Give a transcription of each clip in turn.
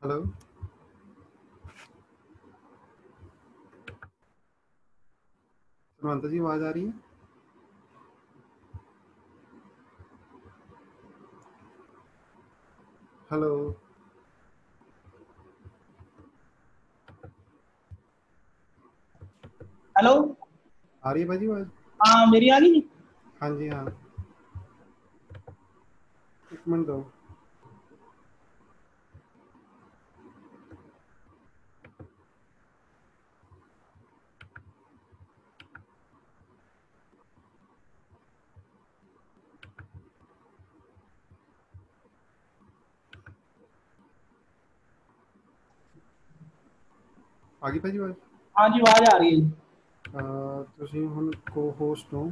Hello. Sumanta जी, आवाज आ रही है? हेलो। हेलो। आ रही है भाजी आवाज? हाँ, मेरी आ गई। हाँ जी, हाँ। एक मिनट दो। आ गई भाजी आवाज? हाँ जी, आवाज आ रही है। ਤੁਸੀਂ ਹੁਣ co-host ਹੋ।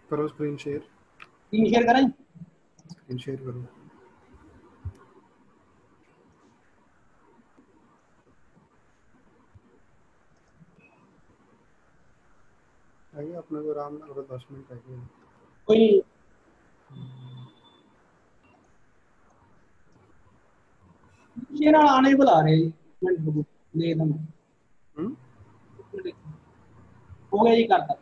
ਕਰੋ ਸਕਰੀਨ ਸ਼ੇਅਰ। स्क्रीन शेयर करें? ਸਕਰੀਨ ਸ਼ੇਅਰ ਕਰੋ। आइए, अपने को आराम ਨਾਲ 10 ਮਿੰਟ ਹੈਗੇ। कोई शेयर आने को ला रहे हैं जी। मिनट रुको, देखता हूँ। हम्म। हो गया जी, करता।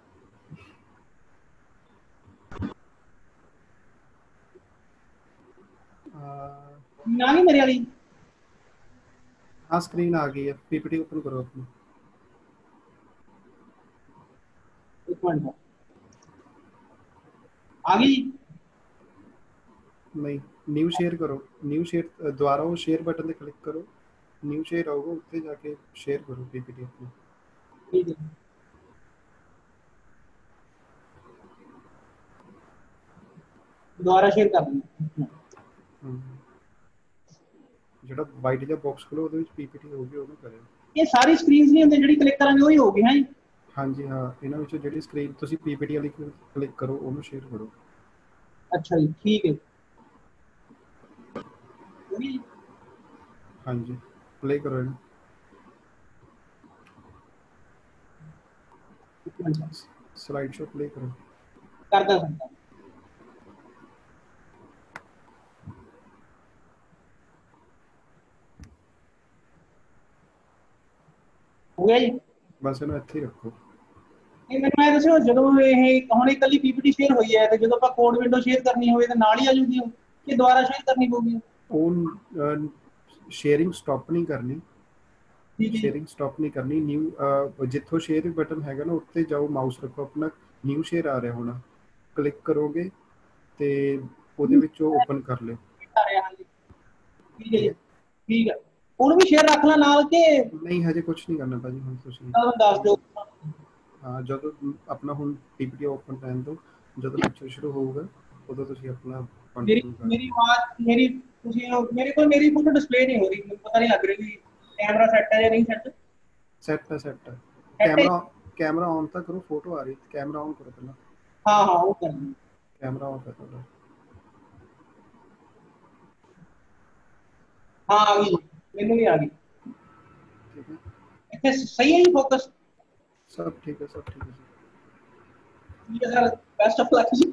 ना गई मेरी वाली। हाँ, स्क्रीन आ गई है। पीपीटी ओपन करो अपनी। एक मिनट, आ गई जी। नहीं, न्यू शेयर करो। न्यू शेयर दोबारा वो शेयर बटन पे क्लिक करो। न्यू शेयर होगा, उत्ते जाके शेयर करो पीपीटी अपनी। ठीक है, दोबारा शेयर कर दूंगा। ਜਿਹੜਾ ਵਾਈਟ ਜਿਹਾ ਬਾਕਸ ਖੋਲੋ, ਉਹਦੇ ਵਿੱਚ ਪੀਪੀਟੀ ਹੋਊਗੀ, ਉਹਨੂੰ ਕਰਿਓ। ये सारी स्क्रीन नहीं होंगी जी, क्लिक करेंगे वही होगी। हाँ जी। ਹਾਂਜੀ, ਹਾਂ, ਇਹਨਾਂ ਵਿੱਚੋਂ ਜਿਹੜੀ ਸਕਰੀਨ ਤੁਸੀਂ ਪੀਪੀਟੀ ਵਾਲੀ ਕਲਿੱਕ ਕਰੋ, ਉਹਨੂੰ ਸ਼ੇਅਰ ਕਰੋ। अच्छा जी, ठीक है। होगी जी। ਹਾਂਜੀ, प्ले करो ਇਹਨੂੰ। एक मिनट, स्लाइड शो प्ले करो। करता करता। हो गया जी। ਬਸ ਇਹਨੂੰ ਇੱਥੇ ਹੀ ਰੱਖੋ। नहीं, मैंने मैं दसो जो ये हम कल पीपीटी शेयर हुई है तो जो कोड विंडो शेयर करनी हो तो नाल ही आ जाऊगी कि दोबारा शेयर करनी पऊगी? ਉਹ ਸ਼ੇਅਰਿੰਗ ਸਟਾਪ ਨਹੀਂ ਕਰਨੀ। ठीक है जी। ਸ਼ੇਅਰਿੰਗ ਸਟਾਪ ਨਹੀਂ ਕਰਨੀ। ਨਿਊ ਜਿੱਥੋਂ ਸ਼ੇਅਰ ਬਟਨ ਹੈਗਾ ਨਾ, ਉੱਤੇ ਜਾਓ, ਮਾਊਸ ਰੱਖੋ ਆਪਣਾ। ਨਿਊ ਸ਼ੇਅਰ ਆ ਰਿਹਾ ਹੋਣਾ, ਕਲਿੱਕ ਕਰੋਗੇ ਤੇ ਉਹਦੇ ਵਿੱਚ ਉਹ ਓਪਨ ਕਰ ਲਿਓ। ठीक है ਠੀਕ जी, ਹੈ। ठीक है। ਉਹਨੂੰ ਵੀ ਸ਼ੇਅਰ ਰੱਖ ਲਾ ਨਾਲ ਕੇ? ਨਹੀਂ, ਹਜੇ ਕੁਝ ਨਹੀਂ ਕਰਨਾ ਭਾਜੀ, ਹੁਣ ਤੁਸੀਂ। ਚਲੋ ਦੱਸ ਦਿਓ। ਹਾਂ, ਜਦੋਂ ਆਪਣਾ ਹੁਣ ਪੀਪੀਟੀ ਓਪਨ ਰਹਿਣ ਦਿਓ। ਜਦੋਂ ਲੈਕਚਰ ਸ਼ੁਰੂ ਹੋਊਗਾ, ਉਦੋਂ ਤੁਸੀਂ ਆਪਣਾ ਮੇਰੀ ਕੰਟੀਨਿਊ ਕਰ ਮੇਰੀ ਆਵਾਜ਼ ਮੇਰੀ ਤੁਸੀਂ ਮੇਰੇ ਕੋਲ ਮੇਰੀ ਫੋਟੋ ਡਿਸਪਲੇ ਨਹੀਂ ਹੋ ਰਹੀ, ਮੈਨੂੰ ਪਤਾ ਨਹੀਂ ਲੱਗ ਰਿਹਾ ਕਿ ਕੈਮਰਾ ਸੈੱਟ ਹੈ ਜਾਂ ਨਹੀਂ ਸੈੱਟ। ਸੈੱਟ ਹੈ, ਸੈੱਟ ਹੈ। ਸੈੱਟ ਹੈ। कैमरा ऑन था करो। फोटो आ रही, कैमरा ऑन करो पहले। हाँ हाँ, वो कर दी। कैमरा ऑफ है थोड़ा। हाँ, आ गई जी, मैनू भी आ गई। ठीक है। ਇੱਥੇ ਸਹੀ ਹੈ ਜੀ ਫੋਕਸ? सब ठीक है, सब ठीक है। ਠੀਕ ਹੈ ਸਰ, ਬੈਸਟ ਆਫ ਲੱਕ ਜੀ।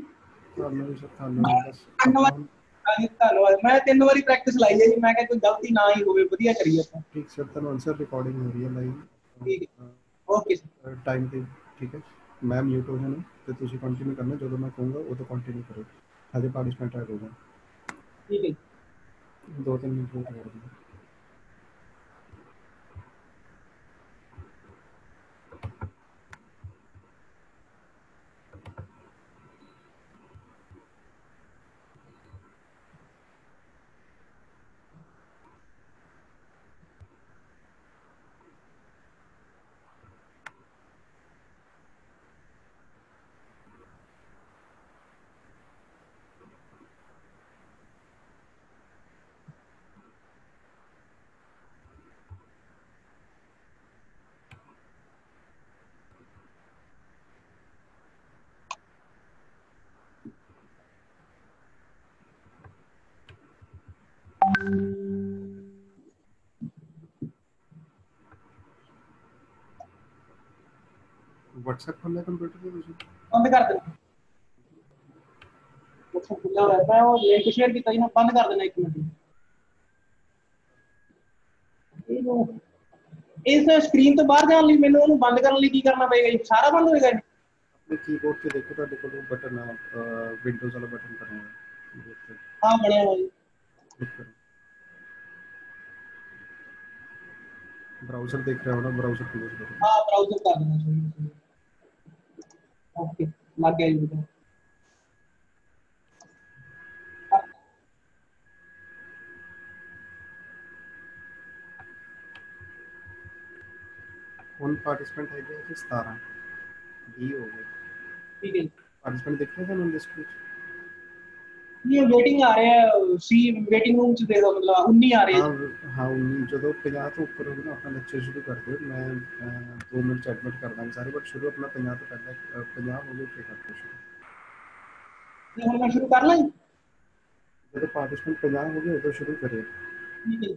थानू भी सब, थानू भी बस ਤਿੰਨ अपना ਵਾਰੀ ਆ ਗਈ, ਧੰਨਵਾਦ। ਮੈਂ 3 ਵਾਰੀ ਪ੍ਰੈਕਟਿਸ ਲਾਈ ਹੈ ਜੀ, ਮੈਂ ਕਿਹਾ ਕੋਈ ਗਲਤੀ ना ही ਹੋਵੇ, ਵਧੀਆ ਕਰੀਏ ਆਪਾਂ। ठीक सर, थानू आंसर रिकॉर्डिंग हो रही है ਠੀਕ ਹੈ, लाइव ਓਕੇ ਸਰ। टाइम पे। ठीक है। मैं म्यूट हो जाना तो तुम कंटिन्यू करना, जो मैं कहूँगा वो तो कंटिन्यू करो। हजे पार्टिसिपेंट ऐड हो जाए। ठीक है। 2-3 मिनट वेट कर। व्हाट्सएप खोलना कंप्यूटर पे तुझे? बंद कर देना। अच्छा, खुला हुआ है, मैं वो लिंक शेयर किया जी ना, बंद कर देना 1 मिनट। ਇਸ ਸਕਰੀਨ ਤੋਂ ਬਾਹਰ ਜਾਣ ਲਈ ਮੈਨੂੰ ਉਹਨੂੰ ਬੰਦ ਕਰਨ ਲਈ ਕੀ ਕਰਨਾ ਪਏਗਾ ਜੀ? ਸਾਰਾ ਬੰਦ ਹੋਏਗਾ ਜੀ? ਆਪਣੇ ਕੀਬੋਰਡ ਤੇ ਦੇਖੋ ਤੁਹਾਡੇ ਕੋਲ ਬਟਨ ਆ, ਵਿੰਡੋਜ਼ ਵਾਲਾ ਬਟਨ ਬਣਿਆ ਹੋਇਆ ਕੀਬੋਰਡ ਤੇ ਹਾਂ ਬਣਿਆ ਹੋਇਆ ਜੀ। ਕਲਿੱਕ ਕਰੋ। ब्राउजर देख रहे हो ना, ब्राउजर क्लोज करो। हाँ ब्राउजर कर देना, सही। ओके लग गया जी। ਹੁਣ ਪਾਰਟਿਸਪੈਂਟ ਹੈਗੇ ਜੀ 17 20 ਹੋ ਗਏ। ठीक है ਪਾਰਟਿਸਪੈਂਟ ਦੇਖ ਰਹੇ ਤੁਹਾਨੂੰ ਲਿਸਟ ਵਿੱਚ? ये वेटिंग आ रहे हैं सी वेटिंग रूम च दे दो, मतलब 19 आ रहे हाँ हैं। हाँ 19 ਜਦੋਂ 50 ਤੋਂ ਉੱਪਰ ਹੋਵੇ ਨਾ ਆਪਣਾ ਲੈਕਚਰ ਸ਼ੁਰੂ ਕਰ ਦਿਓ। ਮੈਂ 2 ਮਿੰਟ ਚ ਐਡਮਿਟ ਕਰ ਦਾਂਗੇ ਸਾਰੇ, ਬਟ ਸ਼ੁਰੂ ਆਪਣਾ 50 ਤੋਂ ਪਹਿਲਾਂ 50 ਹੋ ਗਏ ਫਿਰ ਕਰਦੇ ਸ਼ੁਰੂ। ये हम मैं शुरू कर ਲਾਂ? ਜਦੋਂ ਪਾਰਟਿਸਪੈਂਟ 50 ਹੋ ਗਏ ਉਦੋਂ ਸ਼ੁਰੂ ਕਰਿਓ। ठीक है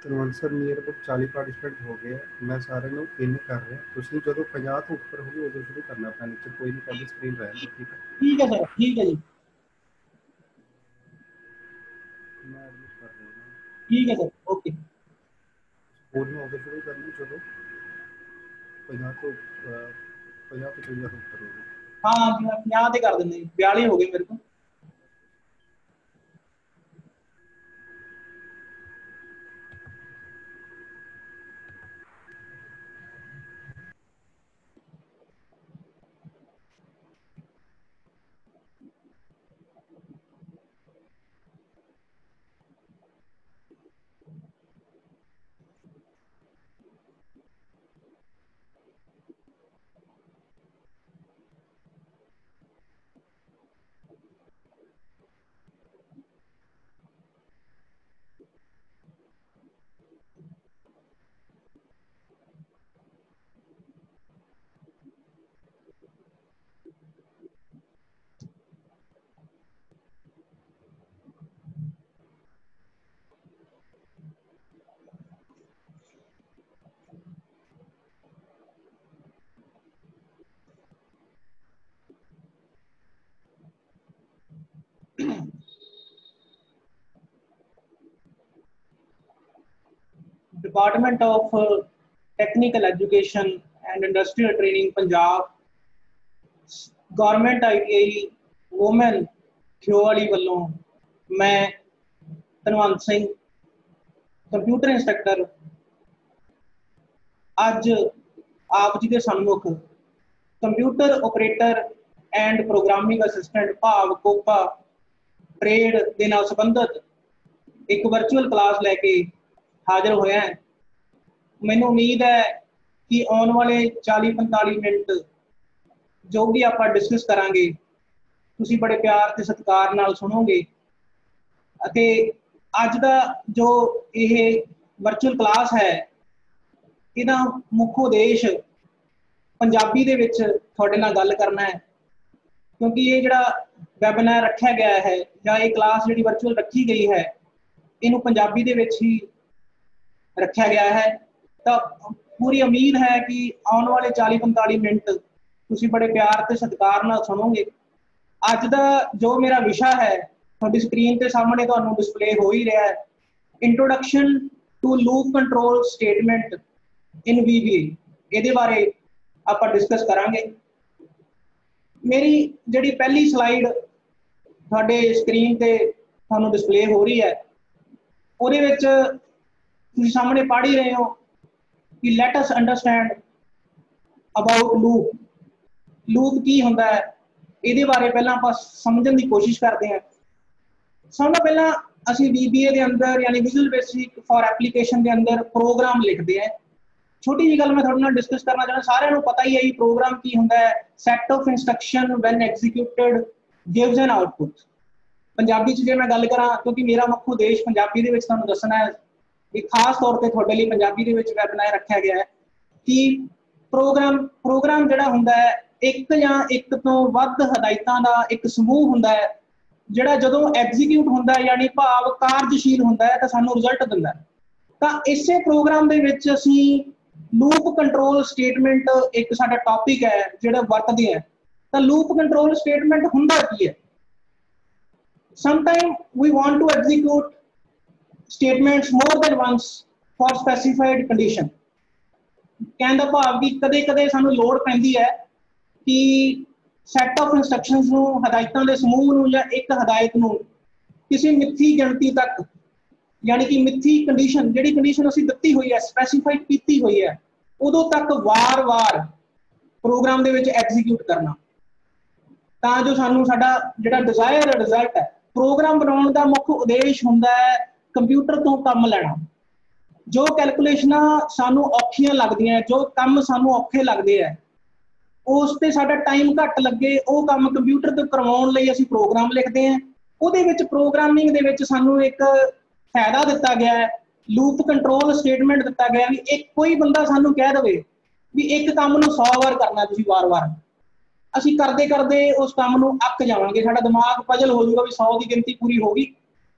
Tanvant sir near about 40 participant ਹੋ ਗਏ। ਮੈਂ ਸਾਰਿਆਂ ਨੂੰ ਪਿਨ ਕਰ ਰਿਹਾ। ਤੁਸੀਂ ਜਦੋਂ 50 ਤੋਂ ਉੱਪਰ ਹੋਗੇ ਉਦੋਂ ਸ਼ੁਰੂ ਕਰਨਾ ਆਪਣਾ ਲੈਕਚਰ। ਕੋਈ ਨਹੀਂ ਪਹਿਲੀ ਸਕਰੀਨ ਰਹਿਣ ਦਿਓ, ਠੀਕ ਹੈ? ठीक है सर, ठीक है जी, ਮੈਂ ਐਡਮਿਟ ਕਰ ਰਿਹਾ। ठीक है सर, ओके। बोर्ड में उਦੋਂ ਸ਼ੁਰੂ ਕਰਨੀ ਜਦੋਂ 50 ਤੋਂ 50 55 ਤੋਂ ਉੱਪਰ ਹੋਵੇ। हाँ 50 ਤੇ ਕਰ ਦਿੰਦੇ ਜੀ, 42 ਹੋ ਗਏ ਮੇਰੇ ਕੋਲ। Department of technical education and industrial training Punjab, government ITI women Khiowali वालों मैं धनवंत सिंह कंप्यूटर इंस्ट्रक्टर अज आप जी के सन्मुख computer operator and programming assistant भाव कोपा ट्रेड के नाल संबंधित एक वर्चुअल क्लास लैके ਹਾਜ਼ਰ ਹੋਇਆ। ਮੈਨੂੰ ਉਮੀਦ ਹੈ ਕਿ ਆਉਣ ਵਾਲੇ 40-45 ਮਿੰਟ ਜੋ ਵੀ ਆਪਾਂ ਡਿਸਕਸ ਕਰਾਂਗੇ ਤੁਸੀਂ ਬੜੇ ਪਿਆਰ ਤੇ ਸਤਿਕਾਰ ਨਾਲ ਸੁਣੋਗੇ। ਅਤੇ ਅੱਜ ਦਾ ਜੋ ਇਹ ਵਰਚੁਅਲ ਕਲਾਸ ਹੈ ਇਹਦਾ ਮੁੱਖ ਉਦੇਸ਼ ਪੰਜਾਬੀ ਦੇ ਵਿੱਚ ਤੁਹਾਡੇ ਨਾਲ ਗੱਲ ਕਰਨਾ ਹੈ, ਕਿਉਂਕਿ ਇਹ ਜਿਹੜਾ ਵੈਬੀਨਾਰ ਰੱਖਿਆ ਗਿਆ ਹੈ ਜਾਂ ਇਹ ਕਲਾਸ ਜਿਹੜੀ ਵਰਚੁਅਲ ਰੱਖੀ ਗਈ ਹੈ ਇਹਨੂੰ ਪੰਜਾਬੀ ਦੇ ਵਿੱਚ ਹੀ ਰੱਖਿਆ ਗਿਆ ਹੈ। ਤਾਂ ਪੂਰੀ ਉਮੀਦ ਹੈ ਕਿ ਆਉਣ ਵਾਲੇ 40-45 ਮਿੰਟ ਤੁਸੀਂ ਬੜੇ ਪਿਆਰ ਤੇ ਸਤਿਕਾਰ ਨਾਲ ਸੁਣੋਗੇ। ਅੱਜ ਦਾ ਜੋ ਮੇਰਾ ਵਿਸ਼ਾ ਹੈ ਤੁਹਾਡੀ ਸਕਰੀਨ ਤੇ ਸਾਹਮਣੇ ਤੁਹਾਨੂੰ ਡਿਸਪਲੇ ਹੋ ਹੀ ਰਿਹਾ ਹੈ, introduction to loop control statement in VBA। ਇਹਦੇ ਬਾਰੇ ਆਪਾਂ ਡਿਸਕਸ ਕਰਾਂਗੇ। ਮੇਰੀ ਜਿਹੜੀ ਪਹਿਲੀ ਸਲਾਈਡ ਤੁਹਾਡੇ ਸਕਰੀਨ ਤੇ ਤੁਹਾਨੂੰ ਡਿਸਪਲੇ ਹੋ ਰਹੀ ਹੈ ਉਹਦੇ ਵਿੱਚ ਤੁਸੀਂ ਸਾਹਮਣੇ ਪੜ੍ਹ ਹੀ ਰਹੇ ਹੋ ਕਿ let us understand about loop. Loop ਕੀ ਹੁੰਦਾ ਹੈ ਇਹਦੇ ਬਾਰੇ ਪਹਿਲਾਂ ਆਪਾਂ ਸਮਝਣ ਦੀ ਕੋਸ਼ਿਸ਼ ਕਰਦੇ ਹਾਂ। ਸਭ ਤੋਂ ਪਹਿਲਾਂ ਅਸੀਂ VBA ਦੇ ਅੰਦਰ ਯਾਨੀ ਵਿਜ਼ੂਅਲ ਬੇਸਿਕ ਫॉर ਐਪਲੀਕੇਸ਼ਨ ਦੇ ਅੰਦਰ ਪ੍ਰੋਗਰਾਮ ਲਿਖਦੇ ਹਾਂ। ਛੋਟੀ ਜਿਹੀ ਗੱਲ ਮੈਂ ਤੁਹਾਡੇ ਨਾਲ ਡਿਸਕਸ ਕਰਨਾ ਚਾਹੁੰਦਾ, ਸਾਰਿਆਂ ਨੂੰ ਪਤਾ ਹੀ ਹੈ ਪ੍ਰੋਗਰਾਮ ਕੀ ਹੁੰਦਾ ਹੈ। Set of instruction when executed gives an output. Punjabi 'ਚ ਜੇ ਮੈਂ ਗੱਲ ਕਰਾਂ, ਕਿਉਂਕਿ ਮੇਰਾ ਮੁੱਖ ਉਦੇਸ਼ ਪੰਜਾਬੀ ਦੇ ਵਿੱਚ ਤੁਹਾਨੂੰ ਦੱਸਣਾ ਹੈ, ਇਹ ਖਾਸ ਤੌਰ ਤੇ ਤੁਹਾਡੇ ਲਈ ਪੰਜਾਬੀ ਦੇ ਵਿੱਚ ਵੈਬੀਨਾਰ ਰੱਖਿਆ ਗਿਆ ਹੈ ਕਿ ਪ੍ਰੋਗਰਾਮ ਜਿਹੜਾ ਹੁੰਦਾ ਹੈ ਇੱਕ ਜਾਂ ਇੱਕ ਤੋਂ ਵੱਧ ਹਦਾਇਤਾਂ ਦਾ ਇੱਕ ਸਮੂਹ ਹੁੰਦਾ ਹੈ ਜਿਹੜਾ ਜਦੋਂ ਐਗਜ਼ੀਕਿਊਟ ਹੁੰਦਾ ਹੈ ਯਾਨੀ ਭਾਵ ਕਾਰਜਸ਼ੀਲ ਹੁੰਦਾ ਹੈ ਤਾਂ ਸਾਨੂੰ ਰਿਜ਼ਲਟ ਦਿੰਦਾ ਹੈ। ਤਾਂ ਇਸੇ ਪ੍ਰੋਗਰਾਮ ਦੇ ਵਿੱਚ ਅਸੀਂ ਲੂਪ ਕੰਟਰੋਲ ਸਟੇਟਮੈਂਟ ਇੱਕ ਸਾਡਾ ਟੌਪਿਕ ਹੈ ਜਿਹੜਾ ਵਰਤਦੇ ਆ। ਤਾਂ ਲੂਪ ਕੰਟਰੋਲ ਸਟੇਟਮੈਂਟ ਹੁੰਦਾ ਕੀ ਹੈ? Sometimes we want to execute statements more than once for specified condition। ਕਹਿਣ ਦਾ ਭਾਵ ਕਿ ਕਦੇ-ਕਦੇ ਸਾਨੂੰ ਲੋੜ ਪੈਂਦੀ ਹੈ ਕਿ ਸੈਟ ਆਫ ਇਨਸਟਰਕਸ਼ਨਸ ਨੂੰ, ਹਦਾਇਤਾਂ ਦੇ ਸਮੂਹ ਨੂੰ ਜਾਂ ਇੱਕ ਹਦਾਇਤ ਨੂੰ ਕਿਸੇ ਮਿੱਥੀ ਗਿਣਤੀ ਤੱਕ ਯਾਨੀ ਕਿ ਮਿੱਥੀ ਕੰਡੀਸ਼ਨ, ਜਿਹੜੀ ਕੰਡੀਸ਼ਨ ਅਸੀਂ ਦਿੱਤੀ ਹੋਈ ਹੈ, ਸਪੈਸੀਫਾਈ ਕੀਤੀ ਹੋਈ ਹੈ, ਉਦੋਂ ਤੱਕ ਵਾਰ-ਵਾਰ ਪ੍ਰੋਗਰਾਮ ਦੇ ਵਿੱਚ ਐਗਜ਼ੀਕਿਊਟ ਕਰਨਾ ਤਾਂ ਜੋ ਸਾਨੂੰ ਸਾਡਾ ਜਿਹੜਾ ਡਿਜ਼ਾਇਰਡ ਰਿਜ਼ਲਟ ਹੈ। ਪ੍ਰੋਗਰਾਮ ਬਣਾਉਣ ਦਾ ਮੁੱਖ ਉਦੇਸ਼ ਹੁੰਦਾ ਹੈ ਕੰਪਿਊਟਰ ਤੋਂ ਕੰਮ ਲੈਣਾ। ਜੋ ਕੈਲਕੂਲੇਸ਼ਨਾਂ ਸਾਨੂੰ ਔਖੀਆਂ ਲੱਗਦੀਆਂ, ਜੋ ਕੰਮ ਸਾਨੂੰ ਔਖੇ ਲੱਗਦੇ ਹੈ, ਉਸ ਤੇ ਸਾਡਾ ਟਾਈਮ ਘੱਟ ਲੱਗੇ, ਉਹ ਕੰਮ ਕੰਪਿਊਟਰ ਤੋਂ ਕਰਵਾਉਣ ਲਈ ਅਸੀਂ ਪ੍ਰੋਗਰਾਮ ਲਿਖਦੇ ਹਾਂ। ਉਹਦੇ ਵਿੱਚ ਪ੍ਰੋਗਰਾਮਿੰਗ ਦੇ ਵਿੱਚ ਸਾਨੂੰ ਇੱਕ ਫਾਇਦਾ ਦਿੱਤਾ ਗਿਆ ਹੈ, ਲੂਪ ਕੰਟਰੋਲ ਸਟੇਟਮੈਂਟ ਦਿੱਤਾ ਗਿਆ ਵੀ ਇੱਕ ਕੋਈ ਬੰਦਾ ਸਾਨੂੰ ਕਹਿ ਦੇਵੇ ਵੀ ਇੱਕ ਕੰਮ ਨੂੰ 100 ਵਾਰ ਕਰਨਾ ਤੁਸੀਂ ਵਾਰ-ਵਾਰ, ਅਸੀਂ ਕਰਦੇ ਕਰਦੇ ਉਸ ਕੰਮ ਨੂੰ ਅੱਕ ਜਾਵਾਂਗੇ, ਸਾਡਾ ਦਿਮਾਗ ਪਜਲ ਹੋ ਜਾਊਗਾ ਵੀ 100 ਦੀ ਗਿਣਤੀ ਪੂਰੀ ਹੋ ਗਈ।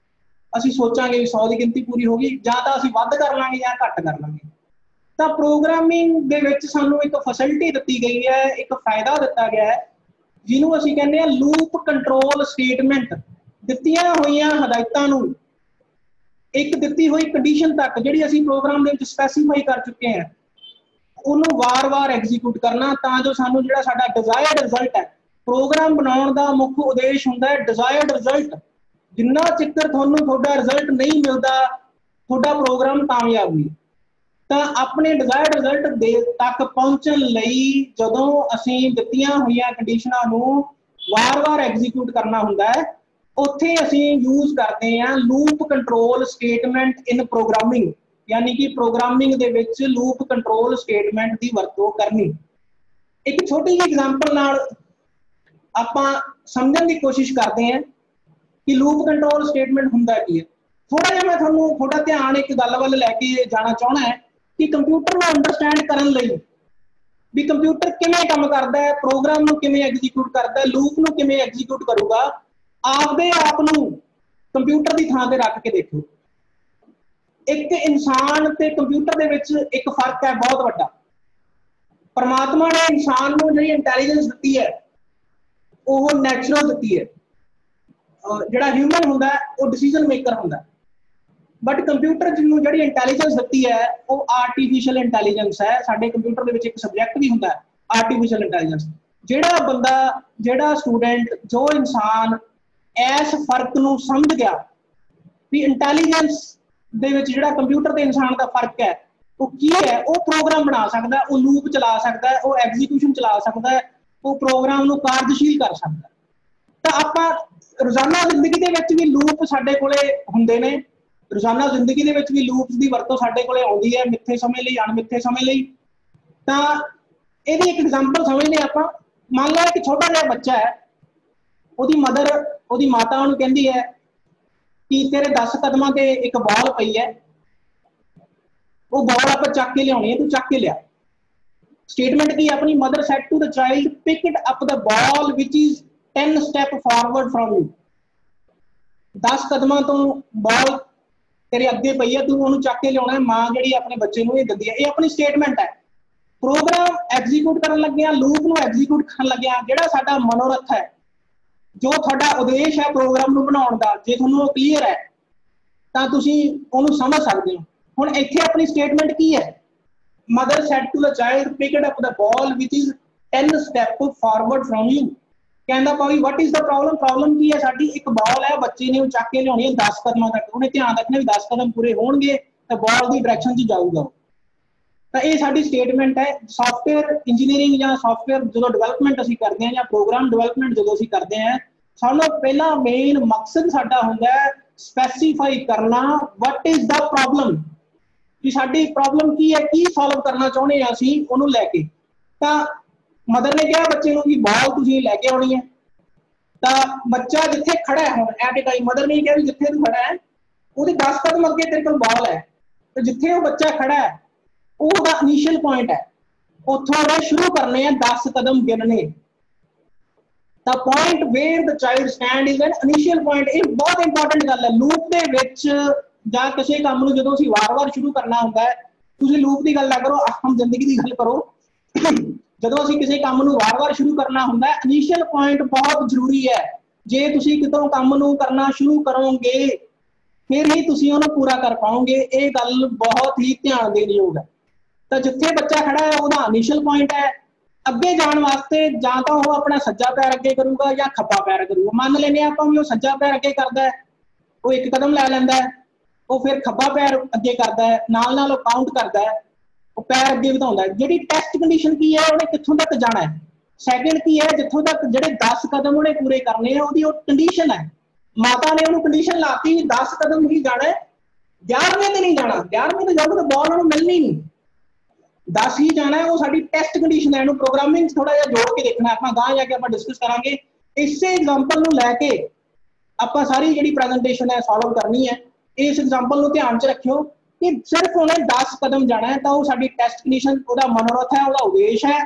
ਅਸੀਂ ਸੋਚਾਂਗੇ ਵੀ 100 ਦੀ ਗਿਣਤੀ ਪੂਰੀ ਹੋ ਗਈ, ਜਾਂ ਤਾਂ ਅਸੀਂ ਵੱਧ ਕਰ ਲਾਂਗੇ ਜਾਂ ਘੱਟ ਕਰ ਲਾਂਗੇ। ਤਾਂ ਪ੍ਰੋਗਰਾਮਿੰਗ ਦੇ ਵਿੱਚ ਸਾਨੂੰ ਇੱਕ ਫੈਸਿਲਿਟੀ ਦਿੱਤੀ ਗਈ ਹੈ, ਇੱਕ ਫਾਇਦਾ ਦਿੱਤਾ ਗਿਆ ਹੈ ਜਿਹਨੂੰ ਅਸੀਂ ਕਹਿੰਦੇ ਹਾਂ ਲੂਪ ਕੰਟਰੋਲ ਸਟੇਟਮੈਂਟ। ਦਿੱਤੀਆਂ ਹੋਈਆਂ ਹਦਾਇਤਾਂ ਨੂੰ ਇੱਕ ਦਿੱਤੀ ਹੋਈ ਕੰਡੀਸ਼ਨ ਤੱਕ ਜਿਹੜੀ ਅਸੀਂ ਪ੍ਰੋਗਰਾਮ ਦੇ ਵਿੱਚ ਸਪੈਸੀਫਾਈ ਕਰ ਚੁੱਕੇ ਹਾਂ ਉਹਨੂੰ ਵਾਰ-ਵਾਰ ਐਗਜ਼ੀਕਿਊਟ ਕਰਨਾ ਤਾਂ ਜੋ ਸਾਨੂੰ ਜਿਹੜਾ ਸਾਡਾ ਡਿਜ਼ਾਇਰਡ ਰਿਜ਼ਲਟ ਹੈ। ਪ੍ਰੋਗਰਾਮ ਬਣਾਉਣ ਦਾ ਮੁੱਖ ਉਦੇਸ਼ ਹੁੰਦਾ ਹੈ ਡਿਜ਼ਾਇਰਡ ਰਿਜ਼ਲਟ। ਜਿੰਨਾ ਚਿਰ ਤੁਹਾਨੂੰ ਤੁਹਾਡਾ ਰਿਜ਼ਲਟ ਨਹੀਂ ਮਿਲਦਾ ਤੁਹਾਡਾ ਪ੍ਰੋਗਰਾਮ ਕਾਮਯਾਬ ਨਹੀਂ। ਤਾਂ ਆਪਣੇ ਡਿਜ਼ਾਇਰਡ ਰਿਜ਼ਲਟ ਦੇ ਤੱਕ ਪਹੁੰਚਣ ਲਈ ਜਦੋਂ ਅਸੀਂ ਦਿੱਤੀਆਂ ਹੋਈਆਂ ਕੰਡੀਸ਼ਨਾਂ ਨੂੰ ਵਾਰ-ਵਾਰ ਐਗਜ਼ੀਕਿਊਟ ਕਰਨਾ ਹੁੰਦਾ ਹੈ ਉੱਥੇ ਅਸੀਂ ਯੂਜ਼ ਕਰਦੇ ਹਾਂ loop control statement in programming, ਯਾਨੀ ਕਿ ਪ੍ਰੋਗਰਾਮਿੰਗ ਦੇ ਵਿੱਚ ਲੂਪ ਕੰਟਰੋਲ ਸਟੇਟਮੈਂਟ ਦੀ ਵਰਤੋਂ ਕਰਨੀ। ਇੱਕ ਛੋਟੀ ਜਿਹੀ ਐਗਜ਼ਾਮਪਲ ਨਾਲ ਆਪਾਂ ਸਮਝਣ ਦੀ ਕੋਸ਼ਿਸ਼ ਕਰਦੇ ਹਾਂ ਕਿ ਲੂਪ ਕੰਟਰੋਲ ਸਟੇਟਮੈਂਟ ਹੁੰਦਾ ਕੀ ਹੈ। ਥੋੜਾ ਜਿਹਾ ਮੈਂ ਤੁਹਾਨੂੰ ਤੁਹਾਡਾ ਧਿਆਨ ਇੱਕ ਗੱਲ ਵੱਲ ਲੈ ਕੇ ਜਾਣਾ ਚਾਹੁੰਦਾ ਹੈ ਕਿ ਕੰਪਿਊਟਰ ਨੂੰ ਅੰਡਰਸਟੈਂਡ ਕਰਨ ਲਈ ਵੀ ਕੰਪਿਊਟਰ ਕਿਵੇਂ ਕੰਮ ਕਰਦਾ ਹੈ, ਪ੍ਰੋਗਰਾਮ ਨੂੰ ਕਿਵੇਂ ਐਗਜ਼ੀਕਿਊਟ ਕਰਦਾ ਹੈ, ਲੂਪ ਨੂੰ ਕਿਵੇਂ ਐਗਜ਼ੀਕਿਊਟ ਕਰੂਗਾ, ਆਪਦੇ ਆਪ ਨੂੰ ਕੰਪਿਊਟਰ ਦੀ ਥਾਂ ਤੇ ਰੱਖ ਕੇ ਦੇਖੋ। ਇੱਕ ਇਨਸਾਨ ਤੇ ਕੰਪਿਊਟਰ ਦੇ ਵਿੱਚ ਇੱਕ ਫਰਕ ਹੈ ਬਹੁਤ ਵੱਡਾ। ਪਰਮਾਤਮਾ ਨੇ ਇਨਸਾਨ ਨੂੰ ਜਿਹੜੀ ਇੰਟੈਲੀਜੈਂਸ ਦਿੱਤੀ ਹੈ ਉਹ ਨੈਚੁਰਲ ਦਿੱਤੀ ਹੈ। ਜਿਹੜਾ ਹਿਊਮਨ ਹੁੰਦਾ ਉਹ ਡਿਸੀਜਨ ਮੇਕਰ ਹੁੰਦਾ, ਬਟ ਕੰਪਿਊਟਰ ਜਿਹਨੂੰ ਜਿਹੜੀ ਇੰਟੈਲੀਜੈਂਸ ਦਿੱਤੀ ਹੈ ਉਹ ਆਰਟੀਫਿਸ਼ੀਅਲ ਇੰਟੈਲੀਜੈਂਸ ਹੈ। ਸਾਡੇ ਕੰਪਿਊਟਰ ਦੇ ਵਿੱਚ ਇੱਕ ਸਬਜੈਕਟ ਵੀ ਹੁੰਦਾ ਆਰਟੀਫਿਸ਼ੀਅਲ ਇੰਟੈਲੀਜੈਂਸ। ਜਿਹੜਾ ਬੰਦਾ, ਜਿਹੜਾ ਸਟੂਡੈਂਟ, ਜੋ ਇਨਸਾਨ ਇਸ ਫਰਕ ਨੂੰ ਸਮਝ ਗਿਆ ਵੀ ਇੰਟੈਲੀਜੈਂਸ ਦੇ ਵਿੱਚ ਜਿਹੜਾ ਕੰਪਿਊਟਰ ਤੇ ਇਨਸਾਨ ਦਾ ਫਰਕ ਹੈ ਉਹ ਕੀ ਹੈ, ਉਹ ਪ੍ਰੋਗਰਾਮ ਬਣਾ ਸਕਦਾ, ਉਹ ਲੂਪ ਚਲਾ ਸਕਦਾ, ਉਹ ਐਗਜ਼ੀਕਿਊਸ਼ਨ ਚਲਾ ਸਕਦਾ, ਉਹ ਪ੍ਰੋਗਰਾਮ ਨੂੰ ਕਾਰਜਸ਼ੀਲ ਕਰ ਸਕਦਾ। ਤਾਂ ਆਪਾਂ ਰੋਜ਼ਾਨਾ ਜ਼ਿੰਦਗੀ ਦੇ ਵਿੱਚ ਵੀ ਲੂਪ ਸਾਡੇ ਕੋਲੇ ਹੁੰਦੇ ਨੇ रोजाना जिंदगी ਦੇ ਵਿੱਚ ਵੀ ਲੂਪਸ ਦੀ ਵਰਤੋਂ ਸਾਡੇ ਕੋਲੇ ਆਉਂਦੀ ਹੈ ਮਿੱਥੇ ਸਮੇਂ ਲਈ ਅਣਮਿੱਥੇ ਸਮੇਂ ਲਈ। ਤਾਂ ਇਹਦੀ ਇੱਕ ਐਗਜ਼ਾਮਪਲ ਸਮਝਦੇ ਆਪਾਂ। ਮੰਨ ਲਓ ਇੱਕ ਛੋਟਾ ਜਿਹਾ ਬੱਚਾ ਹੈ, ਉਹਦੀ ਮਾਤਾ ਉਹਨੂੰ ਕਹਿੰਦੀ ਹੈ ਕਿ ਤੇਰੇ 10 ਕਦਮਾਂ ਤੇ ਇੱਕ ਬਾਲ ਪਈ ਹੈ, ਉਹ ਬਾਲ ਆਪਾਂ ਚੱਕ ਕੇ ਲਿਆਉਣੀ ਹੈ, ਤੂੰ ਚੱਕ ਕੇ ਲਿਆ। ਸਟੇਟਮੈਂਟ ਕੀ ਆਪਣੀ mother said to the child pick it up the ball which is 10 step forward from you. 10 ਕਦਮਾਂ ਤੋਂ ਬਾਲ ਤੇਰੇ ਅੱਗੇ ਪਈ ਹੈ, ਤੂੰ ਉਹਨੂੰ ਚੱਕ ਕੇ ਲਿਆਉਣਾ। ਮਾਂ ਜਿਹੜੀ ਆਪਣੇ ਬੱਚੇ ਨੂੰ ਇਹ ਦਿੰਦੀ ਹੈ। ਇਹ ਆਪਣੀ ਸਟੇਟਮੈਂਟ ਹੈ। ਪ੍ਰੋਗਰਾਮ ਐਗਜ਼ੀਕਿਊਟ ਕਰਨ ਲੱਗਿਆ, ਲੂਪ ਨੂੰ ਐਗਜ਼ੀਕਿਊਟ ਕਰਨ ਲੱਗਿਆ, ਜਿਹੜਾ ਸਾਡਾ ਮਨੋਰਥ ਹੈ, ਜੋ ਤੁਹਾਡਾ ਉਦੇਸ਼ ਹੈ ਪ੍ਰੋਗਰਾਮ ਨੂੰ ਬਣਾਉਣ ਦਾ, ਜੇ ਤੁਹਾਨੂੰ ਉਹ ਕਲੀਅਰ ਹੈ ਤਾਂ ਤੁਸੀਂ ਉਹਨੂੰ ਸਮਝ ਸਕਦੇ ਹੋ। ਹੁਣ ਇੱਥੇ ਆਪਣੀ ਸਟੇਟਮੈਂਟ ਕੀ ਹੈ? Mother said to the child picked up the ball which is 10 step forward from you. ਕਹਿੰਦਾ ਭਾਈ what is the problem? Problem ਕੀ ਹੈ ਸਾਡੀ? ਇੱਕ ਬਾਲ ਹੈ, ਬੱਚੇ ਨੇ ਉਹ ਚੱਕ ਕੇ ਲਿਆਉਣੀ ਹੈ 10 ਕਦਮਾਂ ਤੱਕ। ਉਹਨੇ ਧਿਆਨ ਰੱਖਣਾ ਵੀ 10 ਕਦਮ ਪੂਰੇ ਹੋਣਗੇ ਤਾਂ ਬਾਲ ਦੀ ਡਾਇਰੈਕਸ਼ਨ 'ਚ ਜਾਊਗਾ। ਤਾਂ ਇਹ ਸਾਡੀ ਸਟੇਟਮੈਂਟ ਹੈ। ਸੌਫਟਵੇਅਰ ਇੰਜੀਨੀਅਰਿੰਗ ਜਾਂ ਸੌਫਟਵੇਅਰ ਜਦੋਂ ਡਿਵੈਲਪਮੈਂਟ ਅਸੀਂ ਕਰਦੇ ਹਾਂ ਜਾਂ ਪ੍ਰੋਗਰਾਮ ਡਿਵੈਲਪਮੈਂਟ ਜਦੋਂ ਅਸੀਂ ਕਰਦੇ ਹਾਂ, ਸਭ ਤੋਂ ਪਹਿਲਾਂ ਮੇਨ ਮਕਸਦ ਸਾਡਾ ਹੁੰਦਾ ਹੈ ਸਪੈਸੀਫਾਈ ਕਰਨਾ ਵਟ ਇਜ਼ ਦਾ ਪ੍ਰੋਬਲਮ, ਕਿ ਸਾਡੀ ਪ੍ਰੋਬਲਮ ਕੀ ਹੈ, ਕੀ ਸੋਲਵ ਕਰਨਾ ਚਾਹੁੰਦੇ ਹਾਂ ਅਸੀਂ ਉਹਨੂੰ ਲੈ ਕੇ। ਤਾਂ ਮਦਰ ਨੇ ਕਿਹਾ ਬੱਚੇ ਨੂੰ ਕਿ ਬਾਲ ਤੁਸੀਂ ਲੈ ਕੇ ਆਉਣੀ ਹੈ। ਤਾਂ ਬੱਚਾ ਜਿੱਥੇ ਖੜਾ ਹੈ ਹੁਣ ਐਟ ਏ ਟਾਈਮ, ਮਦਰ ਨੇ ਕਿਹਾ ਵੀ ਜਿੱਥੇ ਤੂੰ ਖੜਾ ਹੈ ਉਹਦੇ 10 ਕਦਮ ਅੱਗੇ ਤੇਰੇ ਕੋਲ ਬਾਲ ਹੈ, ਤੇ ਜਿੱਥੇ ਉਹ ਬੱਚਾ ਖੜਾ ਹੈ ਉਹ ਉਹਦਾ ਇਨੀਸ਼ੀਅਲ ਪੁਆਇੰਟ ਹੈ, ਉੱਥੋਂ ਉਹਦਾ ਸ਼ੁਰੂ ਕਰਨੇ ਆ 10 ਕਦਮ ਗਿਣਨੇ। ਤਾਂ point wear the child stand is an initial point. ਇਹ ਬਹੁਤ ਇੰਪੋਰਟੈਂਟ ਗੱਲ ਹੈ। ਲੂਪ ਦੇ ਵਿੱਚ ਜਾਂ ਕਿਸੇ ਕੰਮ ਨੂੰ ਜਦੋਂ ਅਸੀਂ ਵਾਰ-ਵਾਰ ਸ਼ੁਰੂ ਕਰਨਾ ਹੁੰਦਾ ਹੈ, ਤੁਸੀਂ ਲੂਪ ਦੀ ਗੱਲ ਨਾ ਕਰੋ, ਆਮ ਜ਼ਿੰਦਗੀ ਦੀ ਗੱਲ ਕਰੋ। ਜਦੋਂ ਅਸੀਂ ਕਿਸੇ ਕੰਮ ਨੂੰ ਵਾਰ-ਵਾਰ ਸ਼ੁਰੂ ਕਰਨਾ ਹੁੰਦਾ, ਇਨੀਸ਼ੀਅਲ ਪੁਆਇੰਟ ਬਹੁਤ ਜ਼ਰੂਰੀ ਹੈ। ਜੇ ਤੁਸੀਂ ਕਿਤੋਂ ਕੰਮ ਨੂੰ ਕਰਨਾ ਸ਼ੁਰੂ ਕਰੋਗੇ ਫਿਰ ਹੀ ਤੁਸੀਂ ਉਹਨੂੰ ਪੂਰਾ ਕਰ ਪਾਓਗੇ। ਇਹ ਗੱਲ ਬਹੁਤ ਹੀ ਧਿਆਨ ਦੇਣ ਯੋਗ ਹੈ। ਤਾਂ ਜਿੱਥੇ ਬੱਚਾ ਖੜਾ ਹੈ ਉਹਦਾ ਇਨੀਸ਼ੀਅਲ ਪੁਆਇੰਟ ਹੈ। ਅੱਗੇ ਜਾਣ ਵਾਸਤੇ ਜਾਂ ਤਾਂ ਉਹ ਆਪਣਾ ਸੱਜਾ ਪੈਰ ਅੱਗੇ ਕਰੂਗਾ ਜਾਂ ਖੱਬਾ ਪੈਰ ਕਰੂਗਾ। ਮੰਨ ਲੈਂਦੇ ਆਪਾਂ ਵੀ ਉਹ ਸੱਜਾ ਪੈਰ ਅੱਗੇ ਕਰਦਾ ਹੈ, ਉਹ ਇੱਕ ਕਦਮ ਲੈ ਲੈਂਦਾ ਹੈ, ਉਹ ਫਿਰ ਖੱਬਾ ਪੈਰ ਅੱਗੇ ਕਰਦਾ ਹੈ, ਨਾਲ ਨਾਲ ਉਹ ਕਾਊਂਟ ਕਰਦਾ ਹੈ, ਉਹ ਪੈਰ ਅੱਗੇ ਵਧਾਉਂਦਾ ਹੈ। ਜਿਹੜੀ ਟੈਸਟ ਕੰਡੀਸ਼ਨ ਕੀ ਹੈ, ਉਹਨੇ ਕਿੱਥੋਂ ਤੱਕ ਜਾਣਾ ਹੈ। ਸੈਕਿੰਡ ਕੀ ਹੈ, ਜਿੱਥੋਂ ਤੱਕ ਜਿਹੜੇ 10 ਕਦਮ ਉਹਨੇ ਪੂਰੇ ਕਰਨੇ ਆ ਉਹਦੀ ਉਹ ਕੰਡੀਸ਼ਨ ਹੈ। ਮਾਤਾ ਨੇ ਉਹਨੂੰ ਕੰਡੀਸ਼ਨ ਲਾਤੀ 10 ਕਦਮ ਹੀ ਜਾਣਾ ਹੈ, 11ਵੇਂ ਤੇ ਨਹੀਂ ਜਾਣਾ। 11ਵੇਂ ਤੇ ਜਾਊਗਾ ਤਾਂ ਬਾਲ ਉਹਨੂੰ ਮਿਲਣੀ ਨਹੀਂ, 10 ਹੀ ਜਾਣਾ ਹੈ। ਉਹ ਸਾਡੀ ਟੈਸਟ ਕੰਡੀਸ਼ਨ ਹੈ। ਇਹਨੂੰ ਪ੍ਰੋਗਰਾਮਿੰਗ ਥੋੜਾ ਜਿਹਾ ਜੋੜ ਕੇ ਦੇਖਣਾ, ਆਪਾਂ ਗਾਂ ਜਾ ਕੇ ਆਪਾਂ ਡਿਸਕਸ ਕਰਾਂਗੇ। ਇਸੇ ਐਗਜ਼ਾਮਪਲ ਨੂੰ ਲੈ ਕੇ ਆਪਾਂ ਸਾਰੀ ਜਿਹੜੀ ਪ੍ਰੈਜੈਂਟੇਸ਼ਨ ਹੈ ਸੋਲਵ ਕਰਨੀ ਹੈ। ਇਸ ਐਗਜ਼ਾਮਪਲ ਨੂੰ ਧਿਆਨ 'ਚ ਰੱਖਿਓ ਕਿ ਸਿਰਫ ਉਹਨੇ 10 ਕਦਮ ਜਾਣਾ ਹੈ, ਤਾਂ ਉਹ ਸਾਡੀ ਟੈਸਟ ਕੰਡੀਸ਼ਨ, ਉਹਦਾ ਮਨੋਰਥ ਹੈ, ਉਹਦਾ ਉਦੇਸ਼ ਹੈ।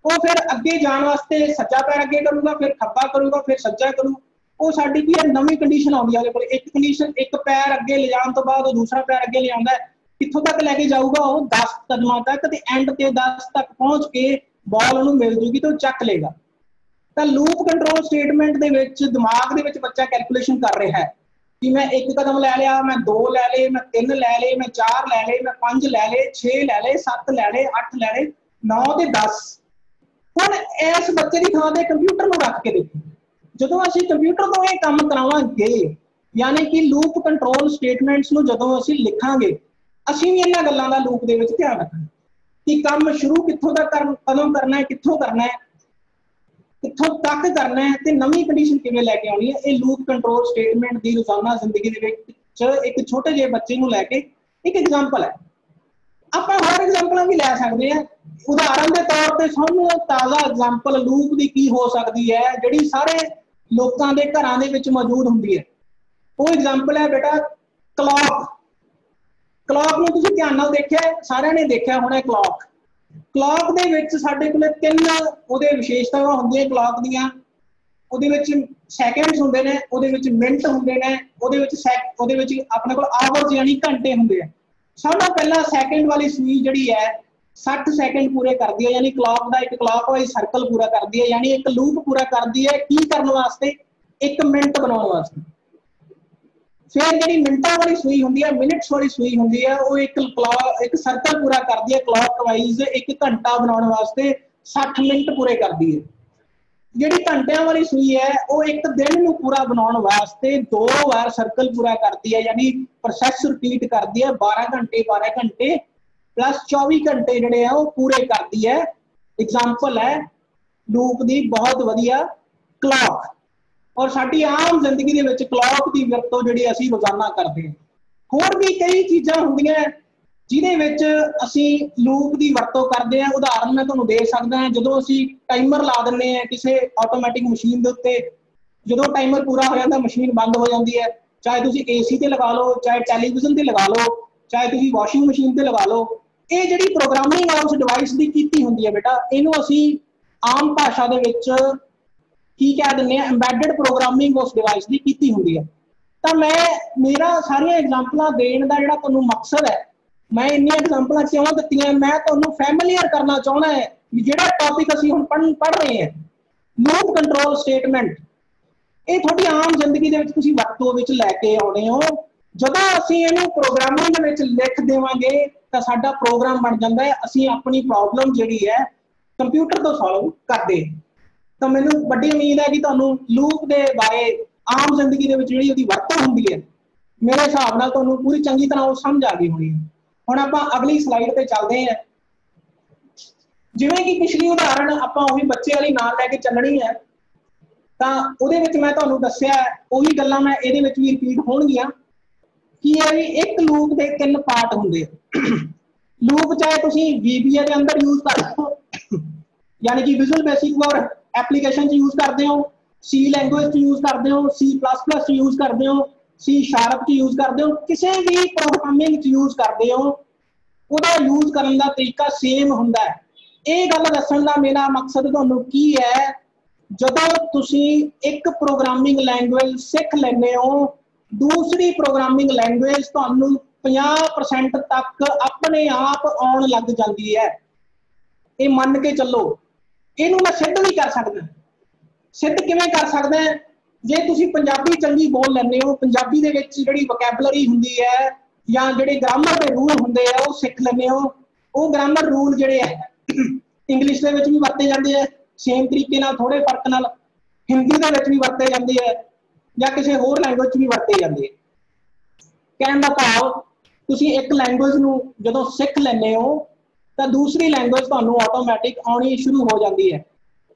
ਉਹ ਫਿਰ ਅੱਗੇ ਜਾਣ ਵਾਸਤੇ ਸੱਜਾ ਪੈਰ ਅੱਗੇ ਕਰੂਗਾ, ਫਿਰ ਖੱਬਾ ਕਰੂਗਾ, ਫਿਰ ਸੱਜਾ ਕਰੂ। ਉਹ ਸਾਡੀ ਕੀ ਹੈ, ਨਵੀਂ ਕੰਡੀਸ਼ਨ ਆਉਂਦੀ ਹੈ ਉਹਦੇ ਕੋਲ। ਇੱਕ ਕੰਡੀਸ਼ਨ, ਇੱਕ ਪੈਰ ਅੱਗੇ ਲਿਜਾਣ ਤੋਂ ਬਾਅਦ ਉਹ ਦੂਸਰਾ ਪੈਰ ਅੱਗੇ ਲਿਆਉਂਦਾ। ਕਿੱਥੋਂ ਤੱਕ ਲੈ ਕੇ ਜਾਊਗਾ ਉਹ? 10 ਕਦਮਾਂ ਤੱਕ, ਤੇ ਐਂਡ ਤੇ 10 ਤੱਕ ਪਹੁੰਚ ਕੇ ਬਾਲ ਉਹਨੂੰ ਮਿਲ ਜੂਗੀ ਤੇ ਉਹ ਚੱਕ ਲੇਗਾ। ਤਾਂ ਲੂਪ ਕੰਟਰੋਲ ਸਟੇਟਮੈਂਟ ਦੇ ਵਿੱਚ ਦਿਮਾਗ ਦੇ ਵਿੱਚ ਬੱਚਾ ਕੈਲਕੂਲੇਸ਼ਨ ਕਰ ਰਿਹਾ ਹੈ ਕਿ ਮੈਂ 1 ਕਦਮ ਲੈ ਲਿਆ, ਮੈਂ 2 ਲੈ ਲਏ, ਮੈਂ 3 ਲੈ ਲਏ, ਮੈਂ 4 ਲੈ ਲਏ, ਮੈਂ 5 ਲੈ ਲਏ, 6 ਲੈ ਲਏ, 7 ਲੈ ਲਏ, 8 ਲੈ ਲਏ, 9 ਤੇ 10। ਹੁਣ ਇਸ ਬੱਚੇ ਦੀ ਥਾਂ ਤੇ ਕੰਪਿਊਟਰ ਨੂੰ ਰੱਖ ਕੇ ਦੇਖੋ। ਜਦੋਂ ਅਸੀਂ ਕੰਪਿਊਟਰ ਤੋਂ ਇਹ ਕੰਮ ਕਰਾਵਾਂਗੇ, ਯਾਨੀ ਕਿ ਲੂਪ ਕੰਟਰੋਲ ਸਟੇਟਮੈਂਟਸ ਨੂੰ ਜਦੋਂ ਅਸੀਂ ਲਿਖਾਂਗੇ, ਅਸੀਂ ਵੀ ਇਹਨਾਂ ਗੱਲਾਂ ਦਾ ਲੂਪ ਦੇ ਵਿੱਚ ਧਿਆਨ ਰੱਖਣਾ ਕਿ ਕੰਮ ਸ਼ੁਰੂ ਕਿੱਥੋਂ ਤੱਕ ਕਦੋਂ ਕਰਨਾ ਹੈ, ਕਿੱਥੋਂ ਕਰਨਾ ਹੈ, ਕਿੱਥੋਂ ਤੱਕ ਕਰਨਾ ਹੈ, ਤੇ ਨਵੀਂ ਕੰਡੀਸ਼ਨ ਕਿਵੇਂ ਲੈ ਕੇ ਆਉਣੀ ਹੈ। ਇਹ ਲੂਪ ਕੰਟਰੋਲ ਸਟੇਟਮੈਂਟ ਦੀ ਰੋਜ਼ਾਨਾ ਜ਼ਿੰਦਗੀ ਦੇ ਵਿੱਚ ਇੱਕ ਛੋਟੇ ਜਿਹੇ ਬੱਚੇ ਨੂੰ ਲੈ ਕੇ ਇੱਕ ਐਗਜ਼ਾਮਪਲ ਹੈ। ਆਪਾਂ ਹੋਰ ਐਗਜ਼ਾਮਪਲਾਂ ਵੀ ਲੈ ਸਕਦੇ ਹਾਂ। ਉਦਾਹਰਨ ਦੇ ਤੌਰ ਤੇ ਸਾਨੂੰ ਤਾਜ਼ਾ ਐਗਜ਼ਾਮਪਲ ਲੂਪ ਦੀ ਕੀ ਹੋ ਸਕਦੀ ਹੈ, ਜਿਹੜੀ ਸਾਰੇ ਲੋਕਾਂ ਦੇ ਘਰਾਂ ਦੇ ਵਿੱਚ ਮੌਜੂਦ ਹੁੰਦੀ ਹੈ। ਉਹ ਐਗਜ਼ਾਮਪਲ ਹੈ ਬੇਟਾ ਕਲੌਕ। ਕਲੌਕ ਨੂੰ ਤੁਸੀਂ ਧਿਆਨ ਨਾਲ ਦੇਖਿਆ, ਸਾਰਿਆਂ ਨੇ ਦੇਖਿਆ ਹੋਣਾ ਕਲੌਕ। ਕਲੌਕ ਦੇ ਵਿੱਚ ਸਾਡੇ ਕੋਲ 3 ਉਹਦੇ ਵਿਸ਼ੇਸ਼ਤਾਵਾਂ ਹੁੰਦੀਆਂ ਕਲੌਕ ਦੀਆਂ। ਉਹਦੇ ਵਿੱਚ ਸੈਕਿੰਡਸ ਹੁੰਦੇ ਨੇ, ਉਹਦੇ ਵਿੱਚ ਮਿੰਟ ਹੁੰਦੇ ਨੇ, ਉਹਦੇ ਵਿੱਚ ਆਪਣੇ ਕੋਲ ਆਵਰਸ ਯਾਨੀ ਘੰਟੇ ਹੁੰਦੇ ਆ। ਸਭ ਤੋਂ ਪਹਿਲਾਂ ਸੈਕਿੰਡ ਵਾਲੀ ਸੂਈ ਜਿਹੜੀ ਹੈ 60 ਸੈਕਿੰਡ ਪੂਰੇ ਕਰਦੀ ਹੈ, ਯਾਨੀ ਕਲੌਕ ਦਾ ਇੱਕ ਕਲੌਕਵਾਈਜ਼ ਸਰਕਲ ਪੂਰਾ ਕਰਦੀ ਹੈ, ਯਾਨੀ ਇੱਕ ਲੂਪ ਪੂਰਾ ਕਰਦੀ ਹੈ। ਕੀ ਕਰਨ ਵਾਸਤੇ? 1 ਮਿੰਟ ਬਣਾਉਣ ਵਾਸਤੇ। ਫਿਰ ਜਿਹੜੀ ਮਿੰਟਾਂ ਵਾਲੀ ਸੂਈ ਹੁੰਦੀ ਹੈ, ਮਿੰਟਸ ਵਾਲੀ ਸੂਈ ਹੁੰਦੀ ਹੈ, ਉਹ ਇੱਕ ਸਰਕਲ ਪੂਰਾ ਕਰਦੀ ਹੈ ਕਲੌਕਵਾਈਜ਼ 1 ਘੰਟਾ ਬਣਾਉਣ ਵਾਸਤੇ 60 ਮਿੰਟ ਪੂਰੇ ਕਰਦੀ ਹੈ। ਜਿਹੜੀ ਘੰਟਿਆਂ ਵਾਲੀ ਸੂਈ ਹੈ ਉਹ 1 ਦਿਨ ਨੂੰ ਪੂਰਾ ਬਣਾਉਣ ਵਾਸਤੇ 2 ਵਾਰ ਸਰਕਲ ਪੂਰਾ ਕਰਦੀ ਹੈ, ਯਾਨੀ ਪ੍ਰੋਸੈਸ ਰਿਪੀਟ ਕਰਦੀ ਹੈ। 12 ਘੰਟੇ ਪਲੱਸ 24 ਘੰਟੇ ਜਿਹੜੇ ਆ ਉਹ ਪੂਰੇ ਕਰਦੀ ਹੈ। ਐਗਜ਼ਾਮਪਲ ਹੈ ਲੂਪ ਦੀ ਬਹੁਤ ਵਧੀਆ ਕਲੌਕ। ਔਰ ਸਾਡੀ ਆਮ ਜ਼ਿੰਦਗੀ ਦੇ ਵਿੱਚ ਕਲੌਕ ਦੀ ਵਰਤੋਂ ਜਿਹੜੀ ਅਸੀਂ ਰੋਜ਼ਾਨਾ ਕਰਦੇ ਹਾਂ। ਹੋਰ ਵੀ ਕई ਚੀਜ਼ਾਂ ਹੁੰਦੀਆਂ ਜਿਹਦੇ ਵਿੱਚ ਅਸੀਂ ਲੂਪ ਦੀ ਵਰਤੋਂ ਕਰਦੇ ਹਾਂ। ਉਦਾਹਰਨ ਮੈਂ ਤੁਹਾਨੂੰ ਦੇ ਸਕਦਾ ਹਾਂ, ਜਦੋਂ ਅਸੀਂ ਟਾਈਮਰ ਲਾ ਦਿੰਦੇ ਹਾਂ ਕਿਸੇ ਆਟੋਮੈਟਿਕ ਮਸ਼ੀਨ ਦੇ ਉੱਤੇ, ਜਦੋਂ ਟਾਈਮਰ ਪੂਰਾ ਹੋ ਜਾਂਦਾ ਮਸ਼ੀਨ ਬੰਦ ਹੋ ਜਾਂਦੀ ਹੈ। ਚਾਹੇ ਤੁਸੀਂ AC ਤੇ ਲਗਾ ਲਓ, ਚਾਹੇ ਟੈਲੀਵਿਜ਼ਨ ਤੇ ਲਗਾ ਲਓ, ਚਾਹੇ ਤੁਸੀਂ ਵਾਸ਼ਿੰਗ ਮਸ਼ੀਨ ਤੇ ਲਗਾ ਲਓ। ਇਹ ਜਿਹੜੀ ਪ੍ਰੋਗਰਾਮਿੰਗ ਆ ਉਸ ਡਿਵਾਈਸ ਦੀ ਕੀਤੀ ਹੁੰਦੀ ਹੈ ਬੇਟਾ, ਇਹਨੂੰ ਅਸੀਂ ਆਮ ਭਾਸ਼ਾ ਦੇ ਵਿੱਚ ਕੀ ਕਹਿ ਦਿੰਦੇ ਹਾਂ, ਐਮਬੈਡਡ ਪ੍ਰੋਗਰਾਮਿੰਗ ਉਸ ਡਿਵਾਈਸ ਦੀ ਕੀਤੀ ਹੁੰਦੀ ਹੈ। ਤਾਂ ਮੇਰਾ ਸਾਰੀਆਂ ਐਗਜ਼ਾਮਪਲਾਂ ਦੇਣ ਦਾ ਜਿਹੜਾ ਤੁਹਾਨੂੰ ਮਕਸਦ ਹੈ, ਮੈਂ ਇੰਨੀਆਂ ਐਗਜ਼ਾਮਪਲਾਂ ਕਿਉਂ ਦਿੱਤੀਆਂ, ਮੈਂ ਤੁਹਾਨੂੰ ਫੈਮੀਲੀਅਰ ਕਰਨਾ ਚਾਹੁੰਦਾ ਹੈ ਕਿ ਜਿਹੜਾ ਟੌਪਿਕ ਅਸੀਂ ਹੁਣ ਪੜ੍ਹ ਰਹੇ ਹਾਂ, ਲੂਪ ਕੰਟਰੋਲ ਸਟੇਟਮੈਂਟ, ਇਹ ਤੁਹਾਡੀ ਆਮ ਜ਼ਿੰਦਗੀ ਦੇ ਵਿੱਚ ਤੁਸੀਂ ਵਰਤੋਂ ਵਿੱਚ ਲੈ ਕੇ ਆਉਣੇ ਹੋ। ਜਦੋਂ ਅਸੀਂ ਇਹਨੂੰ ਪ੍ਰੋਗਰਾਮਿੰਗ ਦੇ ਵਿੱਚ ਲਿਖ ਦੇਵਾਂਗੇ ਤਾਂ ਸਾਡਾ ਪ੍ਰੋਗਰਾਮ ਬਣ ਜਾਂਦਾ ਹੈ, ਅਸੀਂ ਆਪਣੀ ਪ੍ਰੋਬਲਮ ਜਿਹੜੀ ਹੈ ਕੰਪਿਊਟਰ ਤੋਂ ਸੋਲਵ ਕਰਦੇ। ਤਾਂ ਮੈਨੂੰ ਵੱਡੀ ਉਮੀਦ ਹੈ ਕਿ ਤੁਹਾਨੂੰ ਲੂਪ ਦੇ ਬਾਰੇ ਆਮ ਜ਼ਿੰਦਗੀ ਦੇ ਵਿੱਚ ਜਿਹੜੀ ਉਹਦੀ ਵਰਤੋਂ ਹੁੰਦੀ ਹੈ, ਮੇਰੇ ਹਿਸਾਬ ਨਾਲ ਤੁਹਾਨੂੰ ਪੂਰੀ ਚੰਗੀ ਤਰ੍ਹਾਂ ਉਹ ਸਮਝ ਆ ਗਈ ਹੋਣੀ ਹੈ। ਹੁਣ ਆਪਾਂ ਅਗਲੀ ਸਲਾਈਡ ਤੇ ਚੱਲਦੇ ਹਾਂ। ਜਿਵੇਂ ਕਿ ਪਿਛਲੀ ਉਦਾਹਰਣ ਆਪਾਂ ਉਹੀ ਬੱਚੇ ਵਾਲੀ ਨਾਲ ਲੈ ਕੇ ਚੱਲਣੀ ਹੈ, ਤਾਂ ਉਹਦੇ ਵਿੱਚ ਮੈਂ ਤੁਹਾਨੂੰ ਦੱਸਿਆ ਉਹੀ ਗੱਲਾਂ ਮੈਂ ਇਹਦੇ ਵਿੱਚ ਵੀ ਰਿਪੀਟ ਹੋਣਗੀਆਂ ਕਿ ਇਹ ਵੀ ਇੱਕ ਲੂਪ ਦੇ 3 ਪਾਰਟ ਹੁੰਦੇ ਆ। ਲੂਪ ਚਾਹੇ ਤੁਸੀਂ VBA ਦੇ ਅੰਦਰ ਯੂਜ਼ ਕਰਦੇ ਹੋ, ਯਾਨੀ ਕਿ ਵਿਜ਼ੂਅਲ ਬੇਸਿਕ ਔਰ ਐਪਲੀਕੇਸ਼ਨ 'ਚ ਯੂਜ਼ ਕਰਦੇ ਹੋ, C ਲੈਂਗੁਏਜ 'ਚ ਯੂਜ਼ ਕਰਦੇ ਹੋ, C++ 'ਚ ਯੂਜ਼ ਕਰਦੇ ਹੋ, C# 'ਚ ਯੂਜ਼ ਕਰਦੇ ਹੋ, ਕਿਸੇ ਵੀ ਪ੍ਰੋਗਰਾਮਿੰਗ 'ਚ ਯੂਜ਼ ਕਰਦੇ ਹੋ, ਉਹਦਾ ਯੂਜ਼ ਕਰਨ ਦਾ ਤਰੀਕਾ ਸੇਮ ਹੁੰਦਾ ਹੈ। ਇਹ ਗੱਲ ਦੱਸਣ ਦਾ ਮੇਰਾ ਮਕਸਦ ਤੁਹਾਨੂੰ ਕੀ ਹੈ, ਜਦੋਂ ਤੁਸੀਂ ਇੱਕ ਪ੍ਰੋਗਰਾਮਿੰਗ ਲੈਂਗੁਏਜ ਸਿੱਖ ਲੈਂਦੇ ਹੋ, ਦੂਸਰੀ ਪ੍ਰੋਗਰਾਮਿੰਗ ਲੈਂਗੁਏਜ ਤੁਹਾਨੂੰ 50% ਤੱਕ ਆਪਣੇ ਆਪ ਆਉਣ ਲੱਗ ਜਾਂਦੀ ਹੈ। ਇਹ ਮੰਨ ਕੇ ਚੱਲੋ। ਇਹਨੂੰ ਮੈਂ ਸਿੱਧ ਵੀ ਕਰ ਸਕਦਾ। ਸਿੱਧ ਕਿਵੇਂ ਕਰ ਸਕਦਾ? ਜੇ ਤੁਸੀਂ ਪੰਜਾਬੀ ਚੰਗੀ ਬੋਲ ਲੈਂਦੇ ਹੋ, ਪੰਜਾਬੀ ਦੇ ਵਿੱਚ ਜਿਹੜੀ ਵੋਕੈਬਲਰੀ ਹੁੰਦੀ ਹੈ ਜਾਂ ਜਿਹੜੇ ਗ੍ਰਾਮਰ ਦੇ ਰੂਲ ਹੁੰਦੇ ਆ ਉਹ ਸਿੱਖ ਲੈਂਦੇ ਹੋ, ਉਹ ਗ੍ਰਾਮਰ ਰੂਲ ਜਿਹੜੇ ਹੈ ਇੰਗਲਿਸ਼ ਦੇ ਵਿੱਚ ਵੀ ਵਰਤੇ ਜਾਂਦੇ ਆ ਸੇਮ ਤਰੀਕੇ ਨਾਲ, ਥੋੜੇ ਫਰਕ ਨਾਲ, ਹਿੰਦੀ ਦੇ ਵਿੱਚ ਵੀ ਵਰਤੇ ਜਾਂਦੇ ਆ ਜਾਂ ਕਿਸੇ ਹੋਰ ਲੈਂਗੁਏਜ 'ਚ ਵੀ ਵਰਤੇ ਜਾਂਦੇ ਆ। ਕਹਿਣ ਦਾ ਭਾਵ, ਤੁਸੀਂ ਇੱਕ ਲੈਂਗੁਏਜ ਨੂੰ ਜਦੋਂ ਸਿੱਖ ਲੈਂਦੇ ਹੋ ਤਾਂ ਦੂਸਰੀ ਲੈਂਗੁਏਜ ਤੁਹਾਨੂੰ ਆਟੋਮੈਟਿਕ ਆਉਣੀ ਸ਼ੁਰੂ ਹੋ ਜਾਂਦੀ ਹੈ।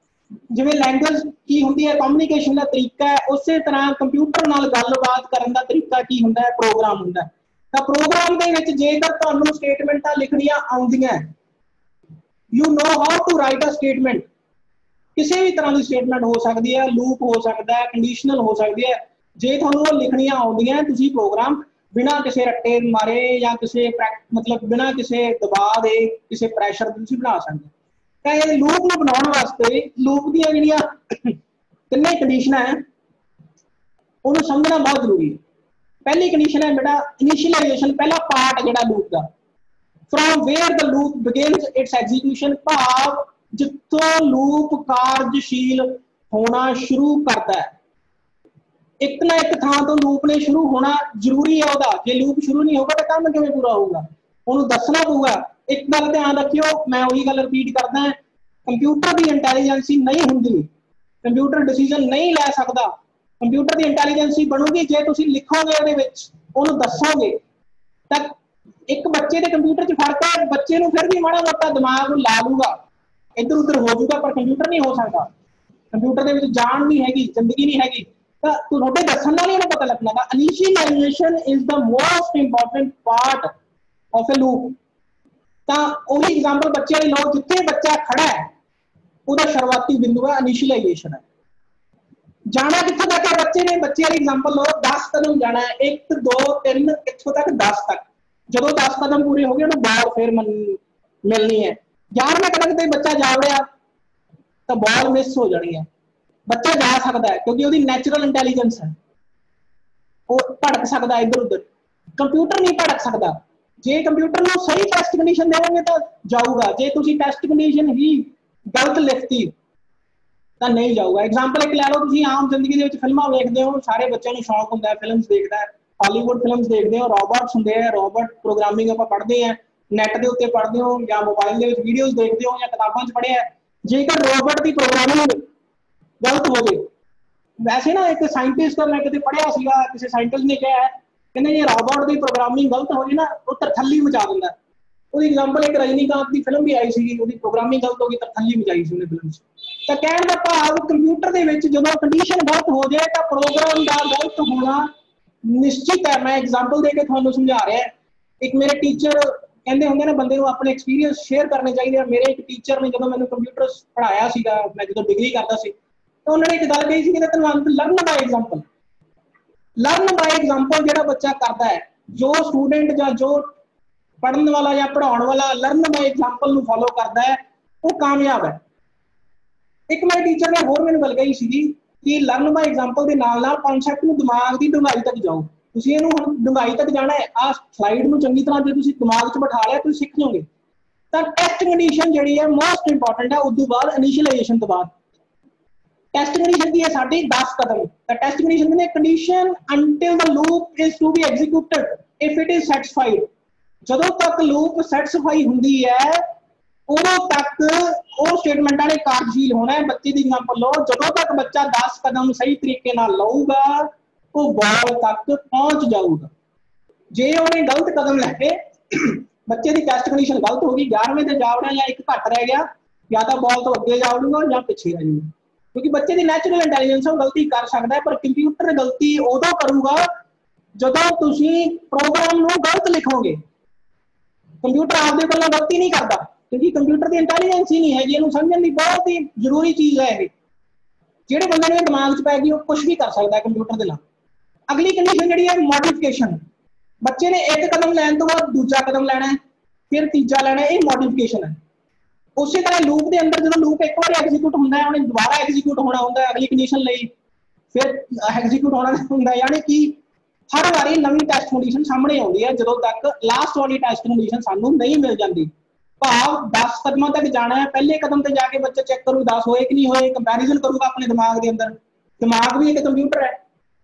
ਜਿਵੇਂ ਲੈਂਗੁਏਜ ਕੀ ਹੁੰਦੀ ਹੈ, ਕਮਿਊਨੀਕੇਸ਼ਨ ਦਾ ਤਰੀਕਾ ਹੈ, ਉਸੇ ਤਰ੍ਹਾਂ ਕੰਪਿਊਟਰ ਨਾਲ ਗੱਲਬਾਤ ਕਰਨ ਦਾ ਤਰੀਕਾ ਕੀ ਹੁੰਦਾ ਹੈ, ਪ੍ਰੋਗਰਾਮ ਹੁੰਦਾ ਹੈ। ਤਾਂ ਪ੍ਰੋਗਰਾਮ ਦੇ ਵਿੱਚ ਜੇਕਰ ਤੁਹਾਨੂੰ ਸਟੇਟਮੈਂਟਾਂ ਲਿਖਣੀਆਂ ਆਉਂਦੀਆਂ, you know how to write a statement, ਕਿਸੇ ਵੀ ਤਰ੍ਹਾਂ ਦੀ ਸਟੇਟਮੈਂਟ ਹੋ ਸਕਦੀ ਹੈ, ਲੂਪ ਹੋ ਸਕਦਾ ਹੈ, ਕੰਡੀਸ਼ਨਲ ਹੋ ਸਕਦੀ ਹੈ, ਜੇ ਤੁਹਾਨੂੰ ਉਹ ਲਿਖਣੀਆਂ ਆਉਂਦੀਆਂ, ਤੁਸੀਂ ਪ੍ਰੋਗਰਾਮ ਬਿਨਾਂ ਕਿਸੇ ਰੱਟੇ ਮਾਰੇ ਜਾਂ ਕਿਸੇ ਮਤਲਬ ਬਿਨਾਂ ਕਿਸੇ ਦਬਾਅ ਦੇ, ਕਿਸੇ ਪ੍ਰੈਸ਼ਰ ਦੇ ਤੁਸੀਂ ਬਣਾ ਸਕਦੇ ਹੋ। ਤਾਂ ਇਹ ਲੂਪ ਨੂੰ ਬਣਾਉਣ ਵਾਸਤੇ ਲੂਪ ਦੀਆਂ ਜਿਹੜੀਆਂ 3 ਕੰਡੀਸ਼ਨਾਂ ਹੈ ਉਹਨੂੰ ਸਮਝਣਾ ਬਹੁਤ ਜ਼ਰੂਰੀ ਹੈ। ਪਹਿਲੀ ਕੰਡੀਸ਼ਨ ਹੈ ਬੇਟਾ ਇਨੀਸ਼ੀਅਲਾਈਜੇਸ਼ਨ, ਪਹਿਲਾ ਪਾਰਟ ਜਿਹੜਾ loop the, from where the loop begins its execution, ਭਾਵ ਜਿੱਥੋਂ ਲੂਪ ਕਾਰਜਸ਼ੀਲ ਹੋਣਾ ਸ਼ੁਰੂ ਕਰਦਾ ਹੈ। ਇੱਕ ਨਾ ਇੱਕ ਥਾਂ ਤੋਂ ਲੂਪ ਨੇ ਸ਼ੁਰੂ ਹੋਣਾ ਜ਼ਰੂਰੀ ਹੈ ਉਹਦਾ। ਜੇ ਲੂਪ ਸ਼ੁਰੂ ਨਹੀਂ ਹੋਗਾ ਤਾਂ ਕੰਮ ਕਿਵੇਂ ਪੂਰਾ ਹੋਊਗਾ, ਉਹਨੂੰ ਦੱਸਣਾ ਪਊਗਾ। ਇੱਕ ਗੱਲ ਧਿਆਨ ਰੱਖਿਓ, ਮੈਂ ਉਹੀ ਗੱਲ ਰਿਪੀਟ ਕਰਦਾ, ਕੰਪਿਊਟਰ ਦੀ ਇੰਟੈਲੀਜੈਂਸੀ ਨਹੀਂ ਹੁੰਦੀ, ਕੰਪਿਊਟਰ ਡਿਸੀਜਨ ਨਹੀਂ ਲੈ ਸਕਦਾ। ਕੰਪਿਊਟਰ ਦੀ ਇੰਟੈਲੀਜੈਂਸੀ ਬਣੂਗੀ ਜੇ ਤੁਸੀਂ ਲਿਖੋਗੇ ਉਹਦੇ ਵਿੱਚ, ਉਹਨੂੰ ਦੱਸੋਗੇ। ਤਾਂ ਇੱਕ ਬੱਚੇ ਦੇ ਕੰਪਿਊਟਰ 'ਚ ਫਰਕ ਹੈ, ਬੱਚੇ ਨੂੰ ਫਿਰ ਵੀ ਮਾੜਾ ਮੋਟਾ ਦਿਮਾਗ ਲਾ ਲੂਗਾ, ਇੱਧਰ ਉੱਧਰ ਹੋ ਜਾਊਗਾ, ਪਰ ਕੰਪਿਊਟਰ ਨਹੀਂ ਹੋ ਸਕਦਾ। ਕੰਪਿਊਟਰ ਦੇ ਵਿੱਚ ਜਾਨ ਨਹੀਂ ਹੈਗੀ, ਜ਼ਿੰਦਗੀ ਨਹੀਂ ਹੈਗੀ। ਤਾਂ ਤੁਹਾਡੇ ਦੱਸਣ ਨਾਲ ਹੀ ਉਹਨੂੰ ਪਤਾ ਲੱਗਣਾ। Initialization is the most important part of a loop. ਤਾਂ ਉਹੀ ਐਗਜ਼ਾਮਪਲ ਬੱਚੇ ਵਾਲੀ ਲਓ, ਜਿੱਥੇ ਬੱਚਾ ਖੜਾ ਹੈ ਉਹਦਾ ਸ਼ੁਰੂਆਤੀ ਬਿੰਦੂ ਹੈ ਇਨੀਸ਼ੀਅਲਾਈਜੇਸ਼ਨ ਹੈ। ਜਾਣਾ ਕਿੱਥੋਂ ਤੱਕ ਹੈ ਬੱਚੇ ਨੇ? ਬੱਚੇ ਵਾਲੀ ਐਗਜ਼ਾਮਪਲ ਲਓ, 10 ਕਦਮ ਜਾਣਾ ਹੈ, 1 2 3 ਇੱਥੋਂ ਤੱਕ 10 ਤੱਕ। ਜਦੋਂ 10 ਕਦਮ ਪੂਰੇ ਹੋ ਗਏ ਉਹਨੂੰ ਬਾਲ ਫਿਰ ਮਿਲਣੀ ਹੈ। 11ਵੇਂ ਕਦਮ ਤੇ ਬੱਚਾ ਜਾ ਵੜਿਆ ਤਾਂ ਬਾਲ ਮਿਸ ਹੋ ਜਾਣੀ ਹੈ। ਬੱਚਾ ਜਾ ਸਕਦਾ ਹੈ ਕਿਉਂਕਿ ਉਹਦੀ ਨੈਚੁਰਲ ਇੰਟੈਲੀਜੈਂਸ ਹੈ, ਉਹ ਭੜਕ ਸਕਦਾ ਇੱਧਰ ਉੱਧਰ। ਕੰਪਿਊਟਰ ਨਹੀਂ ਭੜਕ ਸਕਦਾ। ਜੇ ਕੰਪਿਊਟਰ ਨੂੰ ਸਹੀ ਟੈਸਟ ਕੰਡੀਸ਼ਨ ਦੇਵੋਗੇ ਤਾਂ ਜਾਊਗਾ, ਜੇ ਤੁਸੀਂ ਟੈਸਟ ਕੰਡੀਸ਼ਨ ਹੀ ਗਲਤ ਲਿਖਤੀ ਤਾਂ ਨਹੀਂ ਜਾਊਗਾ। ਐਗਜ਼ਾਮਪਲ ਇੱਕ ਲੈ ਲਓ, ਤੁਸੀਂ ਆਮ ਜ਼ਿੰਦਗੀ ਦੇ ਵਿੱਚ ਫਿਲਮਾਂ ਵੇਖਦੇ ਹੋ, ਸਾਰੇ ਬੱਚਿਆਂ ਨੂੰ ਸ਼ੌਕ ਹੁੰਦਾ ਹੈ ਫਿਲਮਸ ਦੇਖਦਾ ਹੈ, ਹਾਲੀਵੁੱਡ ਫਿਲਮਸ ਦੇਖਦੇ ਹੋ, ਰੋਬੋਟਸ ਹੁੰਦੇ ਆ, ਰੋਬੋਟ ਪ੍ਰੋਗਰਾਮਿੰਗ ਆਪਾਂ ਪੜ੍ਹਦੇ ਹਾਂ, ਨੈਟ ਦੇ ਉੱਤੇ ਪੜ੍ਹਦੇ ਹੋ ਜਾਂ ਮੋਬਾਈਲ ਦੇ ਵਿੱਚ ਵੀਡੀਓਜ਼ ਦੇਖਦੇ ਹੋ ਜਾਂ ਕਿਤਾਬਾਂ 'ਚ ਪੜ੍ਹਿਆ। ਜੇਕਰ ਰੋਬੋਟ ਦੀ ਪ੍ਰੋਗਰਾਮਿੰਗ ਗਲਤ ਹੋ ਜਾਏ, ਵੈਸੇ ਨਾ ਇੱਕ ਸਾਇੰਟਿਸਟ ਮੈਂ ਕਿਤੇ ਪੜ੍ਹਿਆ ਸੀਗਾ, ਕਿਸੇ ਸਾਇੰਟਿਸਟ ਨੇ ਕਿਹਾ, ਕਹਿੰਦੇ ਜੇ ਰੋਬੋਟ ਦੀ ਪ੍ਰੋਗਰਾਮਿੰਗ ਗਲਤ ਹੋ ਜਾਏ ਨਾ, ਉਹ ਤਰਥੱਲੀ ਮਚਾ ਦਿੰਦਾ। ਉਹਦੀ ਐਗਜ਼ਾਮਪਲ ਇੱਕ ਰਜਨੀਕਾਂਤ ਦੀ ਫਿਲਮ ਵੀ ਆਈ ਸੀਗੀ, ਉਹਦੀ ਪ੍ਰੋਗਰਾਮਿੰਗ ਗਲਤ ਹੋ ਗਈ, ਤਰਥੱਲੀ ਮਚਾਈ ਸੀ ਉਹਨੇ ਫਿਲਮ 'ਚ। ਤਾਂ ਕਹਿਣ ਦਾ ਭਾਵ ਕੰਪਿਊਟਰ ਦੇ ਵਿੱਚ ਜਦੋਂ ਕੰਡੀਸ਼ਨ ਗਲਤ ਹੋ ਜਾਏ ਤਾਂ ਪ੍ਰੋਗਰਾਮ ਦਾ ਗਲਤ ਹੋਣਾ निश्चित है, मैं एग्जाम्पल देके ਤੁਹਾਨੂੰ ਸਮਝਾ ਰਿਹਾ। एक मेरे टीचर ਕਹਿੰਦੇ ਹੁੰਦੇ ਨੇ ਬੰਦੇ ਨੂੰ ਆਪਣੇ ਐਕਸਪੀਰੀਅੰਸ ਸ਼ੇਅਰ ਕਰਨੇ ਚਾਹੀਦੇ ਆ। ਮੇਰੇ ਇੱਕ ਟੀਚਰ ਨੇ ਜਦੋਂ ਮੈਨੂੰ ਕੰਪਿਊਟਰ ਪੜ੍ਹਾਇਆ ਸੀਗਾ, ਮੈਂ ਜਦੋਂ ਡਿਗਰੀ ਕਰਦਾ ਸੀ, ਤਾਂ ਉਹਨਾਂ ਨੇ ਇੱਕ ਗੱਲ ਕਹੀ ਸੀ ਕਿ ਤੈਨੂੰ ਲਰਨ ਬਾਈ ਐਗਜ਼ਾਮਪਲ, ਲਰਨ ਬਾਈ ਐਗਜ਼ਾਮਪਲ ਜਿਹੜਾ ਬੱਚਾ ਕਰਦਾ ਹੈ, ਜੋ ਸਟੂਡੈਂਟ ਜਾਂ ਜੋ ਪੜ੍ਹਨ ਵਾਲਾ ਜਾਂ ਪੜ੍ਹਾਉਣ ਵਾਲਾ ਲਰਨ ਬਾਈ ਐਗਜ਼ਾਮਪਲ ਨੂੰ ਫੋਲੋ ਕਰਦਾ ਹੈ, ਉਹ ਕਾਮਯਾਬ ਹੈ। ਇੱਕ ਮੇਰੇ ਟੀਚਰ ਨੇ ਹੋਰ ਮੈਨੂੰ ਗੱਲ ਕਹੀ ਸੀਗੀ ਕਿ ਲਰਨ ਬਾਈ ਐਗਜ਼ਾਮਪਲ ਦੇ ਨਾਲ ਨਾਲ ਕਨਸੈਪਟ ਨੂੰ ਦਿਮਾਗ ਦੀ ਡੂੰਘਾਈ ਤੱਕ ਜਾਓ। ਤੁਸੀਂ ਇਹਨੂੰ ਹੁਣ ਡੂੰਘਾਈ ਤੱਕ ਜਾਣਾ ਹੈ, ਆਹ ਸਲਾਈਡ ਨੂੰ ਚੰਗੀ ਤਰ੍ਹਾਂ ਜੇ ਤੁਸੀਂ ਦਿਮਾਗ 'ਚ ਬਿਠਾ ਲਿਆ, ਤੁਸੀਂ ਸਿੱਖ ਲਓਗੇ। ਤਾਂ ਟੈਸਟ ਕੰਡੀਸ਼ਨ ਜਿਹੜੀ ਹੈ ਮੋਸਟ ਇੰਪੋਰਟੈਂਟ ਹੈ। ਉਸ ਤੋਂ ਬਾਅਦ ਇਨੀਸ਼ੀਅਲਾਈਜੇਸ਼ਨ ਤੋਂ ਬਾਅਦ ਟੈਸਟ ਕੰਡੀਸ਼ਨ ਕੀ ਹੈ ਸਾਡੀ 10 ਕਦਮ। ਤਾਂ ਟੈਸਟ ਕੰਡੀਸ਼ਨ ਨੇ condition until the loop is to be executed if it is satisfied. ਜਦੋਂ ਤੱਕ ਲੂਪ ਸੈਟੀਸਫਾਈ ਹੁੰਦੀ ਹੈ ਉਦੋਂ ਤੱਕ ਉਹ ਸਟੇਟਮੈਂਟਾਂ ਨੇ ਕਾਰਜਸ਼ੀਲ ਹੋਣਾ ਹੈ। ਬੱਚੇ ਦੀ ਐਗਜ਼ਾਮਪਲ ਲਓ, ਜਦੋਂ ਤੱਕ ਬੱਚਾ 10 ਕਦਮ ਸਹੀ ਤਰੀਕੇ ਨਾਲ ਲਊਗਾ ਉਹ ਬਾਲ ਤੱਕ ਪਹੁੰਚ ਜਾਊਗਾ। ਜੇ ਉਹਨੇ ਗਲਤ ਕਦਮ ਲੈ ਕੇ ਬੱਚੇ ਦੀ ਟੈਸਟ ਕੰਡੀਸ਼ਨ ਗਲਤ ਹੋ ਗਈ, 11ਵੇਂ ਤੇ ਜਾ ਵੜਿਆ ਜਾਂ ਇੱਕ ਘੱਟ ਰਹਿ ਗਿਆ, ਜਾਂ ਤਾਂ ਬਾਲ ਤੋਂ ਅੱਗੇ ਜਾ ਵੜੂਗਾ ਜਾਂ ਪਿੱਛੇ ਰਹਿ ਜਾਊਗਾ। ਕਿਉਂਕਿ ਬੱਚੇ ਦੀ ਨੈਚੁਰਲ ਇੰਟੈਲੀਜੈਂਸ ਉਹ ਗਲਤੀ ਕਰ ਸਕਦਾ ਹੈ, ਪਰ ਕੰਪਿਊਟਰ ਗਲਤੀ ਉਦੋਂ ਕਰੂਗਾ ਜਦੋਂ ਤੁਸੀਂ ਪ੍ਰੋਗਰਾਮ ਨੂੰ ਗਲਤ ਲਿਖੋਗੇ। ਕੰਪਿਊਟਰ ਆਪਦੇ ਕੋਲੋਂ ਗਲਤੀ ਨਹੀਂ ਕਰਦਾ ਕਿਉਂਕਿ ਕੰਪਿਊਟਰ ਦੀ ਇੰਟੈਲੀਜੈਂਸ ਹੀ ਨਹੀਂ ਹੈਗੀ। ਇਹਨੂੰ ਸਮਝਣ ਦੀ ਬਹੁਤ ਹੀ ਜ਼ਰੂਰੀ ਚੀਜ਼ ਹੈ ਇਹ। ਜਿਹੜੇ ਬੰਦੇ ਨੂੰ ਦਿਮਾਗ 'ਚ ਪੈ ਗਈ ਉਹ ਕੁਝ ਵੀ ਕਰ ਸਕਦਾ ਕੰਪਿਊਟਰ ਦੇ ਨਾਲ। ਅਗਲੀ ਕੰਡੀਸ਼ਨ ਜਿਹੜੀ ਹੈ ਮੋਡੀਫਿਕੇਸ਼ਨ। ਬੱਚੇ ਨੇ ਇੱਕ ਕਦਮ ਲੈਣ ਤੋਂ ਬਾਅਦ ਦੂਜਾ ਕਦਮ ਲੈਣਾ ਹੈ, ਫਿਰ ਤੀਜਾ ਲੈਣਾ ਹੈ, ਇਹ ਮੋਡੀਫਿਕੇਸ਼ਨ ਹੈ। ਉਸੇ ਤਰ੍ਹਾਂ ਲੂਪ ਦੇ ਅੰਦਰ ਜਦੋਂ ਲੂਪ ਇੱਕ ਵਾਰ ਐਗਜ਼ੀਕਿਊਟ ਹੁੰਦਾ ਹੈ, ਉਹਨੇ ਦੁਬਾਰਾ ਐਗਜ਼ੀਕਿਊਟ ਹੋਣਾ ਹੁੰਦਾ ਹੈ ਅਗਲੀ ਕੰਡੀਸ਼ਨ ਲਈ, ਫਿਰ ਐਗਜ਼ੀਕਿਊਟ ਹੋਣਾ ਹੁੰਦਾ ਹੈ। ਯਾਨੀ ਕਿ ਹਰ ਵਾਰੀ ਨਵੀਂ ਟੈਸਟ ਕੰਡੀਸ਼ਨ ਸਾਹਮਣੇ ਆਉਂਦੀ ਹੈ ਜਦੋਂ ਤੱਕ ਲਾਸਟ ਵਾਲੀ ਟੈਸਟ ਕੰਡੀਸ਼ਨ ਸਾਨੂੰ ਨਹੀਂ ਮਿਲ ਜਾਂਦੀ। ਭਾਵ 10 ਕਦਮਾਂ ਤੱਕ ਜਾਣਾ ਹੈ, ਪਹਿਲੇ ਕਦਮ ਤੇ ਜਾ ਕੇ ਬੱਚਾ ਚੈੱਕ ਕਰੂ 10 ਹੋਏ ਕਿ ਨਹੀਂ ਹੋਏ, ਕੰਪੈਰੀਜ਼ਨ ਕਰੂਗਾ ਆਪਣੇ ਦਿਮਾਗ ਦੇ ਅੰਦਰ। ਦਿਮਾਗ ਵੀ ਇੱਕ ਕੰਪਿਊਟਰ ਹੈ,